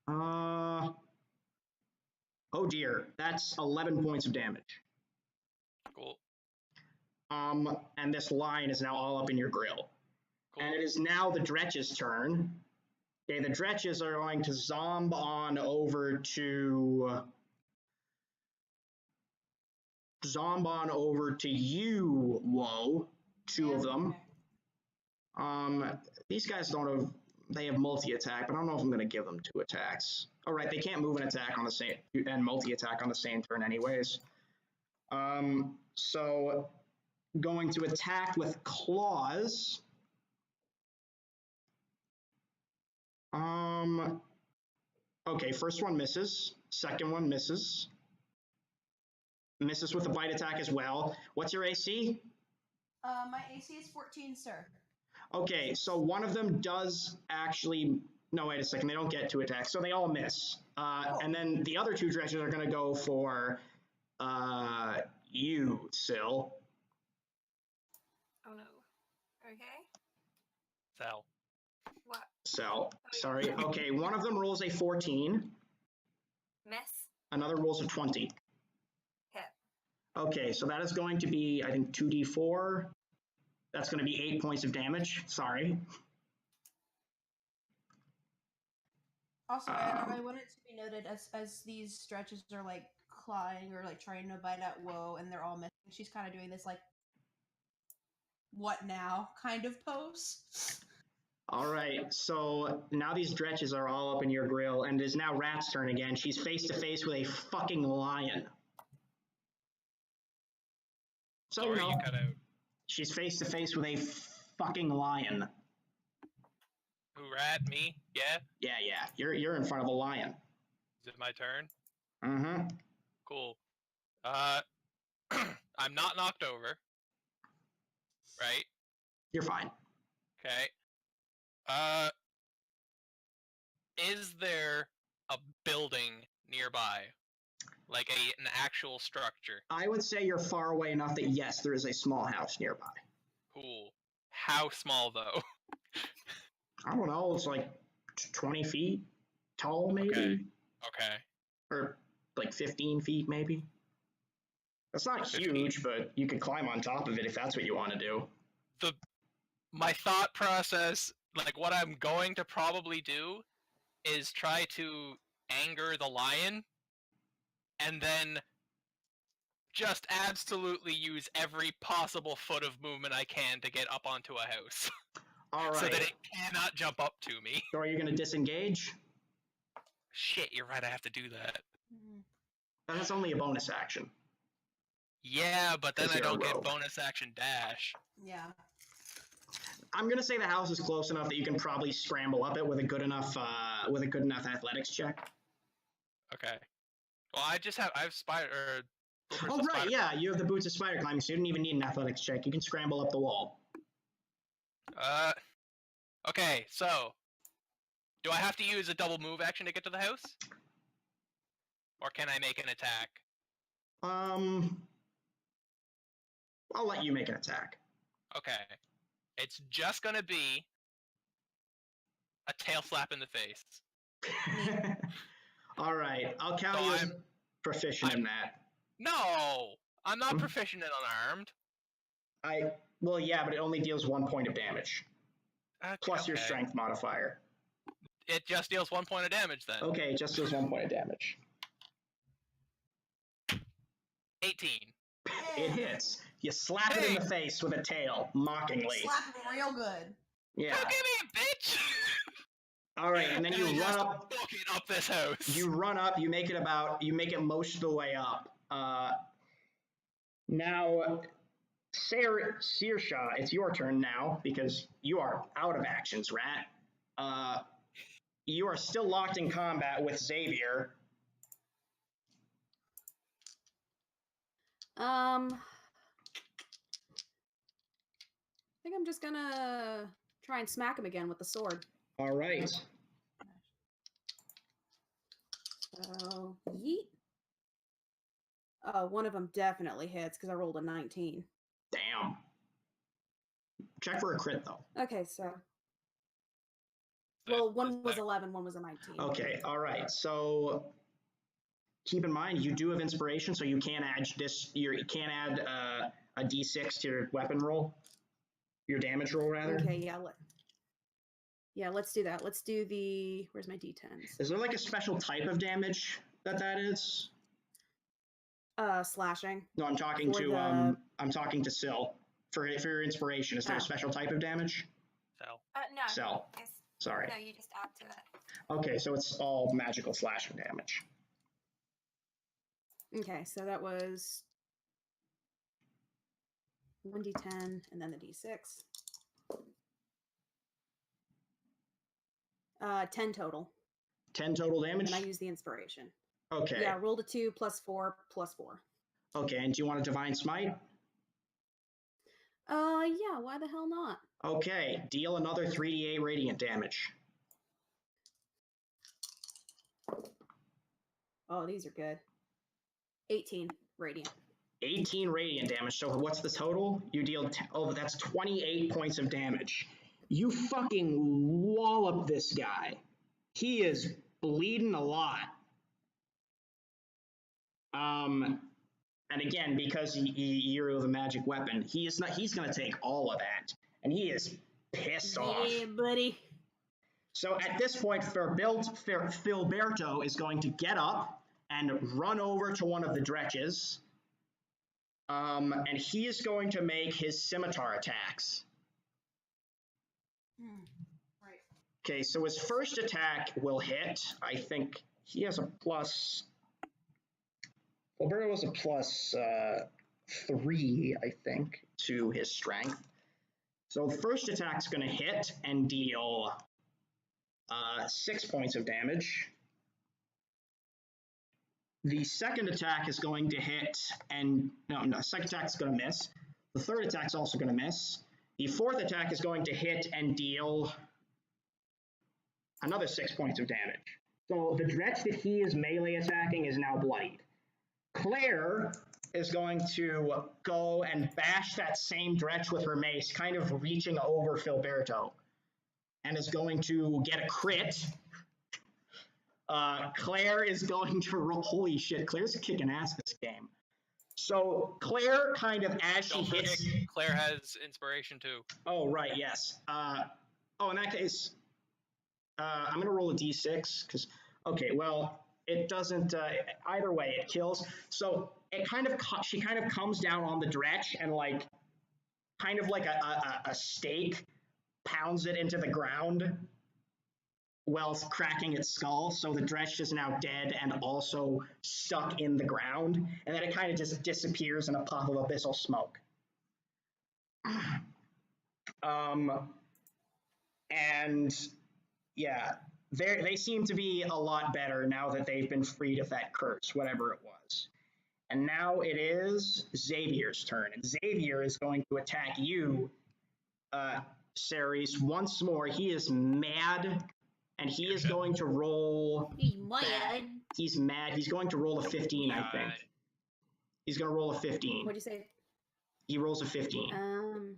Oh dear, that's 11 points of damage. Cool. And this lion is now all up in your grill. Cool. And it is now the Dretch's turn. Okay, the Dretches are going to zomb on over to you, Woe. Two of them. These guys they have multi-attack, but I don't know if I'm going to give them 2 attacks. All right, they can't move and attack on the same, and multi-attack on the same turn anyways. So going to attack with claws. Okay, first one misses, second one misses. Misses with a bite attack as well. What's your AC? My AC is 14, sir. Okay, so one of them does actually. No, wait a second. They don't get 2 attacks, so they all miss. And then the other 2 dredges are going to go for you, Syl. Oh no. Okay. Sell. What? So, sorry. Okay, one of them rolls a 14. Miss. Another rolls a 20. Hit. Okay, so that is going to be, I think, 2d4. That's going to be 8 points of damage. Sorry. Also, I want it to be noted as these stretches are like clawing or like trying to bite at Woe, and they're all missing. She's kind of doing this like, what now kind of pose. All right, so now these dretches are all up in your grill, and it is now Rat's turn again. She's face to face with a fucking lion. So, Sorry, you know, you cut out. she's face to face with a fucking lion. Who, Rat? Me? Yeah? Yeah. You're in front of a lion. Is it my turn? Mm-hmm. Cool. I'm not knocked over. Right? You're fine. Okay. Is there a building nearby? Like an actual structure? I would say you're far away enough that yes, there is a small house nearby. Cool. How small, though? I don't know, it's like 20 feet tall, maybe? Okay. Or like 15 feet, maybe? That's not 15. huge, but you could climb on top of it if that's what you want to do. My thought process, like what I'm going to probably do, is try to anger the lion, and then just absolutely use every possible foot of movement I can to get up onto a house. All right. So that it cannot jump up to me. So are you going to disengage? Shit, you're right, I have to do that. That's only a bonus action. Yeah, but then 'Cause I you're a don't get rogue. bonus action dash. Yeah. I'm going to say the house is close enough that you can probably scramble up it with a good enough athletics check. Okay. Well, I have spider. Oh, right, yeah, you have the boots of spider climbing, so you don't even need an athletics check. You can scramble up the wall. Okay, so do I have to use a double move action to get to the house? Or can I make an attack? I'll let you make an attack. Okay. It's just gonna be a tail slap in the face. All right, I'll count So you as proficient in that. No! I'm not proficient in unarmed. Well, yeah, but it only deals 1 point of damage. Plus your Okay. strength modifier. It just deals 1 point of damage then. Okay, it just deals 1 point of damage. 18. It hits. You slap it in the face with a tail, mockingly. Slap him real good. Yeah. Look at me, bitch! All right, and then you And run just up. book it up this house. You run up. You make it most of the way up. Now, Saoirse, it's your turn now because you are out of actions, Rat. You are still locked in combat with Xavier. I think I'm just gonna try and smack him again with the sword. All right. So, yeet. Oh, one of them definitely hits because I rolled a 19. Damn. Check for a crit though. Okay, so. Well, one was 11, one was a 19. Okay, all right. So keep in mind you do have inspiration, so you can add you can add a d6 to your weapon roll, your damage roll rather. Okay, yeah, let's do that. Let's do the. Where's my d10s? Is there like a special type of damage that is? Slashing. No, I'm talking For to the- I'm talking to Syl. For your inspiration, is there a Oh. special type of damage? So, No. Cell. It's, Sorry. no, you just add to it. Okay, so it's all magical slashing damage. Okay, so that was 1d10 and then the d6. 10 total. 10 total damage? And I use the inspiration. Okay. Yeah, rolled a 2 plus 4 plus 4. Okay, and do you want a divine smite? Yeah, why the hell not? Okay, deal another 3d8 radiant damage. Oh, these are good. 18 radiant. 18 radiant damage. So what's the total? You deal, that's 28 points of damage. You fucking wallop this guy. He is bleeding a lot. And again, because you're the magic weapon, he's going to take all of that, and he is pissed off. Yeah, buddy. So at this point, Filberto is going to get up and run over to one of the dretches, and he is going to make his scimitar attacks. Right. Okay, so his first attack will hit. I think he has a plus. Filberto has a plus 3, I think, to his strength. So the first attack's going to hit and deal 6 points of damage. The second attack is going to hit and second attack is going to miss. The third attack is also going to miss. The fourth attack is going to hit and deal another 6 points of damage. So the dretch that he is melee attacking is now bloodied. Claire is going to go and bash that same dretch with her mace, kind of reaching over Filberto, and is going to get a crit. Claire is going to roll. Holy shit, Claire's kicking ass this game. So Claire kind of, as she hits. Claire has inspiration too. Oh, right, yes. In that case, I'm going to roll a d6 because, okay, well, it doesn't, either way, it kills. So she kind of comes down on the dretch and kind of like a stake pounds it into the ground while cracking its skull. So the dretch is now dead and also stuck in the ground. And then it kind of just disappears in a puff of abyssal smoke. And yeah, they seem to be a lot better now that they've been freed of that curse, whatever it was. And now it is Xavier's turn. And Xavier is going to attack you, Ceres, once more. He is mad, and he is going to roll. He's mad. He's mad. He's going to roll a 15, I think. He's going to roll a 15. What'd you say? He rolls a 15.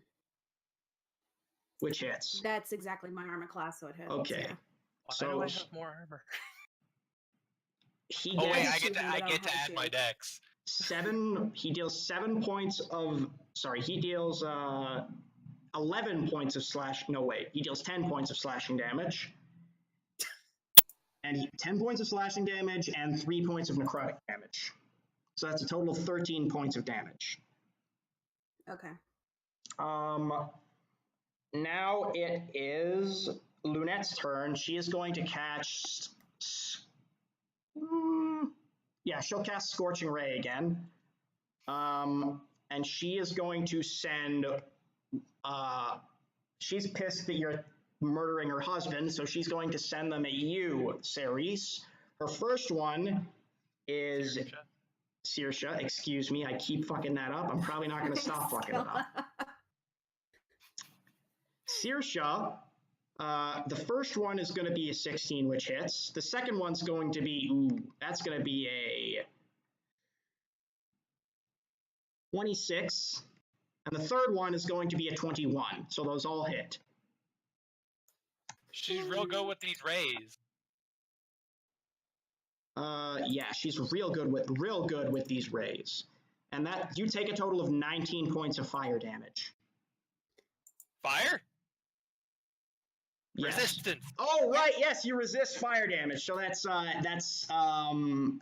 Which hits. That's exactly my armor class, so it hits. Okay. Yeah. Why do I have more armor? He Oh wait, gets I get to add my dex. 7. He deals 7 points of. Sorry, he deals 11 points of slash. No wait, he deals 10 points of slashing damage. And 10 points of slashing damage and 3 points of necrotic damage. So that's a total of 13 points of damage. Okay. Now it is Lunette's turn. She is going to catch. Yeah, she'll cast Scorching Ray again. And she is going to send. She's pissed that you're murdering her husband, so she's going to send them at you, Ceres. Her first one is. Saoirse, excuse me, I keep fucking that up. I'm probably not going to stop fucking it up. Saoirse, the first one is going to be a 16, which hits. The second one's going to be, that's going to be a 26. And the third one is going to be a 21. So those all hit. She's real good with these rays. Yeah, she's real good with these rays. And that you take a total of 19 points of fire damage. Fire? Yes. Resistance. Oh right, yes, you resist fire damage. So that's 9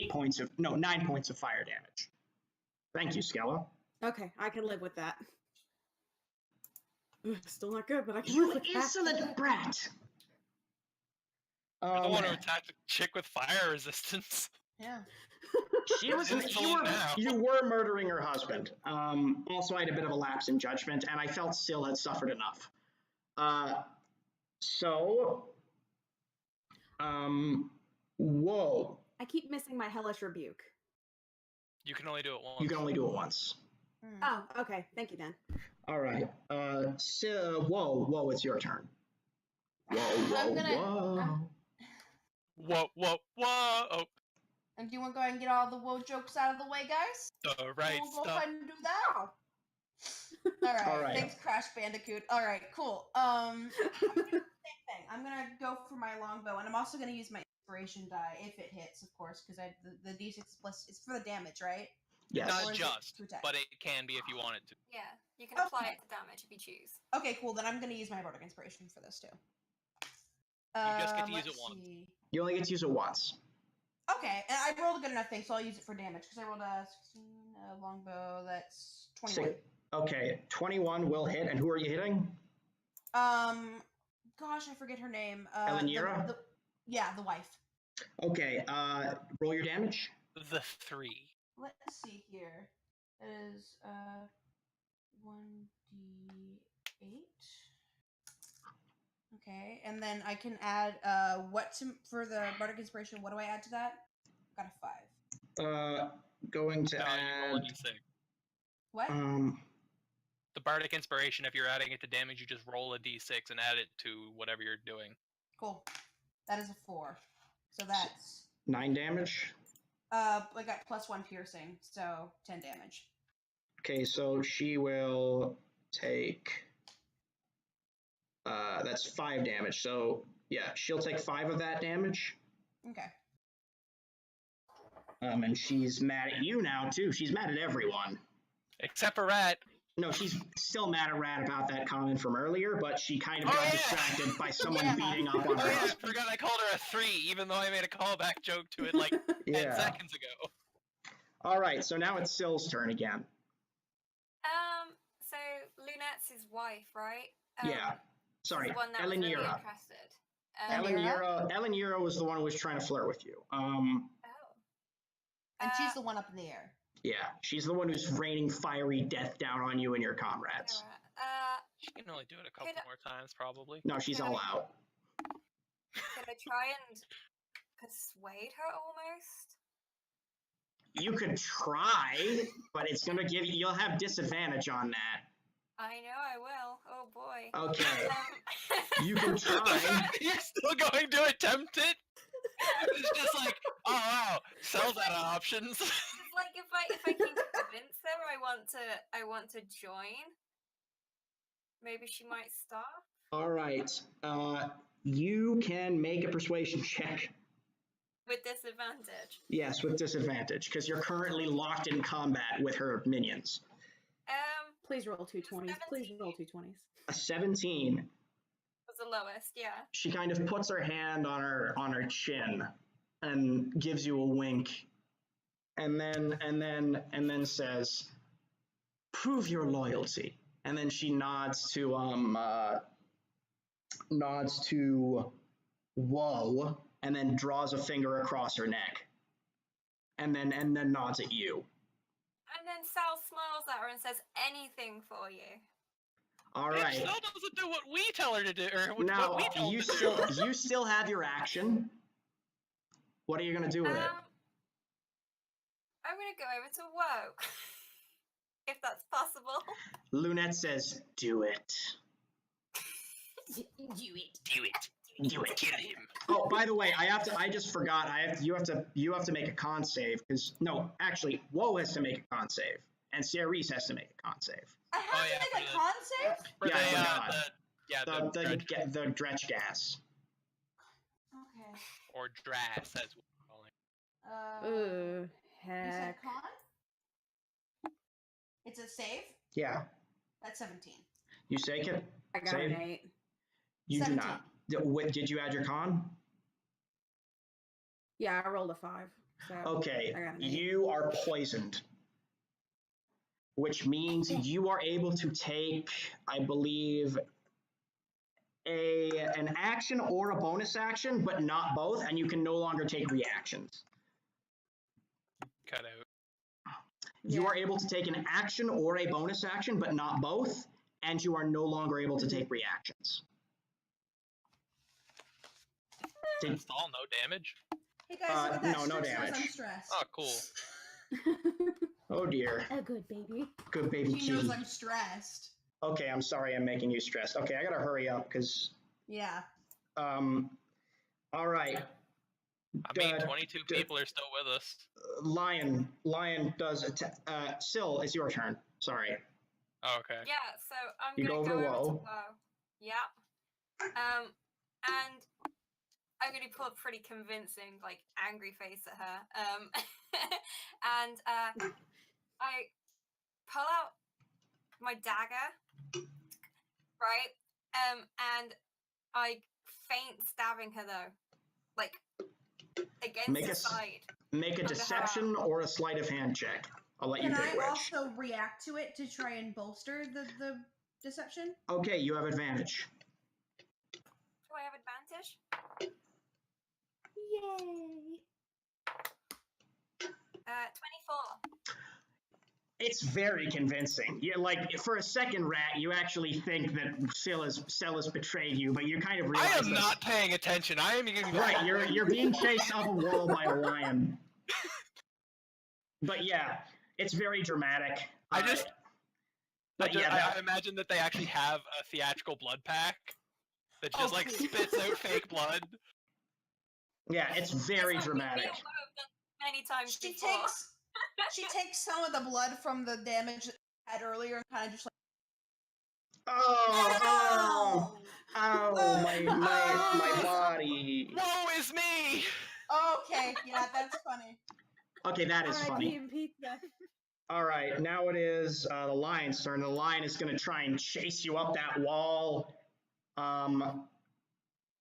points of fire damage. Thank you, Skella. Okay, I can live with that. Ugh, still not good, but I can live You with that. insolent brat. I don't want to attack a chick with fire resistance. Yeah. You were murdering her husband. Also, I had a bit of a lapse in judgment, and I felt Syl had suffered enough. Whoa. I keep missing my hellish rebuke. You can only do it once. You can only do it once. Oh, okay. Thank you, then. All right. Whoa, it's your turn. Whoa. Whoa. And do you want to go ahead and get all the woe jokes out of the way, guys? The right We'll go stuff. ahead and do that. All right. Thanks, Crash Bandicoot. All right, cool. I'm gonna do the same thing. I'm gonna go for my longbow, and I'm also gonna use my inspiration die if it hits, of course, because the d6 plus it's for the damage, right? Yes. Not Or is it just, to attack? but it can be if you want it to. Yeah, you can apply Okay. it to damage if you choose. Okay, cool. Then I'm gonna use my bardic inspiration for this too. You just get to use Let's it once. see. You only get to use it once. Okay, and I rolled a good enough thing, so I'll use it for damage because I rolled a 16 longbow. That's 21. Okay, 21 will hit. And who are you hitting? Gosh, I forget her name. Elenira? Yeah, the wife. Okay, roll your damage. The 3. Let's see here. It is 1d8. Okay, and then I can add for the bardic inspiration. What do I add to that? Got a 5. Going to No, you roll a add. d6. What? The bardic inspiration, if you're adding it to damage, you just roll a d6 and add it to whatever you're doing. Cool. That is a 4. So that's 9 damage. I got +1 piercing, so 10 damage. Okay, so she will take. That's 5 damage. So yeah, she'll take 5 of that damage. Okay. And she's mad at you now too. She's mad at everyone. Except for Rat. No, she's still mad at Rat about that comment from earlier, but she kind of got distracted by someone Yeah. beating up on Oh her. yeah, I forgot I called her a 3, even though I made a callback joke to it like 10 Yeah. seconds ago. All right, so now it's Syl's turn again. So Lunette's his wife, right? Yeah. Sorry, The one that was really Elenira. interested. Elenira was the one who was trying to flirt with you. Oh. And she's the one up in the air. Yeah, she's the one who's raining fiery death down on you and your comrades. She can only do it a couple more times, probably. No, she's all out. Could I try and persuade her almost? You could try, but it's gonna give you. You'll have disadvantage on that. I know I will. Oh boy. Okay. You can try. You're still going to attempt it? It's just like, oh wow, Cell's out of options. It's like if I can convince her I want to join, maybe she might stop. All right. You can make a persuasion check. With disadvantage. Yes, with disadvantage, because you're currently locked in combat with her minions. Please roll 2 20s. Please roll 2 20s. A 17. Was the lowest, yeah. She kind of puts her hand on her chin and gives you a wink, and then says, "Prove your loyalty." And then she nods to Whoa, and then draws a finger across her neck, and then nods at you. And then Sal smiles at her and says, "Anything for you." All right. Cell doesn't do what we tell her to do, or what Now we tell you her to do. you still have your action. What are you gonna do with it? I'm gonna go over to Woe. If that's possible. Lunette says, "Do it." Do it. Do it. Do it. Kill him. Oh, by the way, I just forgot. You have to make a con save because no, actually, Woe has to make a con save, and Cerise has to make a con save. I have to make a con save? For Yeah, I the the dretch gas. Okay. or Drass, as we're calling. Ooh, You said heck. con? It's a save? Yeah, That's 17. you take it. I got Save. an 8. You 17. do not. Did you add your con? Yeah, I rolled a 5. So Okay, I got an 8. you are poisoned, which means you are able to take, I believe, an action or a bonus action, but not both, and you can no longer take reactions. Cut out. You are able to take an action or a bonus action, but not both, and you are no longer able to take reactions. Install no damage. Hey guys, look at that. no Strict says damage. I'm stressed. Oh, cool. Oh dear. A good baby. Good baby She knows kitty. I'm stressed. Okay, I'm sorry I'm making you stressed. Okay, I gotta hurry up because Yeah. all right. I mean, 22 people are still with us. Lion does Syl, it's your turn. Sorry. Oh, okay. Yeah, so I'm You gonna go go over to over to Woe. Woe. Yeah. And I'm gonna pull a pretty convincing, like, angry face at her. And I pull out my dagger, right? And I feint stabbing her though, like against the side. Make a under her deception or a sleight of hand check. I'll let you Can pick I which. also react to it to try and bolster the deception? Okay, you have advantage. Do I have advantage? Yay! 24. It's very convincing. You like for a second, Rat, you actually think that Cella's betrayed you, but you kind of I realize am not paying attention. I am getting right. You're being chased up a wall by a lion. But yeah, it's very dramatic. I yeah, imagine that they actually have a theatrical blood pack that just like cool. spits out fake blood. yeah, it's very That's something dramatic. Neil would have done many times She before. she takes some of the blood from the damage that she had earlier and kind of just like, Oh, my body. Woe is me! okay, yeah, that's funny. Okay, that is R.I.P. funny. and pizza. All right, now it is the lion's turn. The lion is going to try and chase you up that wall.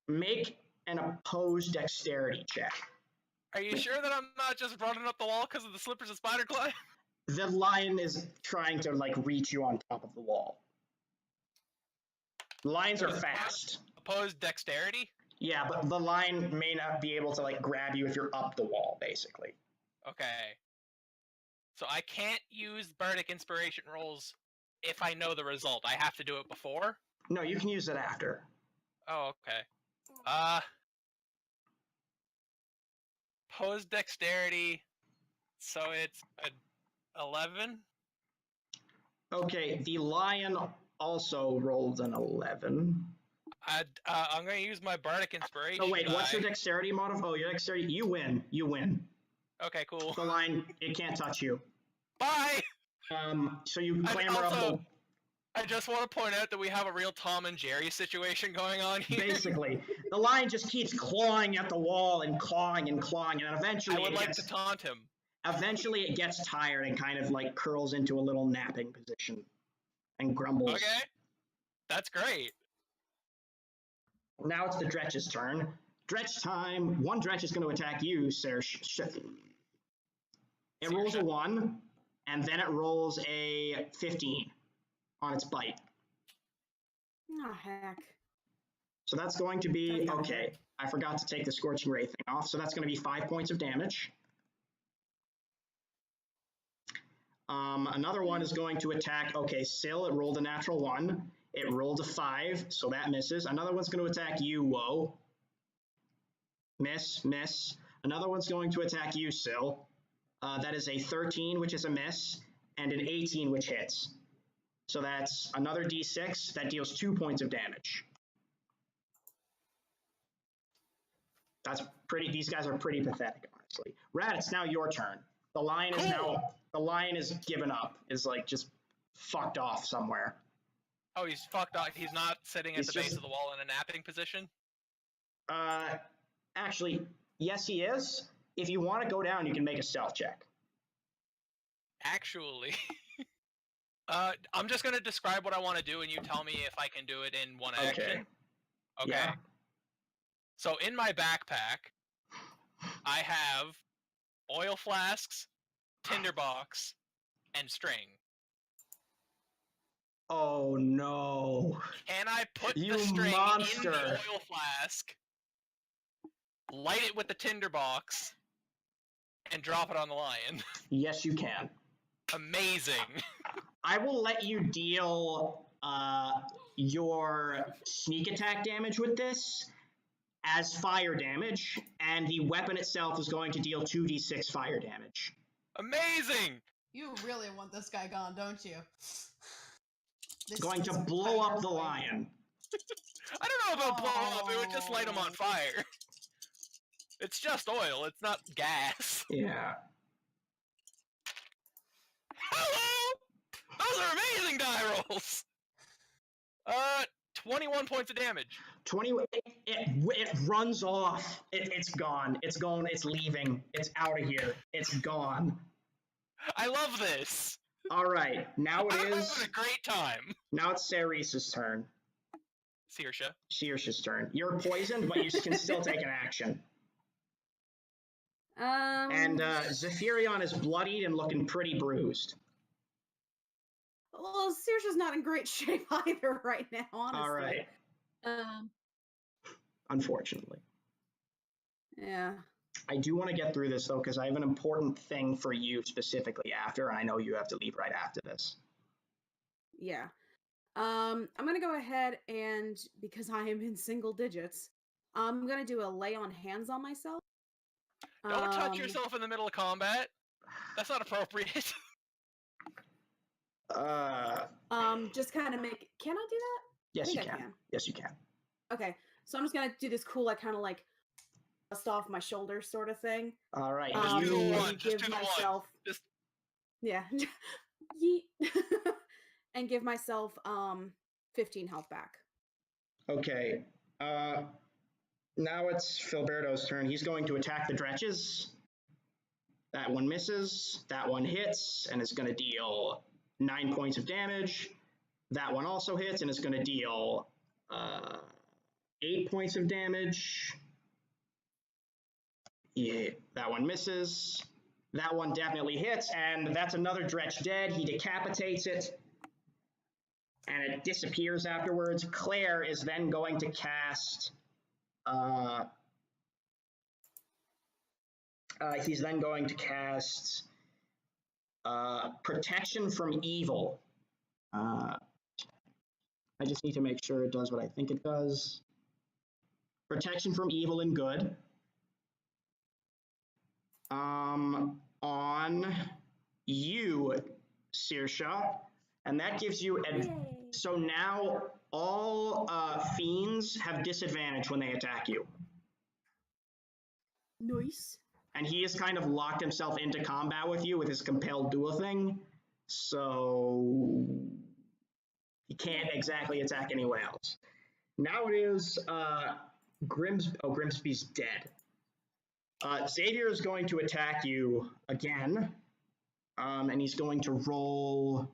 Make an opposed dexterity check. Are you sure that I'm not just running up the wall because of the slippers and spider climb? The lion is trying to like reach you on top of the wall. Lions are fast. Opposed dexterity? Yeah, but the lion may not be able to like grab you if you're up the wall, basically. Okay. So I can't use bardic inspiration rolls if I know the result. I have to do it before? No, you can use it after. Oh, okay. Opposed dexterity. So it's a 11? Okay, the lion also rolled an 11. I'm going to use my bardic inspiration. Oh wait, what's your dexterity modifier? Oh, your dexterity. You win. You win. Okay, cool. The lion, it can't touch you. Bye! So you clamber up the. I just want to point out that we have a real Tom and Jerry situation going on here. Basically, the lion just keeps clawing at the wall and clawing, and eventually I would like to taunt him. Eventually, it gets tired and kind of like curls into a little napping position and grumbles. Okay, that's great. Now it's the Dretch's turn. Dretch time. One Dretch is going to attack you, Sir. It rolls a 1, and then it rolls a 15 on its bite. Oh, heck. So that's going to be, okay, I forgot to take the Scorching Ray thing off, so that's going to be 5 points of damage. Another one is going to attack, okay, Syl, it rolled a natural 1. It rolled a 5, so that misses. Another one's going to attack you, Woe. Miss, miss. Another one's going to attack you, Syl. That is a 13, which is a miss, and an 18, which hits. So that's another d6 that deals 2 points of damage. That's pretty. These guys are pretty pathetic, honestly. Rat, it's now your turn. The lion is the lion is given up. Is like just fucked off somewhere. Oh, he's fucked up. He's not sitting at the base of the wall in a napping position? Actually, yes, he is. If you want to go down, you can make a stealth check. Actually, I'm just going to describe what I want to do, and you tell me if I can do it in one action. Okay. Yeah. So in my backpack, I have oil flasks, tinderbox, and string. Oh no! Can I put You the string monster. in the oil flask, light it with the tinderbox, and drop it on the lion? Yes, you can. Amazing. I will let you deal your sneak attack damage with this as fire damage, and the weapon itself is going to deal 2d6 fire damage. Amazing! You really want this guy gone, don't you? It's going to blow up the lion. I don't know if it'll blow up, it would just light him on fire. It's just oil, it's not gas. Yeah. Hello! Those are amazing die rolls! 21 points of damage. 20. It runs off. It's gone. It's going. It's leaving. It's out of here. It's gone. I love this. All right, now it I'm is. having a great time. Now it's Cerese's turn. Saoirse. Turn. You're poisoned, but you can still take an action. And Zephyrion is bloodied and looking pretty bruised. Well, Saoirse's not in great shape either right now, honestly. All right. Unfortunately. Yeah. I do want to get through this, though, because I have an important thing for you specifically after, and I know you have to leave right after this. Yeah. I'm going to go ahead and, because I am in single digits, I'm going to do a lay on hands on myself. Don't touch yourself in the middle of combat. That's not appropriate. Just kind of make. Can I do that? Yes, you can. Yes, you can. Okay, so I'm just gonna do this cool, like kind of like dust off my shoulders sort of thing. All right. Just do the one. Give Just do the myself. one. Just Yeah. Yeet. And give myself 15 health back. Okay. Now it's Filberto's turn. He's going to attack the dretches. That one misses. That one hits and is going to deal 9 points of damage. That one also hits and is going to deal 8 points of damage. Yeah, that one misses. That one definitely hits, and that's another dretch dead. He decapitates it, and it disappears afterwards. Claire is then going to cast... he's then going to cast Protection from Evil. I just need to make sure it does what I think it does. Protection from Evil and Good. On you, Saoirse, and that gives you... So now all fiends have disadvantage when they attack you. Nice. And he has kind of locked himself into combat with you with his compelled duel thing, so he can't exactly attack anyone else. Now it is Grimsby's dead. Xavier is going to attack you again, and he's going to roll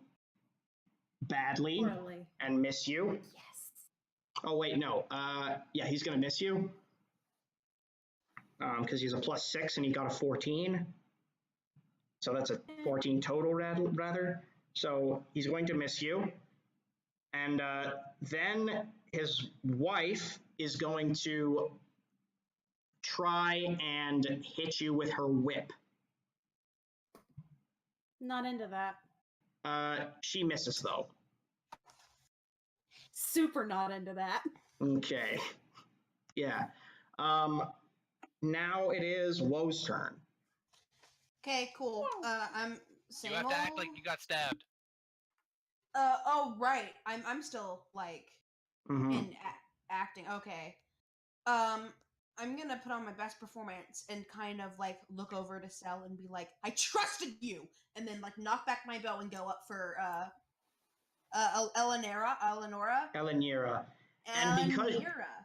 badly and miss you. Yes. Oh wait, no. Yeah, he's going to miss you. Because he's a +6 and he got a 14. So that's a 14 total rather. So he's going to miss you. And then his wife is going to try and hit you with her whip. Not into that. She misses though. Super not into that. Okay. Yeah. Now it is Woe's turn. Okay, cool. I'm you have to act like you got stabbed. Oh right. I'm still like in acting. Okay. I'm gonna put on my best performance and kind of like look over to Cell and be like, I trusted you, and then like knock back my bow and go up for Eleonora. And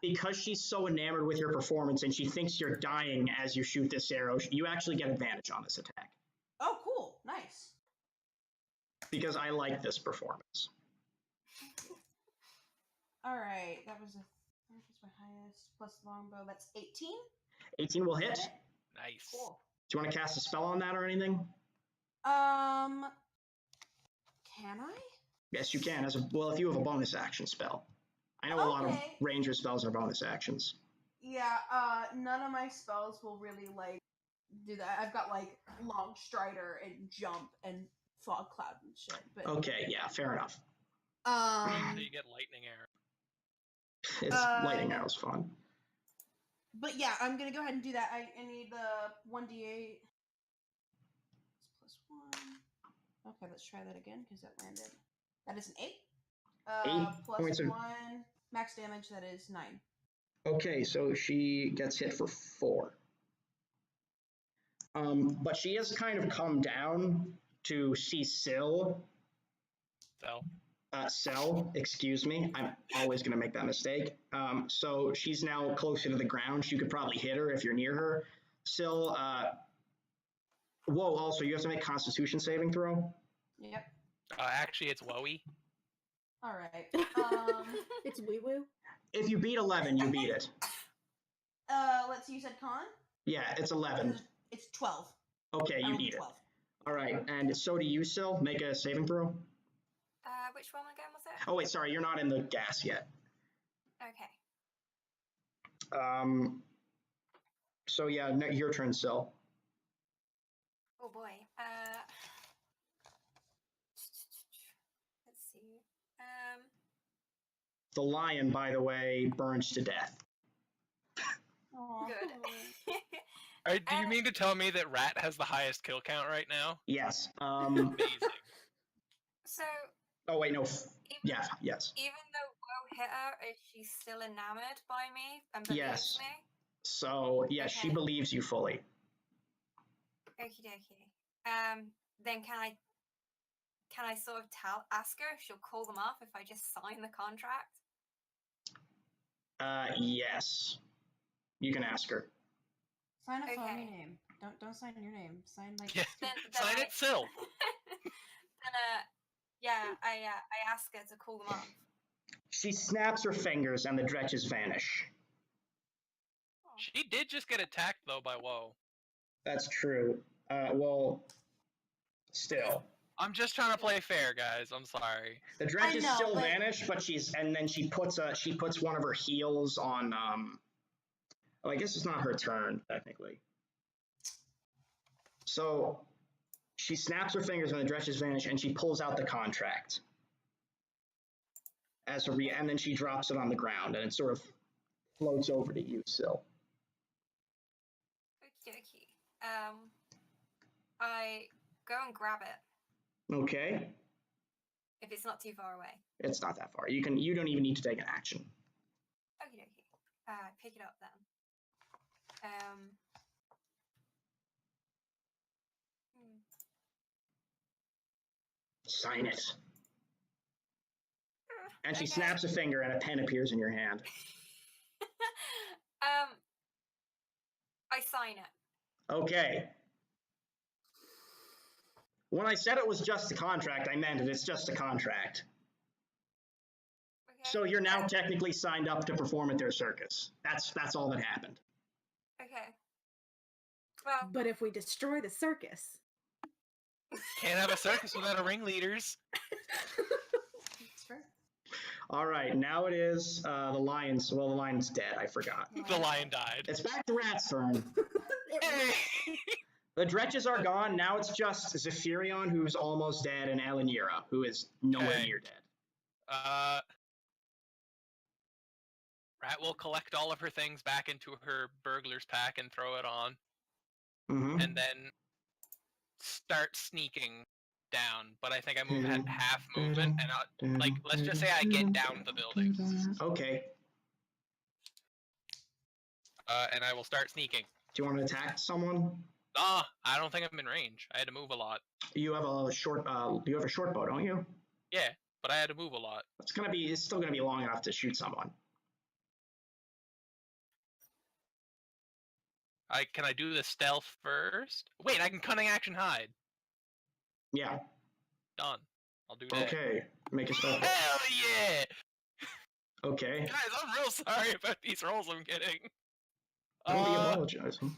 because she's so enamored with your performance and she thinks you're dying as you shoot this arrow, you actually get advantage on this attack. Oh, cool. Nice. Because I like this performance. All right. That was my highest plus longbow. That's 18. 18 will hit. Nice. Cool. Do you want to cast a spell on that or anything? Can I? Yes, you can. Well, if you have a bonus action spell. I know a lot of ranger spells are bonus actions. Yeah, none of my spells will really, like, do that. I've got, like, Long Strider and Jump and Fog Cloud and shit. But okay, yeah, fair enough. So you get Lightning Arrow. Lightning Arrow's fun. But yeah, I'm going to go ahead and do that. I need the 1d8. Plus 1. Okay, let's try that again, because that landed. That is an 8. 8 plus points 1 max damage, that is 9. Okay, so she gets hit for 4. But she has kind of come down to see Cell, excuse me. I'm always going to make that mistake. So she's now closer to the ground. You could probably hit her if you're near her. Syl Whoa, also, you have to make Constitution saving throw? Yep. Actually, it's woey. All right. It's wee woo. If you beat 11, you beat it. Let's see. You said con. Yeah, it's 11. It's 12. Okay, I you rolled beat it. 12. All right, and so do you, Sil. Make a saving throw. Which one again was it? Oh, wait, sorry, you're not in the gas yet. Okay. So yeah, your turn, Sil. Oh boy. Let's see. The lion, by the way, burns to death. Aw. Good. Do you mean to tell me that Rat has the highest kill count right now? Yes. Amazing. So. Oh wait, no. Even, Yes. Even though Woe hit her, is she still enamored by me and believes Yes. me? So yes, Okay. she believes you fully. Okie dokie. Then can I sort of ask her if she'll call them off if I just sign the contract? Yes. You can ask her. Sign a phony Okay. name. Don't sign your name. Sign like. Yeah. Sign it, Sil. Then I ask her to call them off. She snaps her fingers and the dretches vanish. She did just get attacked though by Woe. That's true. Well, still. I'm just trying to play fair, guys. I'm sorry. The dretches know, still but- vanish, but she puts one of her heels on oh, I guess it's not her turn, technically. So she snaps her fingers and the dretches vanish and she pulls out the contract. And then she drops it on the ground and it sort of floats over to you, Sil. Okie dokie. I go and grab it Okay. if it's not too far away. It's not that far. You don't even need to take an action. Okie dokie. Pick it up then. Sign it. And she Okay. snaps a finger and a pen appears in your hand. I sign it. Okay. When I said it was just a contract, I meant it. It's just a contract. Okay. So you're now technically signed up to perform at their circus. That's all that happened. Okay. Well, But if we destroy the circus, Can't have a circus without a ringleaders. It's fair. All right, now it is the lion's. Well, the lion's dead. I forgot. The lion died. It's back to Rat's turn. Hey! The dretches are gone. Now it's just Zephyrion, who's almost dead, and Elenira, who is nowhere Okay. near dead. Rat will collect all of her things back into her burglar's pack and throw it on, Mm-hmm. and then start sneaking down. But I think I move at half movement, and let's just say I get down the building, Okay. and I will start sneaking. Do you want to attack someone? I don't think I'm in range. I had to move a lot. You have a short. You have a short bow, don't you? Yeah, but I had to move a lot. It's still gonna be long enough to shoot someone. Can I do the stealth first? Wait, I can cunning action hide. Yeah. Done. I'll do that. Okay. Make a stealth. Hell yeah! Okay. Guys, I'm real sorry about these rolls I'm getting. Don't be apologizing.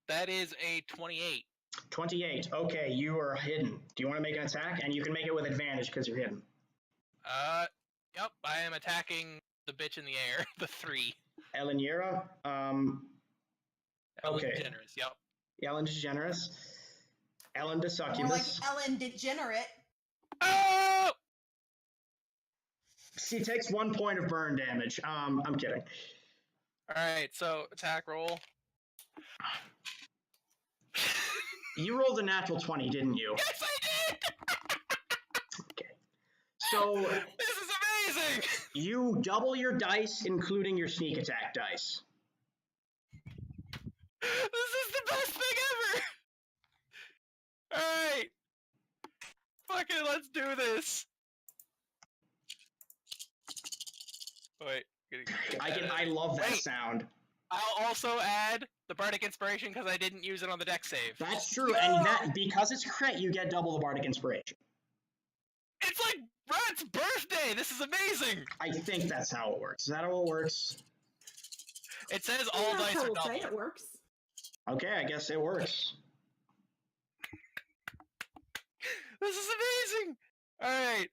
That is a 28. 28. Okay, you are hidden. Do you want to make an attack? And you can make it with advantage because you're hidden. Yep, I am attacking the bitch in the air, the 3. Elenira. Ellen Okay. DeGeneres, yep. Ellen DeGeneres. Ellen More like DeSuccubus. Ellen Degenerate. Oh! She takes 1 point of burn damage. I'm kidding. Alright, so attack roll. You rolled a natural 20, didn't you? Yes, I did! Okay. So This is amazing! you double your dice, including your sneak attack dice. This is the best thing ever! Alright. Fuck it, let's do this. Wait. I love that Wait. sound. I'll also add the Bardic Inspiration because I didn't use it on the deck save. That's true, and that because it's crit, you get double the Bardic Inspiration. It's like Rat's birthday! This is amazing! I think that's how it works. Is that how it works? It says all dice are double. Say it works. Okay, I guess it works. This is amazing! Alright.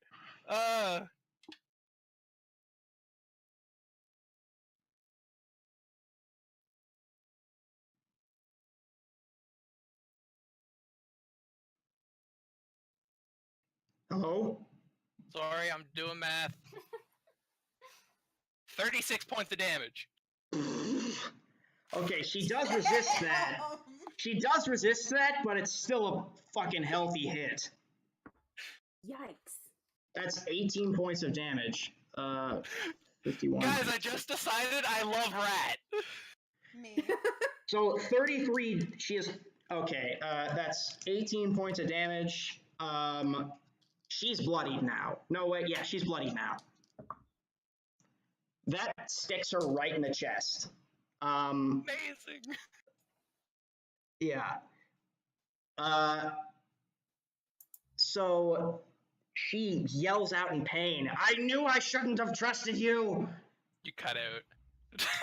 Hello? Sorry, I'm doing math. 36 points of damage. Okay, she does resist that. She does resist that, but it's still a fucking healthy hit. Yikes. That's 18 points of damage. 51. Guys, I just decided I love Rat. Me. So 33, she is, okay, that's 18 points of damage. She's bloodied now. No, wait, yeah, she's bloodied now. That sticks her right in the chest. Amazing. Yeah. So she yells out in pain, "I knew I shouldn't have trusted you!" You cut out.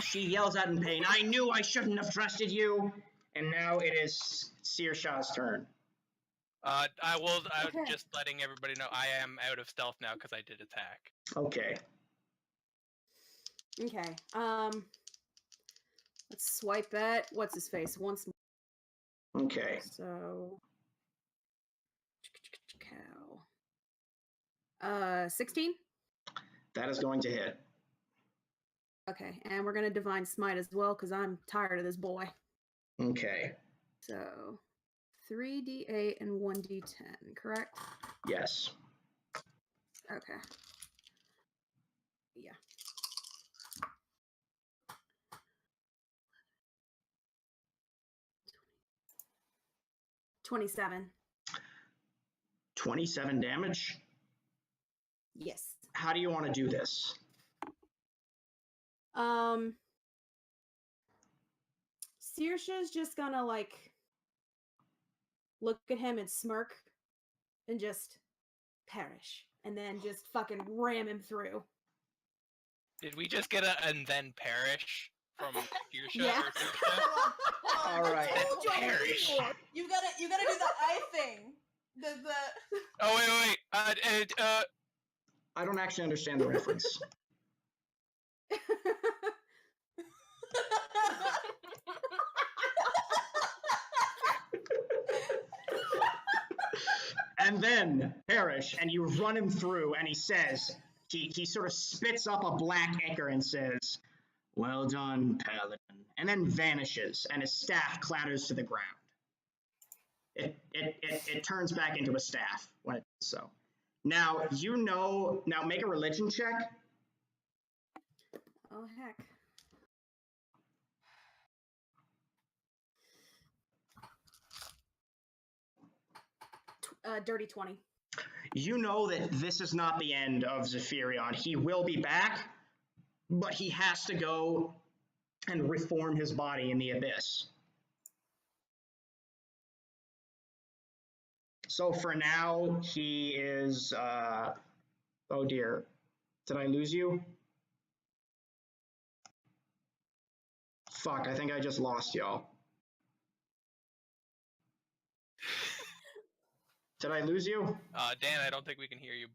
She yells out in pain, "I knew I shouldn't have trusted you!" And now it is Searshaw's turn. I'm Okay. just letting everybody know I am out of stealth now because I did attack. Okay. Okay. Let's swipe at what's his face once more. Okay. So cow. 16? That is going to hit. Okay, and we're gonna divine smite as well because I'm tired of this boy. Okay. So 3d8 and 1d10, correct? Yes. Okay. Yeah. 27. 27 damage? Yes. How do you want to do this? Saoirse's just gonna like look at him and smirk and just perish and then just fucking ram him through. Did we just get a and then perish from Kirsha Yeah. or Kirsha? All right. I told you I Perish. need more. You gotta do the eye thing. The Oh wait. I don't actually understand the reference. And then perish, and you run him through, and he says, he sort of spits up a black ichor and says, "Well done, Paladin," and then vanishes, and his staff clatters to the ground. It turns back into a staff when it does so. Now, now make a religion check. Oh, heck. Dirty 20. You know that this is not the end of Zephyrion. He will be back, but he has to go and reform his body in the abyss. So for now, he is, oh dear, did I lose you? Fuck, I think I just lost y'all. Did I lose you? Dan, I don't think we can hear you.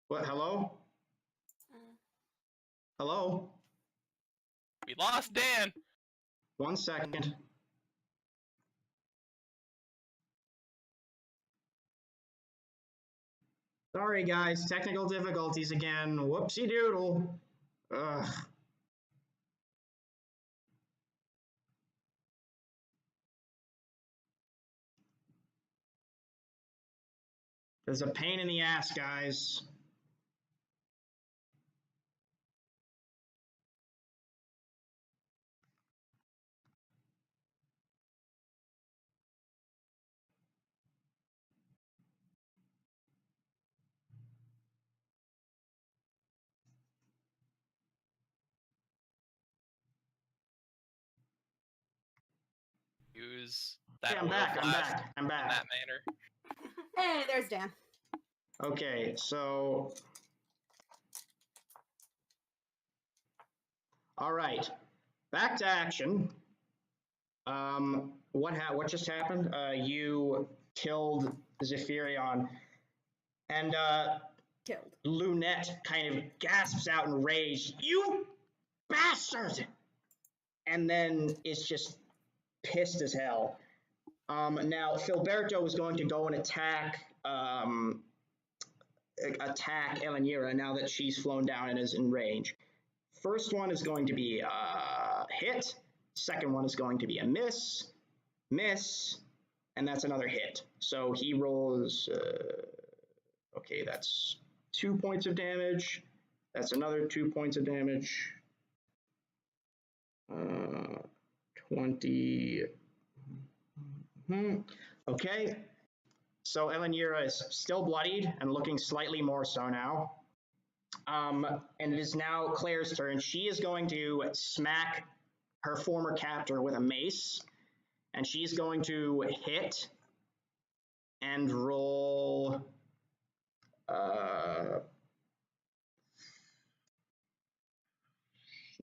What, hello? Hello? We lost Dan. 1 second. Sorry guys, technical difficulties again. Whoopsie doodle. Ugh. There's a pain in the ass, guys. use that Hey, I'm oil back. I'm flask back. I'm in back. that manner. Hey, there's Dan. Okay, so. All right, back to action. What just happened? You killed Zephyrion, and Killed. Lunette kind of gasps out in rage, "You bastard!" And then is just pissed as hell. Now Filberto is going to go and attack Elenira now that she's flown down and is in range. First one is going to be a hit. Second one is going to be a miss, and that's another hit. So he rolls, okay, that's 2 points of damage. That's another 2 points of damage. 20. Okay. So Elenira is still bloodied and looking slightly more so now. And it is now Claire's turn. She is going to smack her former captor with a mace, and she's going to hit and roll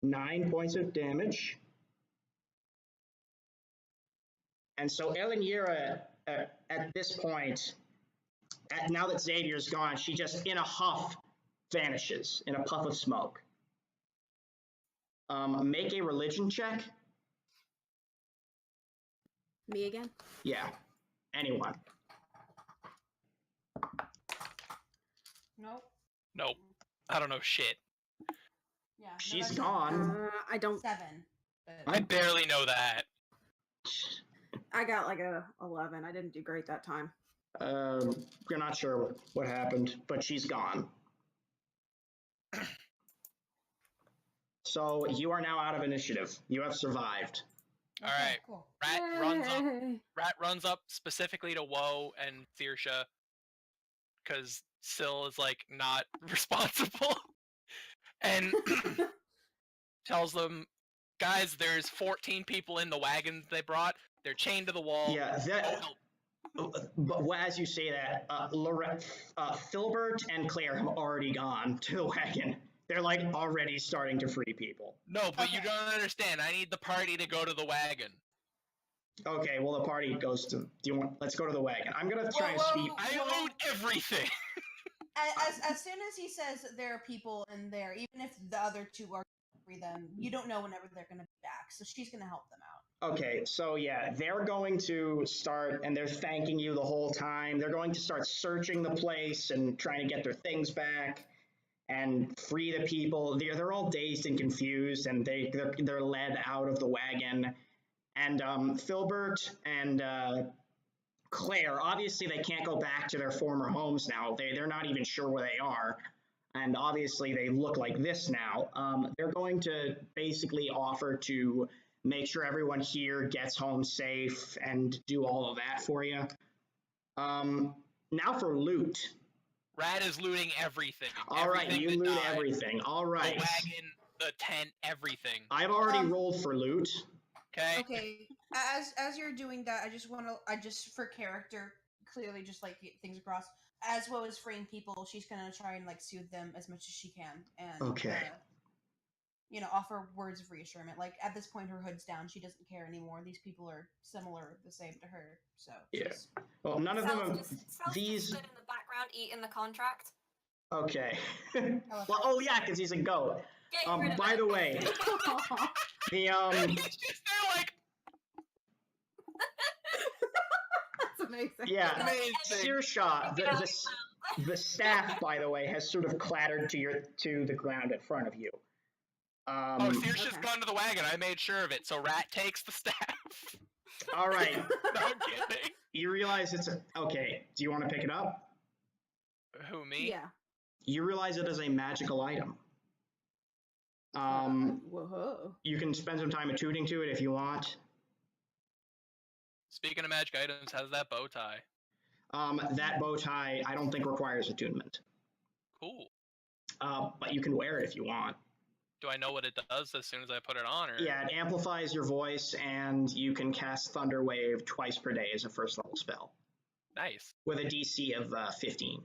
9 points of damage. And so Elenira, at this point, now that Xavier's gone, she just, in a huff, vanishes in a puff of smoke. Make a religion check. Me again? Yeah, anyone. Nope. Nope. I don't know shit. Yeah. She's no, gone. I don't. 7. But I barely know that. I got like a 11. I didn't do great that time. You're not sure what happened, but she's gone. So you are now out of initiative. You have survived. All right. Cool. Rat runs up specifically to Woe and Thirsha because Syl is like not responsible, and tells them, "Guys, there's 14 people in the wagon they brought. They're chained to the wall. Yeah, that. But as you say that, Filbert and Claire have already gone to the wagon. They're like already starting to free people. No, but you Okay. don't understand. I need the party to go to the wagon. Okay, well the party goes to. Do you want? Let's go to the wagon. I'm gonna try and Whoa, speed. I Well- loot everything." As soon as he says there are people in there, even if the other two are free them, you don't know whenever they're going to be back. So she's going to help them out. Okay, so yeah, they're going to start, and they're thanking you the whole time. They're going to start searching the place and trying to get their things back and free the people. They're all dazed and confused, and they're led out of the wagon. And Filbert and Claire, obviously they can't go back to their former homes now. They're not even sure where they are. And obviously they look like this now. They're going to basically offer to make sure everyone here gets home safe and do all of that for you. Now for loot. Rat is looting everything. All right, Everything you that loot died. everything. All The right. wagon, the tent, everything. I've already rolled for loot. Okay? Okay. As you're doing that, I just for character, clearly just like get things across. As well as freeing people, she's gonna try and like soothe them as much as she can, and Okay. Offer words of reassurance. Like at this point, her hood's down; she doesn't care anymore. These people are similar, the same to her. So Yeah. she's- Well, none of them Sal's are just these. stood in the background eating the contract. Okay. love Well, that. oh yeah, because he's a goat. Getting rid of By it. the way, the He's just there like, That's amazing. yeah, amazing. Searshot, the staff, by the way, has sort of clattered to the ground in front of you. Oh, Thirsha's Okay. gone to the wagon. I made sure of it. So Rat takes the staff. All right, No, I'm kidding. you realize it's okay. Do you want to pick it up? Who, me? Yeah. You realize it is a magical item. Whoa. You can spend some time attuning to it if you want. Speaking of magic items, how's that bow tie? That bow tie, I don't think requires attunement. Cool. But you can wear it if you want. Do I know what it does as soon as I put it on? Or Yeah, it amplifies your voice, and you can cast Thunder Wave twice per day as a first level spell nice. with a DC of 15.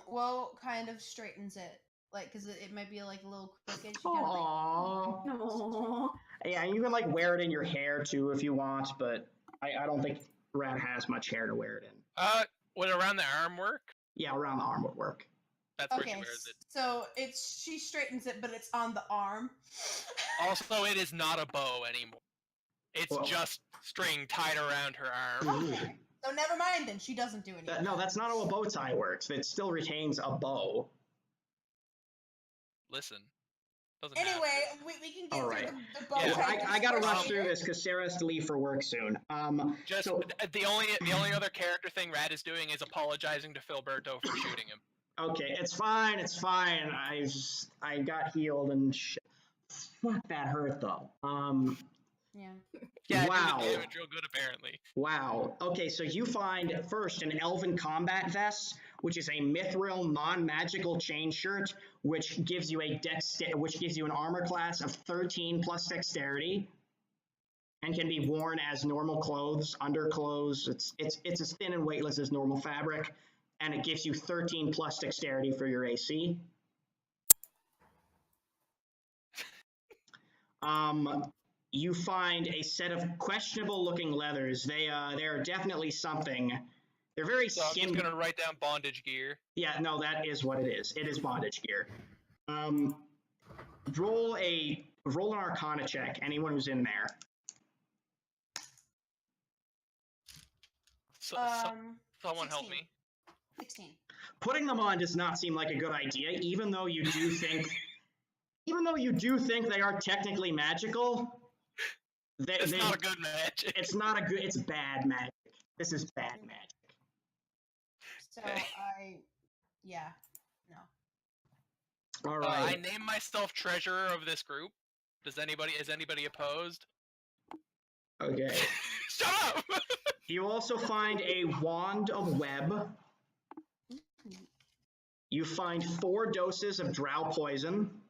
What kind of straightens it? Like, because it might be like a little crooked. She kind of like. Aww. Aw. Yeah, and you can like wear it in your hair too if you want, but I don't think Rat has much hair to wear it in. Would around the arm work? Yeah, around the arm would work. That's where she Okay, wears it. so she straightens it, but it's on the arm. Also, it is not a bow anymore. It's Well- just string tied around her arm. Ooh. So never mind, then she doesn't do anything. No, that's not how a bow tie works. It still retains a bow. Listen. Doesn't Anyway, matter. we can get All through right. the bow Yeah, tie I gotta discourse rush here. through this because Sarah has to leave for work soon. Just so- the only other character thing Rad is doing is apologizing to Filberto for shooting him. Okay, it's fine. It's fine. I got healed and fuck, that hurt though. Yeah. Yeah, Wow. do the damage real good apparently. Wow. Okay, so you find first an Elven combat vest, which is a mithril non-magical chain shirt, which gives you an armor class of 13 plus dexterity, and can be worn as normal clothes, underclothes. It's as thin and weightless as normal fabric, and it gives you 13 plus dexterity for your AC. You find a set of questionable-looking leathers. They are definitely something. They're very So I'm just gonna write down bondage gear. Yeah, no, that is what it is. It is bondage gear. Roll an Arcana check. Anyone who's in there. Someone help 16. me. 16. Putting them on does not seem like a good idea, even though you do think they are technically magical. It's not a good match. It's not a good. It's bad magic. This is bad magic. So Okay. no. All I right. name myself treasurer of this group. Is anybody opposed? Okay. Shut up! You also find a wand of web. You find 4 doses of drow poison.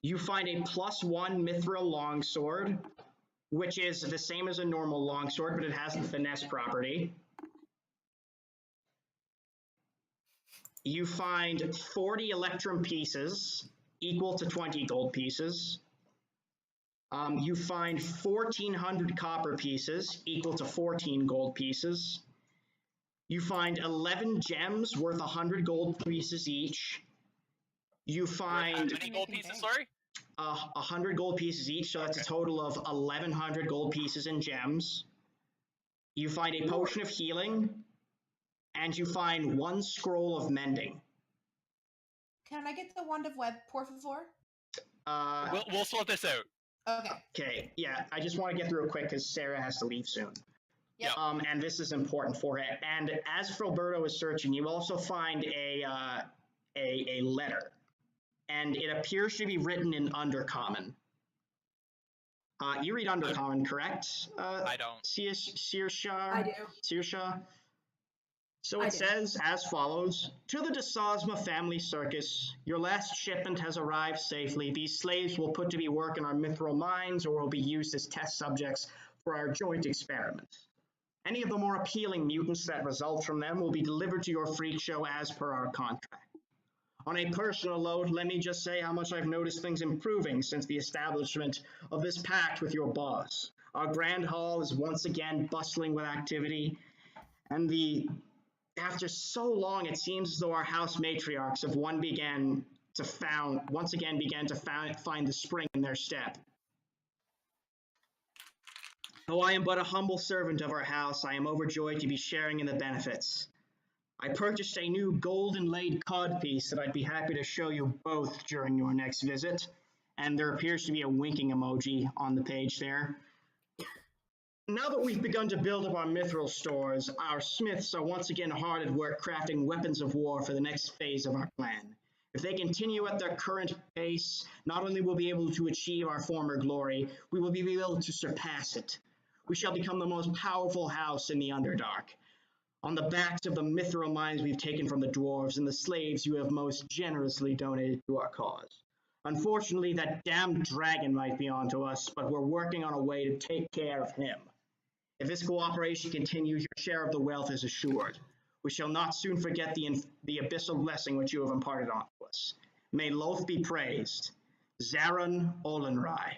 You find a +1 mithril longsword, which is the same as a normal longsword, but it has the finesse property. You find 40 electrum pieces, equal to 20 gold pieces. You find 1,400 copper pieces, equal to 14 gold pieces. You find 11 gems worth 100 gold pieces each. You How find many gold pieces? Sorry. 100 gold pieces each, so that's a total of 1,100 gold pieces in gems. You find a potion of healing, and you find 1 scroll of mending. Can I get the wand of web, por favor? We'll sort this out. Okay. Okay, yeah, I just want to get through it quick because Sarah has to leave soon. Yep. And this is important for it. And as Filberto is searching, you also find a letter, and it appears to be written in Undercommon. You read Undercommon, correct? I don't. Saoirse? I do. Saoirse? So I it do. says as follows: To the DeSazma family circus, your last shipment has arrived safely. These slaves will put to be work in our mithril mines or will be used as test subjects for our joint experiment. Any of the more appealing mutants that result from them will be delivered to your freak show as per our contract. On a personal note, let me just say how much I've noticed things improving since the establishment of this pact with your boss. Our grand hall is once again bustling with activity, and after so long, it seems as though our house matriarchs have once again began to find the spring in their step. Though I am but a humble servant of our house, I am overjoyed to be sharing in the benefits. I purchased a new gold inlaid codpiece that I'd be happy to show you both during your next visit, and there appears to be a winking emoji on the page there. Now that we've begun to build up our mithril stores, our smiths are once again hard at work crafting weapons of war for the next phase of our plan. If they continue at their current pace, not only will we be able to achieve our former glory, we will be able to surpass it. We shall become the most powerful house in the Underdark. on the backs of the mithril mines we've taken from the dwarves and the slaves you have most generously donated to our cause. Unfortunately, that damned dragon might be onto us, but we're working on a way to take care of him. If this cooperation continues, your share of the wealth is assured. We shall not soon forget the abyssal blessing which you have imparted onto us. May Loth be praised. Zaron Olenrai.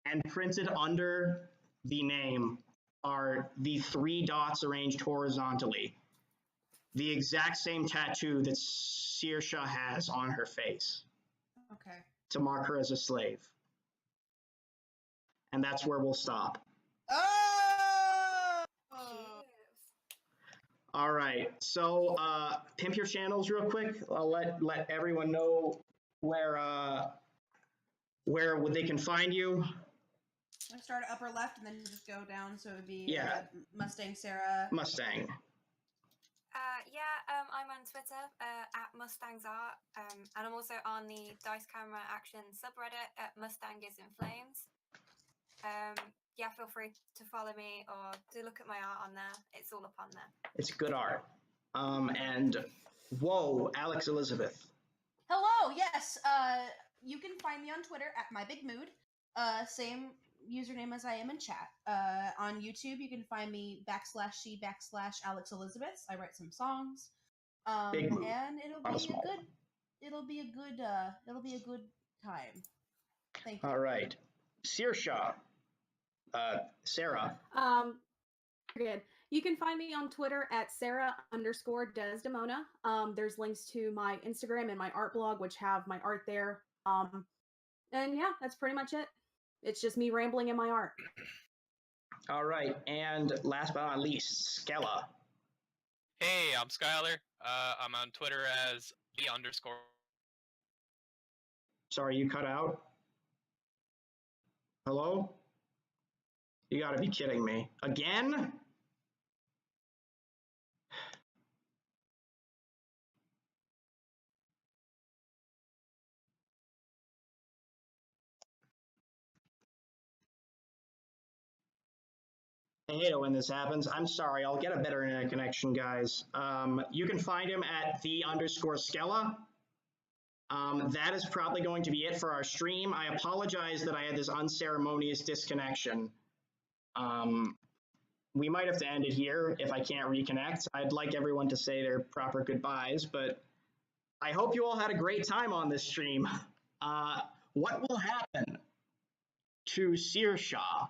And printed under the name are the 3 dots arranged horizontally. The exact same tattoo that Saoirse has on her face. Okay. To mark her as a slave. And that's where we'll stop. Oh! All right, so pimp your channels real quick. I'll let everyone know where they can find you. I start at upper left and then just go down, so it would be Mustang Sarah. Mustang. I'm on Twitter at Mustang's Art, and I'm also on the Dice Camera Action subreddit at Mustang is in Flames. Feel free to follow me or to look at my art on there. It's all up on there. It's good art. And whoa, Alex Elizabeth. Hello, yes. You can find me on Twitter at MyBigMood. Same username as I am in chat. On YouTube, you can find me /C/Alex Elizabeth. I write some songs. Big mood. And it'll be a good time. Thank you. All right. Saoirse. Sarah. Good. You can find me on Twitter at Sarah_Desdemona. There's links to my Instagram and my art blog, which have my art there. And yeah, that's pretty much it. It's just me rambling in my art. All right, and last but not least, Skella. Hey, I'm Skylar. I'm on Twitter as _. Sorry, you cut out? Hello? You gotta be kidding me. Again? I hate it when this happens. I'm sorry. I'll get a better internet connection, guys. You can find him at _Skella. That is probably going to be it for our stream. I apologize that I had this unceremonious disconnection. We might have to end it here if I can't reconnect. I'd like everyone to say their proper goodbyes, but I hope you all had a great time on this stream. What will happen to Saoirse?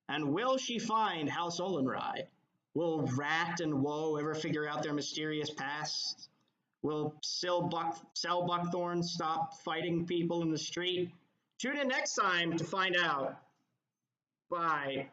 And will she find House Olenrai? Will Rat and Woe ever figure out their mysterious past? Will Sel Buckthorn stop fighting people in the street? Tune in next time to find out. Bye.